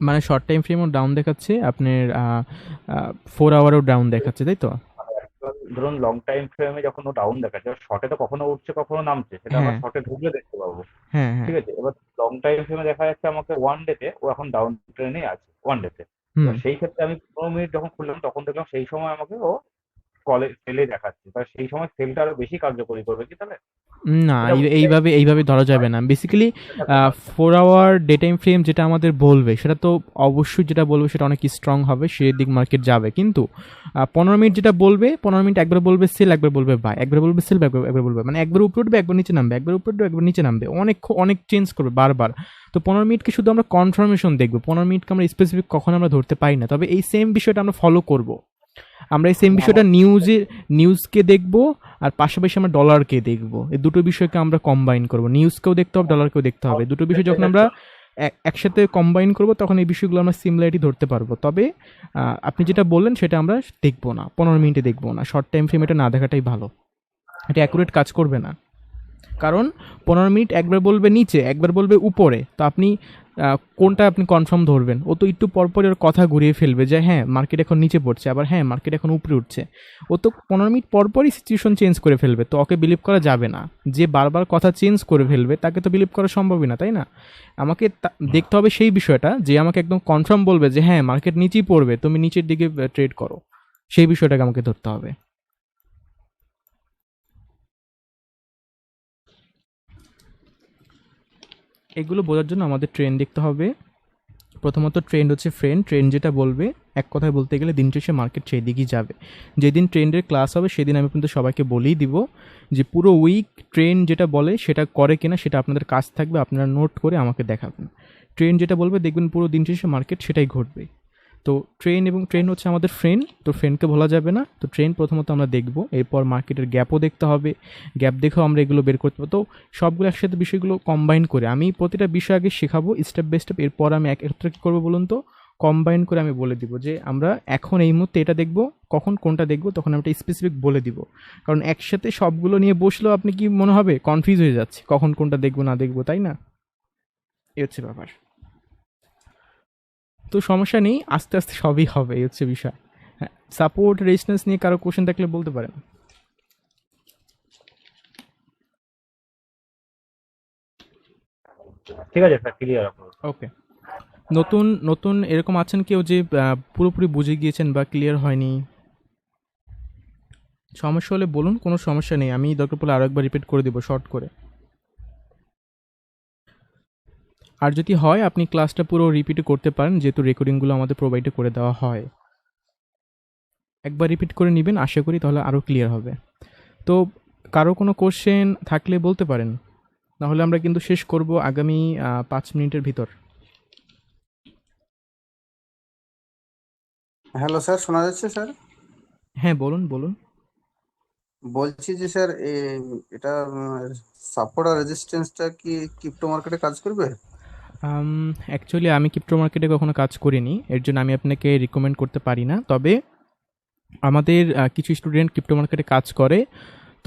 মানে শর্ট টাইম ফ্রেমও ডাউন দেখাচ্ছে আপনার, 4 আওয়ারও ডাউন দেখাচ্ছে, তাই তো? মানে ধরুন লং টাইম ফ্রেমে যখন ও ডাউন দেখাচ্ছে, শর্টে তো কখনো উঠছে কখনো নামছে, সেটা আমার হ্যাঁ, শর্টে ঢুকলে দেখতে পাবো। হ্যাঁ, হ্যাঁ। ঠিক আছে, এবার লং টাইম ফ্রেমে দেখা যাচ্ছে আমাকে 1 ডে তে ও এখন ডাউন ট্রেনে আছে 1 ডে তে। হুম। এবার সেই ক্ষেত্রে আমি 15 মিনিট যখন খুললাম তখন দেখলাম সেই সময় আমাকে ও সেলে দেখাচ্ছে, তাহলে সেই সময় সেলটা আরো বেশি কার্যকরী করবে কি তাহলে? না, এটা এইভাবে এইভাবে ধরা যাবে না basically. 4 our day time frame যেটা আমাদের বলবে সেটা তো অবশ্যই, যেটা বলবে সেটা অনেক স্ট্রং হবে, সেদিক মার্কেট যাবে। কিন্তু 15 মিনিট যেটা বলবে, 15 মিনিট একবার বলবে সেল, একবার বলবে বাই, একবার বলবে সেল, একবার বলবে, মানে একবার উপরে উঠবে, একবার নিচে নামবে, একবার উপরে উঠবে, একবার নিচে নামবে, অনেক অনেক চেঞ্জ করবে বারবার। তো 15 মিনিটকে শুধু আমরা কনফার্মেশন দেখবো, 15 মিনিটকে আমরা স্পেসিফিক কখন আমরা ধরতে পারি না। তবে এই সেম বিষয়টা আমরা ফলো করব, আমরা এই সেম বিষয়টা নিউজকে দেখব, আর পাশাপাশি আমরা ডলারকে দেখব। এই দুটো বিষয়কে আমরা কম্বাইন করব, নিউজকেও দেখতে হবে, ডলারকেও দেখতে হবে। দুটো বিষয় যখন আমরা একসাথে কম্বাইন করব, তখন এই বিষয়গুলো আমরা সিমিলারিটি ধরতে পারবো। তবে আপনি যেটা বললেন সেটা আমরা দেখবো না, 15 মিনিটে দেখবো না, শর্ট টাইম ফ্রেম এটা না দেখাটাই ভালো, এটা অ্যাকুরেট কাজ করবে না। কারণ 15 মিনিট একবার বলবে নিচে, একবার বলবে উপরে, তো আপনি কোনটা আপনি কনফার্ম ধরবেন? ও তো একটু পরপরই ওর কথা ঘুরিয়ে ফেলবে যে হ্যাঁ মার্কেট এখন নিচে পড়ছে, আবার হ্যাঁ মার্কেট এখন উপরে উঠছে। ও তো 15 মিনিট পরপরই সিচুয়েশন চেঞ্জ করে ফেলবে, তো ওকে বিলিভ করা যাবে না। যে বারবার কথা চেঞ্জ করে ফেলবে তাকে তো বিলিভ করা সম্ভবই না, তাই না? আমাকে দেখতে হবে সেই বিষয়টা, যে আমাকে একদম কনফার্ম বলবে যে হ্যাঁ মার্কেট নিচেই পড়বে, তুমি নিচের দিকে ট্রেড করো, সেই বিষয়টাকে আমাকে ধরতে হবে। এগুলো বোঝার জন্য আমাদের ট্রেন্ড দেখতে হবে। প্রথমত ট্রেন্ড হচ্ছে ট্রেন্ড যেটা বলবে, এক কথায় বলতে গেলে দিন শেষে মার্কেট সেই দিকেই যাবে। যেদিন ট্রেন্ডের ক্লাস হবে সেদিন আমি কিন্তু সবাইকে বলেই দিব যে পুরো উইক ট্রেন্ড যেটা বলে সেটা করে কিনা, সেটা আপনাদের কাজ থাকবে, আপনারা নোট করে আমাকে দেখাবেন। ট্রেন্ড যেটা বলবে দেখবেন পুরো দিন শেষে মার্কেট সেটাই ঘটবে। তো ট্রেন্ড হচ্ছে আমাদের ফ্রেন্ড, তো ফ্রেন্ডকে বলা যাবে না। তো ট্রেন্ড প্রথমত আমরা দেখব, এরপর মার্কেটের গ্যাপও দেখতে হবে, গ্যাপ দেখেও আমরা এগুলো বের করতে পারবো। তো সবগুলো একসাথে বিষয়গুলো কম্বাইন করে আমি প্রতিটা বিষয় আগে শেখাবো স্টেপ বাই স্টেপ, এরপর আমি একটা কী করবো বলুন তো, কম্বাইন করে আমি বলে দিব যে আমরা এখন এই মুহূর্তে এটা দেখবো, কখন কোনটা দেখবো তখন আমি একটা স্পেসিফিক বলে দিব। কারণ একসাথে সবগুলো নিয়ে বসলেও আপনি কি মনে হবে কনফিউজ হয়ে যাচ্ছে কখন কোনটা দেখবো না দেখবো, তাই না? এই হচ্ছে ব্যাপার। তো সমস্যা নেই, আস্তে আস্তে সবই হবে, এই হচ্ছে বিষয়। হ্যাঁ, সাপোর্ট রেজিস্ট্যান্স নিয়ে কারো কোশ্চেন থাকলে বলতে পারেন। ঠিক আছে স্যার, ক্লিয়ার আপনার। ওকে, নতুন নতুন এরকম আছেন কেউ যে পুরোপুরি বুঝে গিয়েছেন বা ক্লিয়ার হয়নি? সমস্যা হলে বলুন, কোনো সমস্যা নেই, আমি দরকার পড়লে আরও একবার রিপিট করে দেবো শর্ট করে। আর যদি হয় আপনি ক্লাসটা পুরো রিপিট করতে পারেন, যেহেতু রেকর্ডিংগুলো আমাদের প্রোভাইড করে দেওয়া হয়। একবার রিপিট করে নেবেন, আশা করি তাহলে আরও ক্লিয়ার হবে। তো কারো কোনো কোশ্চেন থাকলে বলতে পারেন, নাহলে আমরা কিন্তু শেষ করব আগামী 5 মিনিটের ভিতর। হ্যালো স্যার, শোনা যাচ্ছে স্যার? হ্যাঁ বলুন বলুন। বলছি যে স্যার এটা সাপোর্ট আর রেজিস্ট্যান্সটা কি ক্রিপ্টো মার্কেটে কাজ করবে? অ্যাকচুয়ালি আমি ক্রিপ্টো মার্কেটে কখনো কাজ করিনি, এর জন্য আমি আপনাকে রিকমেন্ড করতে পারি না। তবে আমাদের কিছু স্টুডেন্ট ক্রিপ্টো মার্কেটে কাজ করে।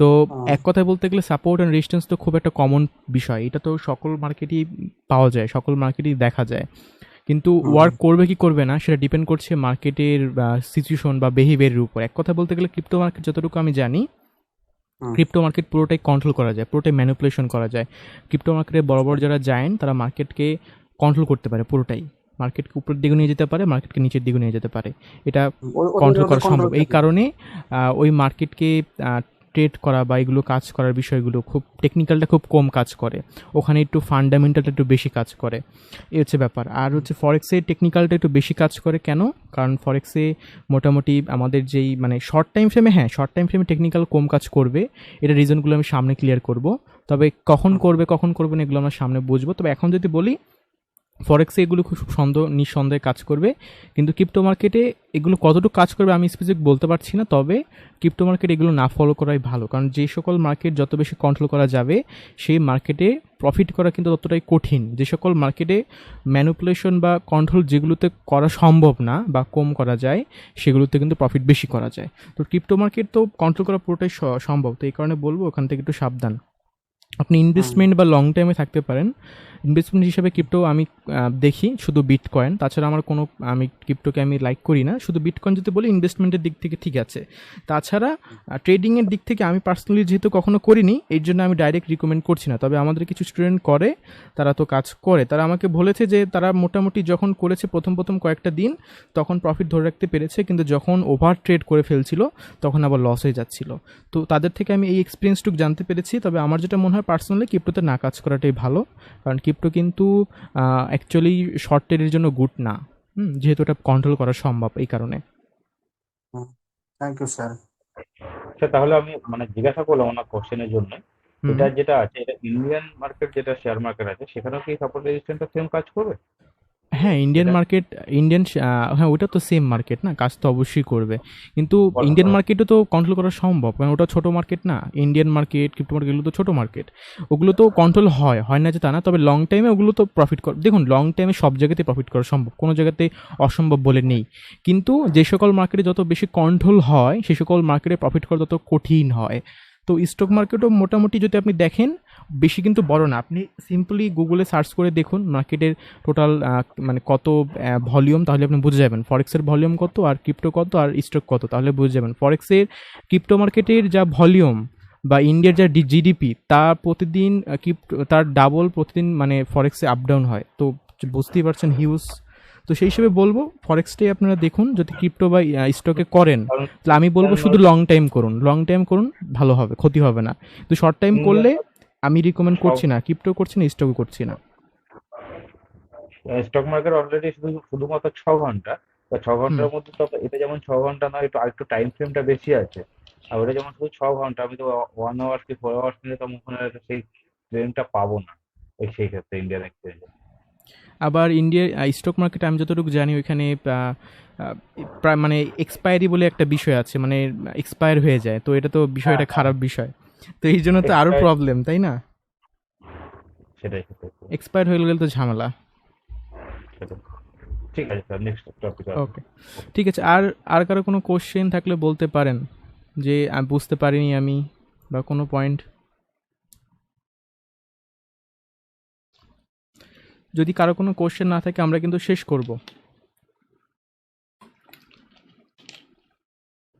তো এক কথায় বলতে গেলে সাপোর্ট অ্যান্ড রেজিস্ট্যান্স তো খুব একটা কমন বিষয়, এটা তো সকল মার্কেটেই পাওয়া যায়, সকল মার্কেটেই দেখা যায়। কিন্তু ওয়ার্ক করবে কি করবে না সেটা ডিপেন্ড করছে মার্কেটের সিচুয়েশন বা বিহেভিয়ারের উপর। এক কথা বলতে গেলে ক্রিপ্টো মার্কেট যতটুকু আমি জানি, ক্রিপ্টো মার্কেট পুরোটাই কন্ট্রোল করা যায়, পুরোটাই ম্যানিপুলেশন করা যায়। ক্রিপ্টো মার্কেটে বড় বড় যারা জায়েন্ট তারা মার্কেটকে কন্ট্রোল করতে পারে, পুরোটাই মার্কেটকে উপরের দিকে নিয়ে যেতে পারে, মার্কেটকে নিচের দিকে নিয়ে যেতে পারে। এটা কন্ট্রোল করা সম্ভব। এই কারণে ওই মার্কেটকে ট্রেড করা বা এগুলো কাজ করার বিষয়গুলো খুব টেকনিক্যালটা খুব কম কাজ করে, ওখানে একটু ফান্ডামেন্টালটা একটু বেশি কাজ করে, এই হচ্ছে ব্যাপার। আর হচ্ছে ফরেক্সে টেকনিক্যালটা একটু বেশি কাজ করে। কেন? কারণ ফরেক্সে মোটামুটি আমাদের যেই মানে শর্ট টাইম ফ্রেমে টেকনিক্যাল কম কাজ করবে, এটা রিজনগুলো আমি সামনে ক্লিয়ার করব। তবে কখন করবে না এগুলো আমরা সামনে বুঝবো। তবে এখন যদি বলি, ফরেক্সে এগুলো খুব নিঃসন্দেহে কাজ করবে, কিন্তু ক্রিপ্টো মার্কেটে এগুলো কতটুকু কাজ করবে আমি স্পেসিফিক বলতে পারছি না। তবে ক্রিপ্টো মার্কেট এগুলো না ফলো করাই ভালো, কারণ যে সকল মার্কেট যত বেশি কন্ট্রোল করা যাবে সেই মার্কেটে প্রফিট করা কিন্তু ততটাই কঠিন। যে সকল মার্কেটে ম্যানিপুলেশন বা কন্ট্রোল যেগুলোতে করা সম্ভব না বা কম করা যায়, সেগুলোতে কিন্তু প্রফিট বেশি করা যায়। তো ক্রিপ্টো মার্কেট তো কন্ট্রোল করা পুরোটাই সম্ভব, তো এই কারণে বলবো ওখান থেকে একটু সাবধান। আপনি ইনভেস্টমেন্ট বা লং টাইমে থাকতে পারেন। ইনভেস্টমেন্ট হিসেবে ক্রিপ্টো আমি দেখি শুধু বিটকয়েন, তাছাড়া আমার কোনো আমি ক্রিপ্টোকে আমি লাইক করি না। শুধু বিটকয়েন যদি বলি ইনভেস্টমেন্টের দিক থেকে ঠিক আছে, তাছাড়া ট্রেডিংয়ের দিক থেকে আমি পার্সোনালি যেহেতু কখনো করিনি, এই জন্য আমি ডাইরেক্ট রিকমেন্ড করছি না। তবে আমাদের কিছু স্টুডেন্ট করে, তারা তো কাজ করে, তারা আমাকে বলেছে যে তারা মোটামুটি যখন করেছে প্রথম কয়েকটা দিন তখন প্রফিট ধরে রাখতে পেরেছে, কিন্তু যখন ওভার ট্রেড করে ফেলছিল তখন আবার লস হয়ে যাচ্ছিল। তো তাদের থেকে আমি এই এক্সপিরিয়েন্সটুকু জানতে পেরেছি। তবে আমার যেটা মনে হয় পার্সোনালি, ক্রিপ্টোতে না কাজ করাটাই ভালো, কারণ ক্রিপ্টো কিন্তু অ্যাকচুয়ালি শর্ট ট্রেডের জন্য গুড না, যেহেতু এটা কন্ট্রোল করা সম্ভব, এই কারণে। Thank you sir. আচ্ছা, তাহলে আমি মানে জিজ্ঞাসা করলাম ওনার কোশ্চেনের জন্য। এটা যেটা আছে, এটা ইন্ডিয়ান মার্কেট যেটা শেয়ার মার্কেট আছে, সেখানেও কি সাপোর্ট রেজিস্ট্যান্সটা সেম কাজ করবে? হ্যাঁ, ইন্ডিয়ান মার্কেট, হ্যাঁ ওটা তো সেম মার্কেট না, কাজ তো অবশ্যই করবে। কিন্তু ইন্ডিয়ান মার্কেটও তো কন্ট্রোল করা সম্ভব, কারণ ওটা ছোটো মার্কেট না। ইন্ডিয়ান মার্কেট, ক্রিপ্টো মার্কেট এগুলো তো ছোটো মার্কেট, ওগুলো তো কন্ট্রোল হয় না যে তা না। তবে লং টাইমে ওগুলো তো প্রফিট দেখুন লং টাইমে সব জায়গাতেই প্রফিট করা সম্ভব, কোনো জায়গাতে অসম্ভব বলে নেই। কিন্তু যে সকল মার্কেটে যত বেশি কন্ট্রোল হয় সেই সকল মার্কেটে প্রফিট করা তত কঠিন হয়। তো স্টক মার্কেটও মোটামুটি যদি আপনি দেখেন বেশি কিন্তু বড় না। আপনি সিম্পলি গুগলে সার্চ করে দেখুন মার্কেটের টোটাল মানে কত ভলিউম, তাহলে আপনি বুঝে যাবেন ফরেক্সের ভলিউম কত আর ক্রিপ্টো কত আর স্টক কত, তাহলে বুঝে যাবেন ফরেক্সের ক্রিপ্টো মার্কেটের যা ভলিউম বা ইন্ডিয়ার যা জিডিপি তা প্রতিদিন তার ডাবল প্রতিদিন মানে ফরেক্সে আপ ডাউন হয়। তো বুঝতেই পারছেন হিউজ। তো সেই হিসেবে বলবো ফরেক্সটাই আপনারা দেখুন, যদি ক্রিপ্টো বা স্টকে করেন কারণ তাহলে আমি বলবো শুধু লং টাইম করুন, লং টাইম করুন, ভালো হবে, ক্ষতি হবে না। তো শর্ট টাইম করলে আমি রিকমেন্ড করছি না, ক্রিপ্টো করছি না, স্টকও করছি না। স্টক মার্কেট অলরেডি শুধুমাত্র 6 ঘন্টা, তো 6 ঘন্টার মধ্যে তো এটা যেমন 6 ঘন্টা নয়, একটু আরেকটু টাইম ফ্রেমটা বেশি আছে। আর ওটা যেমন শুধু 6 ঘন্টা, আমি তো 1 আওয়ার কি 4 আওয়ার্স নিলে তো আমি ওখানে সেই ফ্রেমটা পাবো না সেই ক্ষেত্রে ইন্ডিয়ান এক্সচেঞ্জে। আবার ইন্ডিয়ার স্টক মার্কেটে আমি যতটুকু জানি ওইখানে প্রায় মানে এক্সপায়ারি বলে একটা বিষয় আছে, মানে এক্সপায়ার হয়ে যায়। তো এটা তো বিষয়টা খারাপ বিষয়, তো এই জন্য তো আরো Expire- প্রবলেম, তাই না? সেটাই। এক্সপায়ার হয়ে গেলে তো ঝামেলা। সেটাই। ঠিক আছে স্যার, নেক্সট টপিক। ওকে, ঠিক আছে। আর আর কারো কোনো কোশ্চেন থাকলে বলতে পারেন, যে আমি বুঝতে পারিনি আমি বা কোনো পয়েন্ট। যদি কারো কোনো কোশ্চেন না থাকে আমরা কিন্তু শেষ করব।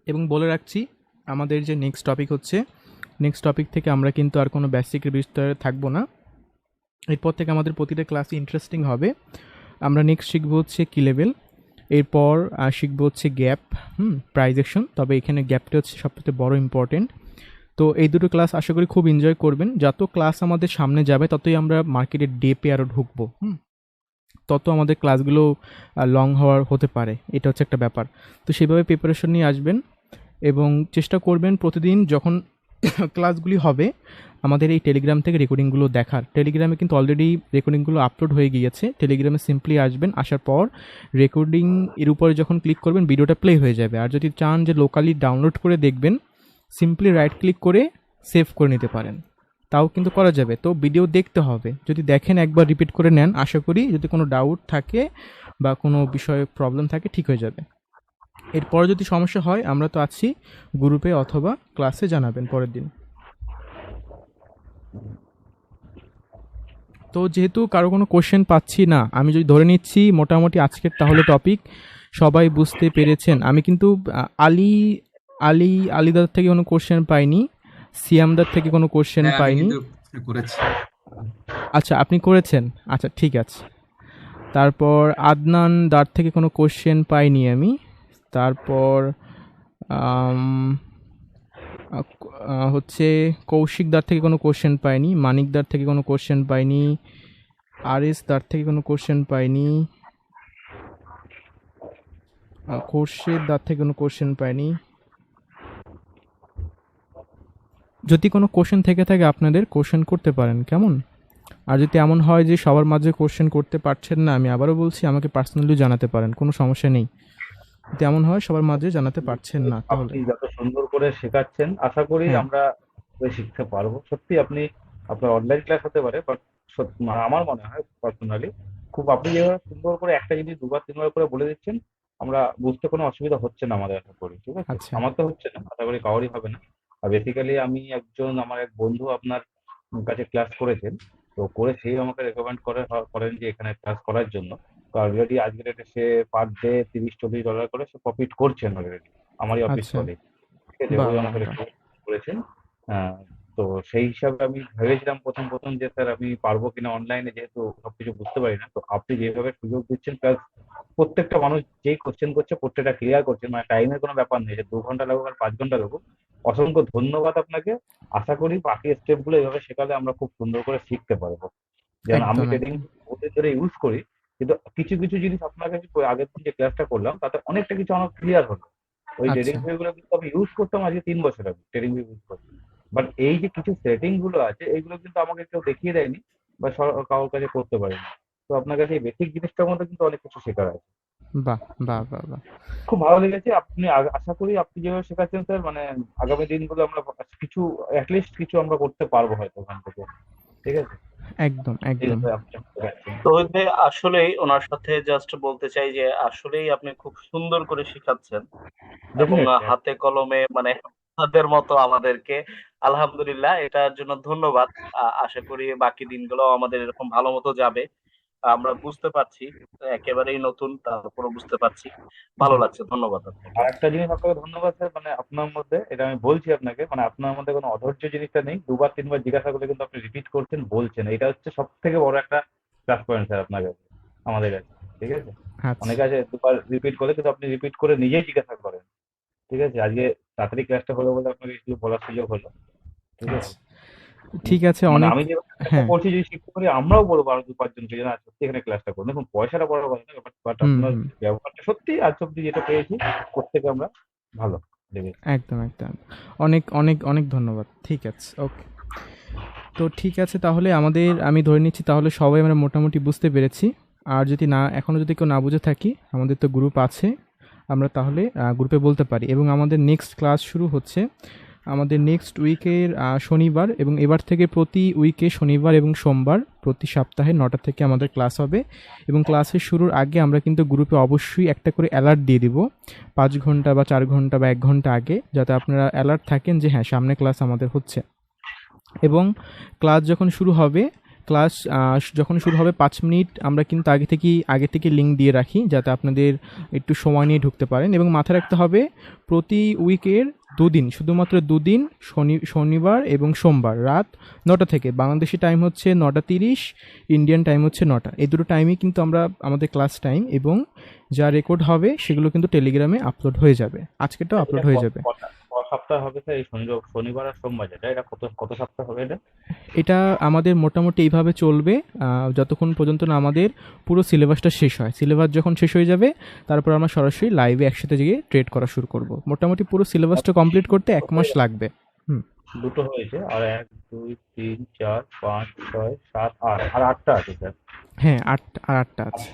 এবং বলে রাখছি আমাদের যে নেক্সট টপিক হচ্ছে, নেক্সট টপিক থেকে আমরা কিন্তু আর কোনো বেসিকের বিস্তারে থাকবো না। এরপর থেকে আমাদের প্রতিটা ক্লাসই ইন্টারেস্টিং হবে। আমরা নেক্সট শিখবো হচ্ছে কি লেভেল, এরপর শিখবো হচ্ছে গ্যাপ, প্রাইজেকশন। তবে এখানে গ্যাপটা হচ্ছে সবথেকে বড় ইম্পর্টেন্ট। তো এই দুটো ক্লাস আশা করি খুব এনজয় করবেন। যত ক্লাস আমাদের সামনে যাবে ততই আমরা মার্কেটের ডেপে আরও ঢুকবো, তত আমাদের ক্লাসগুলো লং হতে পারে, এটা হচ্ছে একটা ব্যাপার। তো সেইভাবে প্রিপারেশন নিয়ে আসবেন এবং চেষ্টা করবেন প্রতিদিন যখন ক্লাসগুলি হবে আমাদের এই টেলিগ্রাম থেকে রেকর্ডিংগুলো দেখার। টেলিগ্রামে কিন্তু অলরেডি রেকর্ডিংগুলো আপলোড হয়ে গিয়েছে। টেলিগ্রামে সিম্পলি আসবেন, আসার পর রেকর্ডিং এর উপরে যখন ক্লিক করবেন ভিডিওটা প্লে হয়ে যাবে। আর যদি চান যে লোকালি ডাউনলোড করে দেখবেন, সিম্পলি রাইট ক্লিক করে সেভ করে নিতে পারেন, তাও কিন্তু করা যাবে। তো ভিডিও দেখতে হবে, যদি দেখেন একবার রিপিট করে নেন, আশা করি যদি কোনো ডাউট থাকে বা কোনো বিষয়ে প্রবলেম থাকে ঠিক হয়ে যাবে। এরপরে যদি সমস্যা হয় আমরা তো আছি, গ্রুপে অথবা ক্লাসে জানাবেন পরের দিন। তো যেহেতু কারো কোনো কোশ্চেন পাচ্ছি না, আমি যদি ধরে নিচ্ছি মোটামুটি আজকের তাহলে টপিক সবাই বুঝতে পেরেছেন। আমি কিন্তু আলিদার থেকে কোনো কোশ্চেন পাইনি, সিয়ামদার থেকে কোনো কোশ্চেন হ্যাঁ, আমি পাইনি। কিন্তু করেছি। আচ্ছা, আপনি করেছেন, আচ্ছা ঠিক আছে। তারপর আদনান দার থেকে কোনো কোশ্চেন পাইনি আমি। তারপর হচ্ছে কৌশিক দার থেকে কোনো কোশ্চেন পাইনি, মানিক দার থেকে কোনো কোশ্চেন পাইনি, আরিস দার থেকে কোনো কোশ্চেন পাইনি, খোরশেদ দার থেকে কোনো কোশ্চেন পাইনি। যদি কোনো কোশ্চেন থেকে থাকে আপনাদের কোশ্চেন করতে পারেন, কেমন? আর যদি এমন হয় যে সবার মাঝে কোশ্চেন করতে পারছেন না, আমি আবারও বলছি আমাকে পার্সোনালি জানাতে পারেন, কোনো সমস্যা নেই। যদি এমন হয় সবার মাঝে জানাতে পারছেন না তাহলে আপনি যত সুন্দর করে শেখাচ্ছেন, আশা করি হ্যাঁ, আমরা শিখতে পারবো। সত্যি আপনার অনলাইন ক্লাস হতে পারে, বাট আমার মনে হয় পার্সোনালি খুব আপনি যেভাবে সুন্দর করে একটা জিনিস 2 বার 3 বার করে বলে দিচ্ছেন, আমরা বুঝতে কোনো অসুবিধা হচ্ছে না আমাদের, আশা করি। ঠিক আছে, আচ্ছা, আমার তো হচ্ছে না, আশা করি কারোরই হবে না। আর বেসিক্যালি আমার এক বন্ধু আপনার কাছে ক্লাস করেছেন, তো করে সেই আমাকে রেকমেন্ড করেন যে এখানে ক্লাস করার জন্য। তো অলরেডি আজকের ডেটে সে পার ডে $30-40 করে সে প্রফিট করছেন অলরেডি, আমারই অফিস আচ্ছা, কলিগ। ঠিক আছে, বাহ ওই বাহ আমাকে বাহ, recommend করেছেন। আহ, তো সেই হিসাবে আমি ভেবেছিলাম প্রথম যে স্যার আমি পারবো কিনা অনলাইনে, যেহেতু সবকিছু বুঝতে পারি না। তো আপনি যেভাবে সুযোগ দিচ্ছেন, প্লাস প্রত্যেকটা মানুষ যেই কোশ্চেন করছে প্রত্যেকটা ক্লিয়ার করছেন, মানে টাইমের কোনো ব্যাপার নেই যে 2 ঘন্টা লাগুক আর 5 ঘন্টা লাগুক। অসংখ্য ধন্যবাদ আপনাকে। আশা করি বাকি স্টেপগুলো এইভাবে শেখালে আমরা খুব সুন্দর করে শিখতে পারবো। যেমন আমি একদম ট্রেডিং একদম। বহুদিন ধরে ইউজ করি, কিন্তু কিছু কিছু জিনিস আপনার কাছে আগের দিন যে ক্লাসটা করলাম তাতে অনেকটা কিছু আমার ক্লিয়ার হলো। ওই ট্রেডিং আচ্ছা, বইগুলো কিন্তু আমি ইউজ করতাম আজকে 3 বছর আগে, ট্রেডিং বই ইউজ করতাম। বাট এই যে কিছু সেটিং গুলো আছে এইগুলো কিন্তু আমাকে কেউ দেখিয়ে দেয়নি বা কারোর কাছে করতে পারেনি। তো আপনার কাছে এই বেসিক জিনিসটার মধ্যে কিন্তু অনেক কিছু শেখার আছে। বাহ বাহ বাহ বাহ। খুব ভালো লেগেছে। আশা করি আপনি যেভাবে শেখাচ্ছেন স্যার, মানে আগামী দিনগুলো আমরা কিছু অ্যাটলিস্ট কিছু আমরা করতে পারবো হয়তো ওখান থেকে। ঠিক আছে। একদম ঠিক একদম। আছে আপনি বুঝতে পারছেন। তৌহিদ ভাই, আসলেই ওনার সাথে জাস্ট বলতে চাই যে আসলেই আপনি খুব সুন্দর করে শিখাচ্ছেন এবং ডেফিনেটলি হাতে কলমে মানে আপনাদের মতো আমাদেরকে। আলহামদুলিল্লাহ, এটার জন্য ধন্যবাদ। আশা করি বাকি দিনগুলো আমাদের এরকম ভালো মতো যাবে। আমরা বুঝতে পারছি, একেবারেই নতুন, তারপরও বুঝতে পারছি। ভালো জি লাগছে, ধন্যবাদ আপনাকে। আর একটা জিনিস আপনাকে ধন্যবাদ স্যার, মানে আপনার মধ্যে এটা আমি বলছি আপনাকে, মানে আপনার মধ্যে কোনো অধৈর্য জিনিসটা নেই। দুবার তিনবার জিজ্ঞাসা করলে কিন্তু আপনি রিপিট করছেন, বলছেন, এটা হচ্ছে সব থেকে বড় একটা প্লাস পয়েন্ট স্যার আপনার কাছে, আমাদের কাছে। ঠিক আছে, আচ্ছা অনেকে আছে দুবার রিপিট করে, কিন্তু আপনি রিপিট করে নিজেই জিজ্ঞাসা করেন। ঠিক আছে, আজকে তাড়াতাড়ি ক্লাসটা হলো বলে আপনাকে কিছু বলার সুযোগ হলো। ঠিক আছে, আচ্ছা, ঠিক আছে, মানে অনেক। আমি যে ক্লাসটা হ্যাঁ। করছি যদি শিখতে পারি, আমরাও বলবো আরো দু পাঁচজনকে যে না সত্যি এখানে ক্লাসটা করুন। দেখুন পয়সাটা বড় কথা না, বাট হুম আপনার হুম। ব্যবহারটা সত্যি আজ অব্দি যেটা পেয়েছি প্রত্যেকে আমরা ভালো লেগেছে। একদম একদম। অনেক অনেক অনেক ধন্যবাদ। ঠিক আছে, ওকে। তো ঠিক আছে, তাহলে আমি ধরে নিচ্ছি তাহলে সবাই আমরা মোটামুটি বুঝতে পেরেছি। আর যদি না, এখনও যদি কেউ না বুঝে থাকি, আমাদের তো গ্রুপ আছে, আমরা তাহলে গ্রুপে বলতে পারি। এবং আমাদের নেক্সট ক্লাস শুরু হচ্ছে আমাদের নেক্সট উইকের শনিবার, এবং এবার থেকে প্রতি উইকে শনিবার এবং সোমবার প্রতি সপ্তাহে 9টা থেকে আমাদের ক্লাস হবে। এবং ক্লাসের শুরুর আগে আমরা কিন্তু গ্রুপে অবশ্যই একটা করে অ্যালার্ট দিয়ে দিব, 5 ঘন্টা বা 4 ঘন্টা বা 1 ঘন্টা আগে, যাতে আপনারা অ্যালার্ট থাকেন যে হ্যাঁ সামনে ক্লাস আমাদের হচ্ছে। এবং ক্লাস যখন শুরু হবে, ক্লাস যখন শুরু হবে 5 মিনিট আমরা কিন্তু আগে থেকে লিঙ্ক দিয়ে রাখি, যাতে আপনাদের একটু সময় নিয়ে ঢুকতে পারেন। এবং মাথায় রাখতে হবে প্রতি উইকের 2 দিন, শুধুমাত্র 2 দিন, শনিবার এবং সোমবার রাত 9টা থেকে, বাংলাদেশি টাইম হচ্ছে 9টা 30, ইন্ডিয়ান টাইম হচ্ছে 9টা, এই দুটো টাইমই কিন্তু আমরা আমাদের ক্লাস টাইম। এবং যা রেকর্ড হবে সেগুলো কিন্তু টেলিগ্রামে আপলোড হয়ে যাবে, আজকেরটাও এটা আপলোড হয়ে যাবে। সপ্তাহ হবে স্যার? এই শনিবার আর সোমবার যেটা, এটা কত কত সপ্তাহ হবে এটা? এটা আমাদের মোটামুটি এইভাবে চলবে যতক্ষণ পর্যন্ত না আমাদের পুরো সিলেবাসটা শেষ হয়। সিলেবাস যখন শেষ হয়ে যাবে, তারপর আমরা সরাসরি লাইভে একসাথে গিয়ে ট্রেড করা শুরু করব। মোটামুটি পুরো সিলেবাসটা কমপ্লিট করতে 1 মাস লাগবে। হুম। দুটো হয়েছে, আর 1 2 3 4 5 6 7 8, আর 8টা আছে স্যার। হ্যাঁ, 8টা আছে।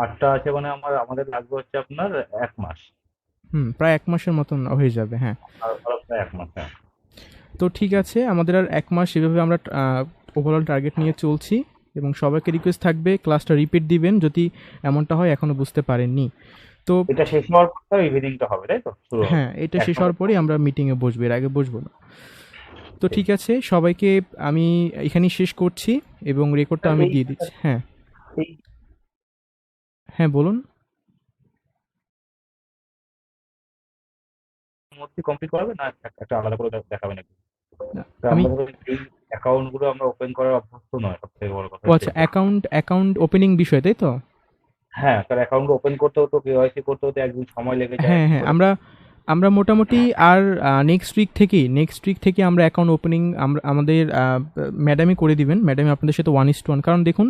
8টা আছে মানে আমাদের লাগবে হচ্ছে আপনার 1 মাস। প্রায় 1 মাসের মতন হয়ে যাবে, হ্যাঁ। আর প্রায় 1 মাস, হ্যাঁ। তো ঠিক আছে, আমাদের আর 1 মাস এভাবে আমরা ওভারঅল টার্গেট নিয়ে চলছি। এবং সবাইকে রিকোয়েস্ট থাকবে ক্লাসটা রিপিট দিবেন যদি এমনটা হয় এখনও বুঝতে পারেননি। তো এটা শেষ হওয়ার পর ইভিনিংটা হবে, তাই তো? শুরু হবে হ্যাঁ, এটা শেষ হওয়ার পরেই আমরা মিটিংয়ে বসবো, এর আগে বসবো না। তো ঠিক আছে, সবাইকে আমি এখানেই শেষ করছি এবং রেকর্ডটা আমি দিয়ে দিচ্ছি। হ্যাঁ এই হ্যাঁ, বলুন। মধ্যে কমপ্লিট করাবে না একটা আলাদা করে দেখাবে নাকি? না, তা আমি আমরা ধরুন এই অ্যাকাউন্ট গুলো আমরা ওপেন করার অভ্যস্ত নয়, সব থেকে বড় কথা ও হচ্ছে আচ্ছা, এটা। অ্যাকাউন্ট ওপেনিং বিষয়, তাই তো? হ্যাঁ, তার অ্যাকাউন্ট ওপেন করতে হতো, কেওয়াইসি করতে হতো, একদিন সময় লেগে যায় হ্যাঁ হ্যাঁ, করে। আমরা মোটামুটি আর নেক্সট উইক থেকে আমরা অ্যাকাউন্ট ওপেনিং আমাদের ম্যাডামই করে দিবেন। ম্যাডামই আপনাদের সাথে 1:1, কারণ দেখুন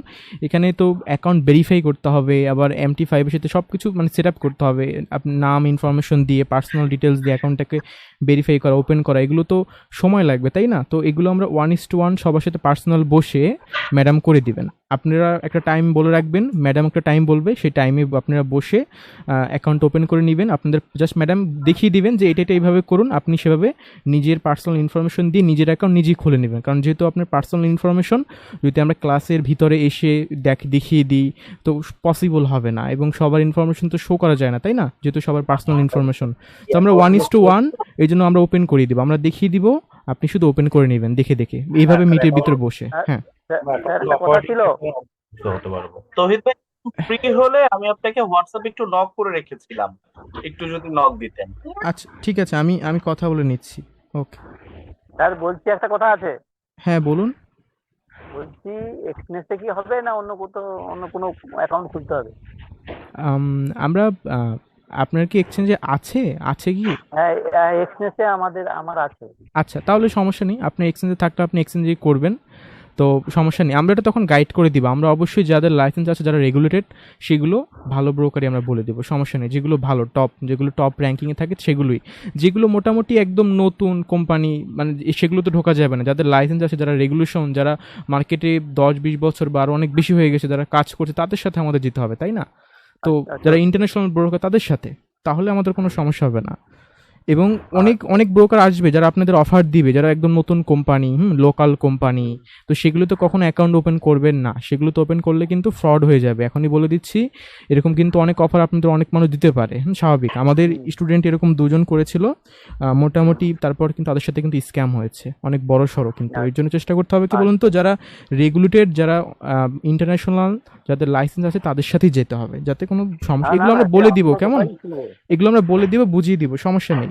এখানে তো অ্যাকাউন্ট ভেরিফাই করতে হবে, আবার MT5 এর সাথে সব কিছু মানে সেট আপ করতে হবে, আপনার নাম ইনফরমেশন দিয়ে, পার্সোনাল ডিটেলস দিয়ে অ্যাকাউন্টটাকে ভেরিফাই করা, ওপেন করা, এগুলো তো সময় লাগবে, তাই না? তো এগুলো আমরা 1:1 সবার সাথে পার্সোনাল বসে ম্যাডাম করে দিবেন। আপনারা একটা টাইম বলে রাখবেন, ম্যাডাম একটা টাইম বলবে, সেই টাইমে আপনারা বসে অ্যাকাউন্ট ওপেন করে নেবেন। আপনাদের জাস্ট ম্যাডাম দেখিয়ে দিবেন যে এটা এইভাবে করুন, আপনি সেভাবে নিজের পার্সোনাল ইনফরমেশন দিয়ে নিজের অ্যাকাউন্ট নিজেই খুলে নেবেন। কারণ যেহেতু আপনার পার্সোনাল ইনফরমেশন যদি আমরা ক্লাসের ভিতরে এসে দেখিয়ে দিই তো পসিবল হবে না, এবং সবার ইনফরমেশন তো শো করা যায় না, তাই না? যেহেতু সবার পার্সোনাল ইনফরমেশন, তো আমরা 1:1 এই জন্য আমরা ওপেন করিয়ে দিব, আমরা দেখিয়ে দিব, আপনি শুধু ওপেন করে নেবেন দেখে এইভাবে মিটের ভিতরে বসে। হ্যাঁ স্যার, একটা কথা ছিল, হতে পারবো। তৌহিদ ভাই ফ্রি হলে আমি আপনাকে হোয়াটসঅ্যাপে একটু নক করে রেখেছিলাম, একটু যদি নক দিতেন। আচ্ছা ঠিক আছে, আমি কথা বলে নিচ্ছি। ওকে। স্যার বলছি, একটা কথা আছে। হ্যাঁ বলুন। বলছি এক্সনেসে কি হবে না অন্য কোনো অ্যাকাউন্ট খুলতে হবে? আমরা আপনার কি এক্সচেঞ্জে আছে কি? হ্যাঁ, এক্সনেসে আমার আছে। আচ্ছা, তাহলে সমস্যা নেই, আপনি এক্সচেঞ্জে থাকলে আপনি এক্সচেঞ্জে করবেন, তো সমস্যা নেই। আমরা এটা তখন গাইড করে দিব, আমরা অবশ্যই যাদের লাইসেন্স আছে, যারা রেগুলেটেড, সেগুলো ভালো ব্রোকারই আমরা বলে দেবো, সমস্যা নেই। যেগুলো ভালো যেগুলো টপ র্যাঙ্কিংয়ে থাকে সেগুলোই, যেগুলো মোটামুটি একদম নতুন কোম্পানি মানে সেগুলো তো ঢোকা যাবে না। যাদের লাইসেন্স আছে, যারা রেগুলেশন, যারা মার্কেটে 10-20 বছর বা আরও অনেক বেশি হয়ে গেছে, যারা কাজ করছে, তাদের সাথে আমাদের যেতে হবে, তাই না? তো যারা ইন্টারন্যাশনাল ব্রোকার তাদের সাথে, তাহলে আমাদের কোনো সমস্যা হবে না। এবং অনেক অনেক ব্রোকার আসবে যারা আপনাদের অফার দিবে, যারা একদম নতুন কোম্পানি, লোকাল কোম্পানি, তো সেগুলো তো কখনো অ্যাকাউন্ট ওপেন করবেন না, সেগুলো তো ওপেন করলে কিন্তু ফ্রড হয়ে যাবে। এখনই বলে দিচ্ছি, এরকম কিন্তু অনেক অফার আপনাদের অনেক মানুষ দিতে পারে, স্বাভাবিক। আমাদের স্টুডেন্ট এরকম 2 জন করেছিল মোটামুটি, তারপর কিন্তু তাদের সাথে কিন্তু স্ক্যাম হয়েছে অনেক বড় সড়ো। কিন্তু এর জন্য চেষ্টা করতে হবে কি বলুন তো, যারা রেগুলেটেড, যারা ইন্টারন্যাশনাল, যাদের লাইসেন্স আছে তাদের সাথেই যেতে হবে, যাতে কোনো সমস্যা, এগুলো আমরা বলে দিব, কেমন, এগুলো আমরা বলে দিব, বুঝিয়ে দিব, সমস্যা নেই।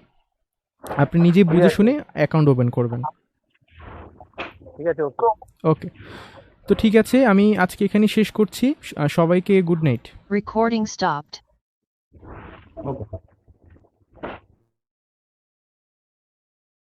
আপনি নিজেই বুঝে শুনে অ্যাকাউন্ট ওপেন করবেন। ঠিক আছে, ওকে। ওকে, তো ঠিক আছে, আমি আজকে এখানেই শেষ করছি। সবাইকে গুড নাইট। Recording stopped. ওকে।